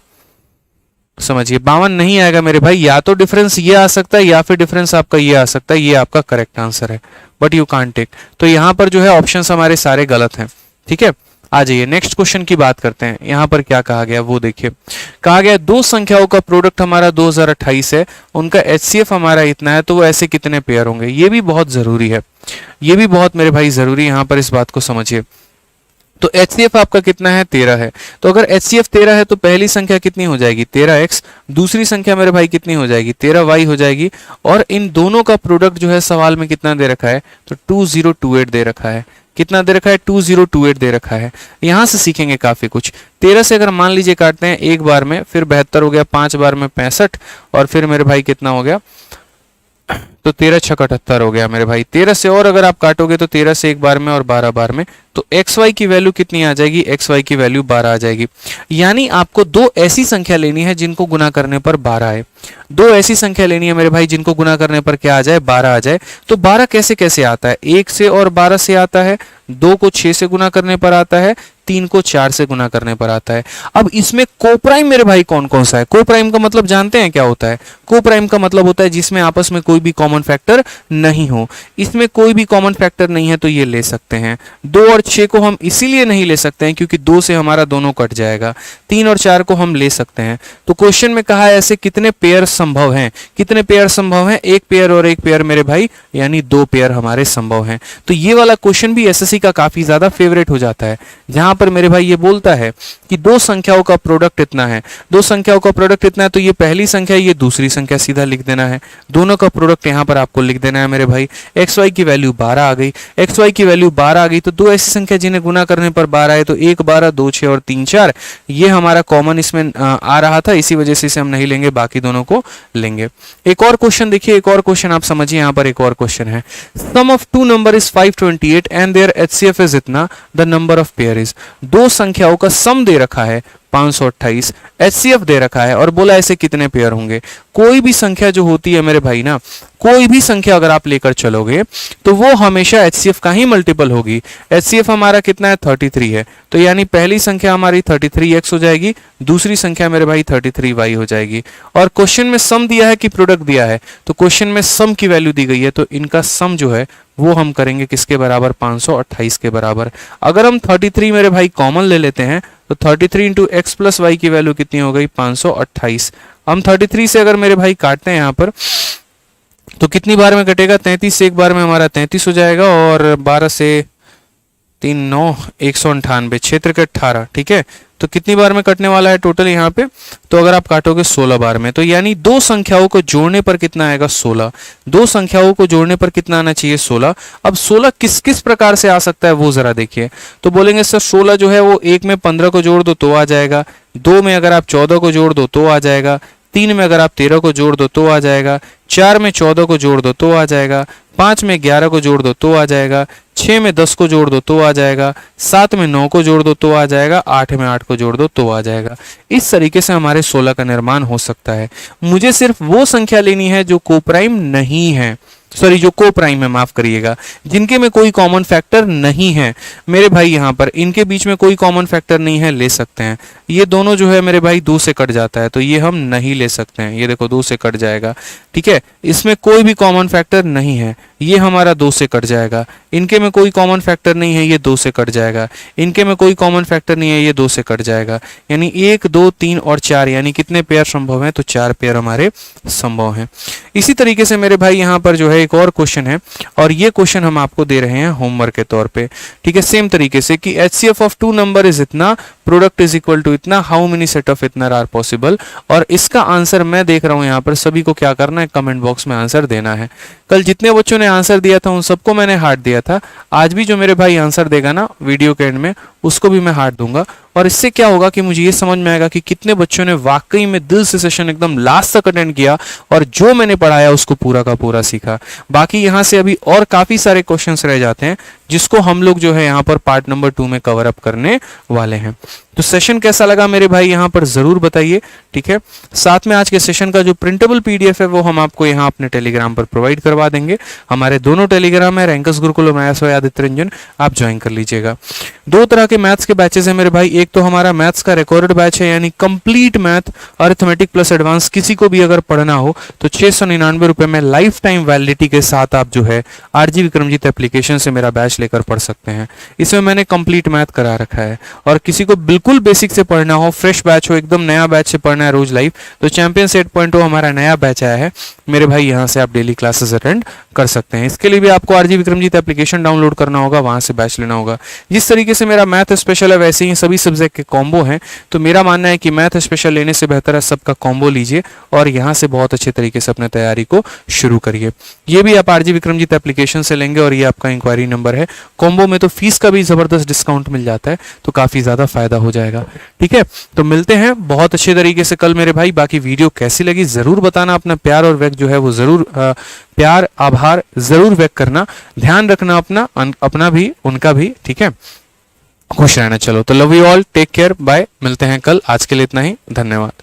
समझिए 52 नहीं आएगा मेरे भाई, या तो डिफरेंस ये आ सकता है या फिर डिफरेंस आपका ये आ सकता है, ये आपका करेक्ट आंसर है, बट यू कांट टेक। तो यहाँ पर जो है ऑप्शंस हमारे सारे गलत हैं, ठीक है। आ जाइए नेक्स्ट क्वेश्चन की बात करते हैं। यहाँ पर क्या कहा गया वो देखिए, कहा गया दो संख्याओं का प्रोडक्ट हमारा 2028 है, उनका एचसीएफ हमारा इतना है, तो वो ऐसे कितने पेयर होंगे। ये भी बहुत जरूरी है, ये भी बहुत मेरे भाई जरूरी है, यहाँ पर इस बात को समझिए। तो एचसीएफ आपका कितना है 13 है, तो अगर एचसीएफ 13 है तो पहली संख्या कितनी हो जाएगी 13x, दूसरी संख्या मेरे भाई कितनी हो जाएगी 13y हो जाएगी, और इन दोनों का प्रोडक्ट जो है सवाल में कितना दे रखा है, तो 2028 दे रखा है। कितना दे रखा है 2028 दे रखा है। यहां से सीखेंगे काफी कुछ। 13 से अगर मान लीजिए काटते हैं एक बार में, फिर 72 हो गया, 5 बार में 65, और फिर मेरे भाई कितना हो गया, तो 13 6 78 हो गया मेरे भाई। 13 से और अगर आप काटोगे तो 13 से एक बार में और 12 बार में, तो एक्स वाई की वैल्यू कितनी आ जाएगी, एक्स वाई की वैल्यू 12 आ जाएगी। यानी आपको दो ऐसी संख्या लेनी है जिनको गुना करने पर 12 आए, दो ऐसी संख्या लेनी है मेरे भाई जिनको गुना करने पर क्या आ जाए 12 आ जाए। तो 12 कैसे कैसे आता है, 1 से और 12 से आता है, 2 को 6 से गुना करने पर आता है, 3 को 4 से गुना करने पर आता है। अब इसमें कोप्राइम मेरे भाई कौन कौन सा है, कोप्राइम का मतलब जानते हैं क्या होता है, कोप्राइम का मतलब होता है जिसमें आपस में कोई भी कॉमन फैक्टर नहीं हो। इसमें कोई भी कॉमन फैक्टर नहीं है तो ये ले सकते हैं। 2 और 6 को हम इसीलिए नहीं ले सकते हैं क्योंकि 2 से हमारा दोनों कट जाएगा। 3 और 4 को हम ले सकते हैं। तो क्वेश्चन में कहा है ऐसे कितने पेयर संभव हैं, कितने पेयर संभव हैं, एक पेयर और एक पेयर मेरे भाई, यानी 2 पेयर हमारे संभव हैं। तो ये वाला क्वेश्चन भी एसएससी का काफी ज्यादा फेवरेट हो जाता है, जहां पर मेरे भाई ये बोलता है कि दो संख्याओं का प्रोडक्ट इतना है, दो संख्याओं का प्रोडक्ट इतना है, तो ये पहली संख्या ये दूसरी संख्या सीधा लिख देना है, दोनों का प्रोडक्ट यहां पर आपको लिख देना है मेरे भाई। एक्स वाई की वैल्यू 12 आ गई, एक्स वाई की वैल्यू 12 आ गई, तो दो ऐसी संख्या जिन्हें गुना करने पर 12 आए, तो 1 12 2 6 और 3 4, ये हमारा कॉमन इसमें आ रहा था, इसी वजह से इसे हम नहीं लेंगे, बाकी दोनों को लेंगे। एक और क्वेश्चन देखिए, एक और क्वेश्चन आप समझिए, यहाँ पर एक और क्वेश्चन है, sum of two number is 528 and their HCF is इतना, the number of pair is. दो संख्याओं का सम दे रखा है 528, HCF दे रखा है और बोला ऐसे कितने पेयर होंगे। कोई भी संख्या जो होती है मेरे भाई ना, कोई भी संख्या अगर आप लेकर चलोगे तो वो हमेशा HCF का ही मल्टीपल होगी। HCF हमारा कितना है 33 है, तो यानी पहली संख्या हमारी 33x हो जाएगी, दूसरी संख्या मेरे भाई 33y हो जाएगी। और क्वेश्चन में सम दिया है कि प्रोडक्ट दिया है, तो क्वेश्चन में सम की वैल्यू दी गई है, तो इनका सम जो है वो हम करेंगे किसके बराबर, 528 के बराबर। अगर हम 33 मेरे भाई कॉमन ले लेते हैं तो 33 इंटू एक्स प्लस वाई की वैल्यू कितनी हो गई, 528। हम 33 से अगर मेरे भाई काटते हैं यहाँ पर तो कितनी बार में कटेगा, 33 से एक बार में हमारा 33 हो जाएगा, और 12 से 3 9 198, क्षेत्र के 18, ठीक है। तो कितनी बार में कटने वाला है टोटल यहाँ पे, तो अगर आप काटोगे 16 बार में, तो यानी दो संख्याओं को जोड़ने पर कितना आएगा 16। दो संख्याओं को जोड़ने पर कितना आना चाहिए 16। अब 16 किस किस प्रकार से आ सकता है वो जरा देखिए। तो बोलेंगे सर 16 जो है वो एक में 15 को जोड़ दो तो आ जाएगा, दो में अगर आप 14 को जोड़ दो तो आ जाएगा, 3 में अगर आप 13 को जोड़ दो तो आ जाएगा, 4 में 14 को जोड़ दो तो आ जाएगा, 5 में 11 को जोड़ दो तो आ जाएगा, 6 में 10 को जोड़ दो तो आ जाएगा, 7 में 9 को जोड़ दो तो आ जाएगा, 8 में 8 को जोड़ दो तो आ जाएगा। इस तरीके से हमारे 16 का निर्माण हो सकता है। मुझे सिर्फ वो संख्या लेनी है जो कोप्राइम नहीं है, सॉरी जो कोप्राइम है, माफ करिएगा, जिनके में कोई कॉमन फैक्टर नहीं है। मेरे भाई यहाँ पर इनके बीच में कोई कॉमन फैक्टर नहीं है, ले सकते हैं। ये दोनों जो है मेरे भाई 2 से कट जाता है, तो ये हम नहीं ले सकते हैं। ये देखो 2 से कट जाएगा, ठीक है। इसमें कोई भी कॉमन फैक्टर नहीं है, ये हमारा 2 से कट जाएगा। इनके में कोई कॉमन फैक्टर नहीं है, ये 2 से कट जाएगा। इनके में कोई कॉमन फैक्टर नहीं है, ये 2 से कट जाएगा। यानी 1 2 3 और 4, यानी कितने पेयर संभव हैं, तो 4 पेयर हमारे संभव हैं। इसी तरीके से मेरे भाई यहाँ पर जो है एक और क्वेश्चन है, और ये क्वेश्चन हम आपको दे रहे हैं होमवर्क के तौर पे, ठीक है। सेम तरीके से कि HCF ऑफ 2 नंबर इज इतना, प्रोडक्ट इज इक्वल टू इतना, हाउ मेनी सेट ऑफ इतना आर पॉसिबल। और इसका आंसर मैं देख रहा हूं यहाँ पर, सभी को क्या करना है, कमेंट बॉक्स में आंसर देना है। कल जितने बच्चों ने आंसर दिया था उन सबको मैंने हार्ट दिया था, आज भी जो मेरे भाई आंसर देगा ना वीडियो के एंड में उसको भी मैं हार्ट दूंगा। और इससे क्या होगा कि मुझे ये समझ में आएगा कि कितने बच्चों ने वाकई में दिल से सेशन एकदम लास्ट तक अटेंड किया और जो मैंने पढ़ाया उसको पूरा का पूरा सीखा। बाकी यहाँ से अभी और काफी सारे क्वेश्चंस रह जाते हैं जिसको हम लोग जो है यहाँ पर पार्ट नंबर 2 में कवर अप करने वाले हैं। तो सेशन कैसा लगा मेरे भाई यहाँ पर जरूर बताइए, ठीक है। साथ में आज के सेशन का जो प्रिंटेबल PDF है वो हम आपको यहाँ अपने टेलीग्राम पर प्रोवाइड करवा देंगे। हमारे दोनों टेलीग्राम है, रैंकर्स गुरुकुल और आदित्य रंजन, आप ज्वाइन कर लीजिएगा। 2 तरह के मैथ्स के बैचेस हैं मेरे भाई, एक तो हमारा मैथ्स का रिकॉर्डेड बैच है, यानी complete math arithmetic plus advance, किसी को भी अगर पढ़ना हो तो 699 रुपए में लाइफ टाइम वैलिडिटी के साथ आप जो है RG विक्रमजीत एप्लीकेशन से मेरा बैच लेकर पढ़ सकते हैं। इसमें मैंने कंप्लीट मैथ करा रखा है। और किसी को बिल्कुल बेसिक से पढ़ना हो, फ्रेश बैच हो, एकदम नया बैच से पढ़ना है रोज लाइव, तो चैंपियंस 8.0 हमारा नया बैच आया है मेरे भाई, यहाँ से आप डेली क्लासेस अटेंड कर सकते हैं। इसके लिए भी आपको RG विक्रमजीत एप्लीकेशन डाउनलोड करना होगा, वहां से बैच लेना होगा। जिस तरीके से मेरा मैथ स्पेशल है वैसे ही सभी सब्जेक्ट के कॉम्बो हैं, तो मेरा मानना है कि मैथ स्पेशल लेने से बेहतर है सबका कॉम्बो लीजिए और यहाँ से बहुत अच्छे तरीके से अपने तैयारी को शुरू करिए। ये भी आप RG विक्रमजीत एप्लीकेशन से लेंगे और ये आपका इंक्वायरी नंबर है। कॉम्बो में तो फीस का भी जबरदस्त डिस्काउंट मिल जाता है, तो काफी ज्यादा फायदा हो जाएगा, ठीक है। तो मिलते हैं बहुत अच्छे तरीके से कल मेरे भाई। बाकी वीडियो कैसी लगी जरूर बताना, अपना प्यार और व्यक्त जो है वो जरूर प्यार आभार जरूर व्यक्त करना। ध्यान रखना अपना भी उनका भी, ठीक है। खुश रहना। चलो तो love you all, take care, bye, मिलते हैं कल। आज के लिए इतना ही, धन्यवाद।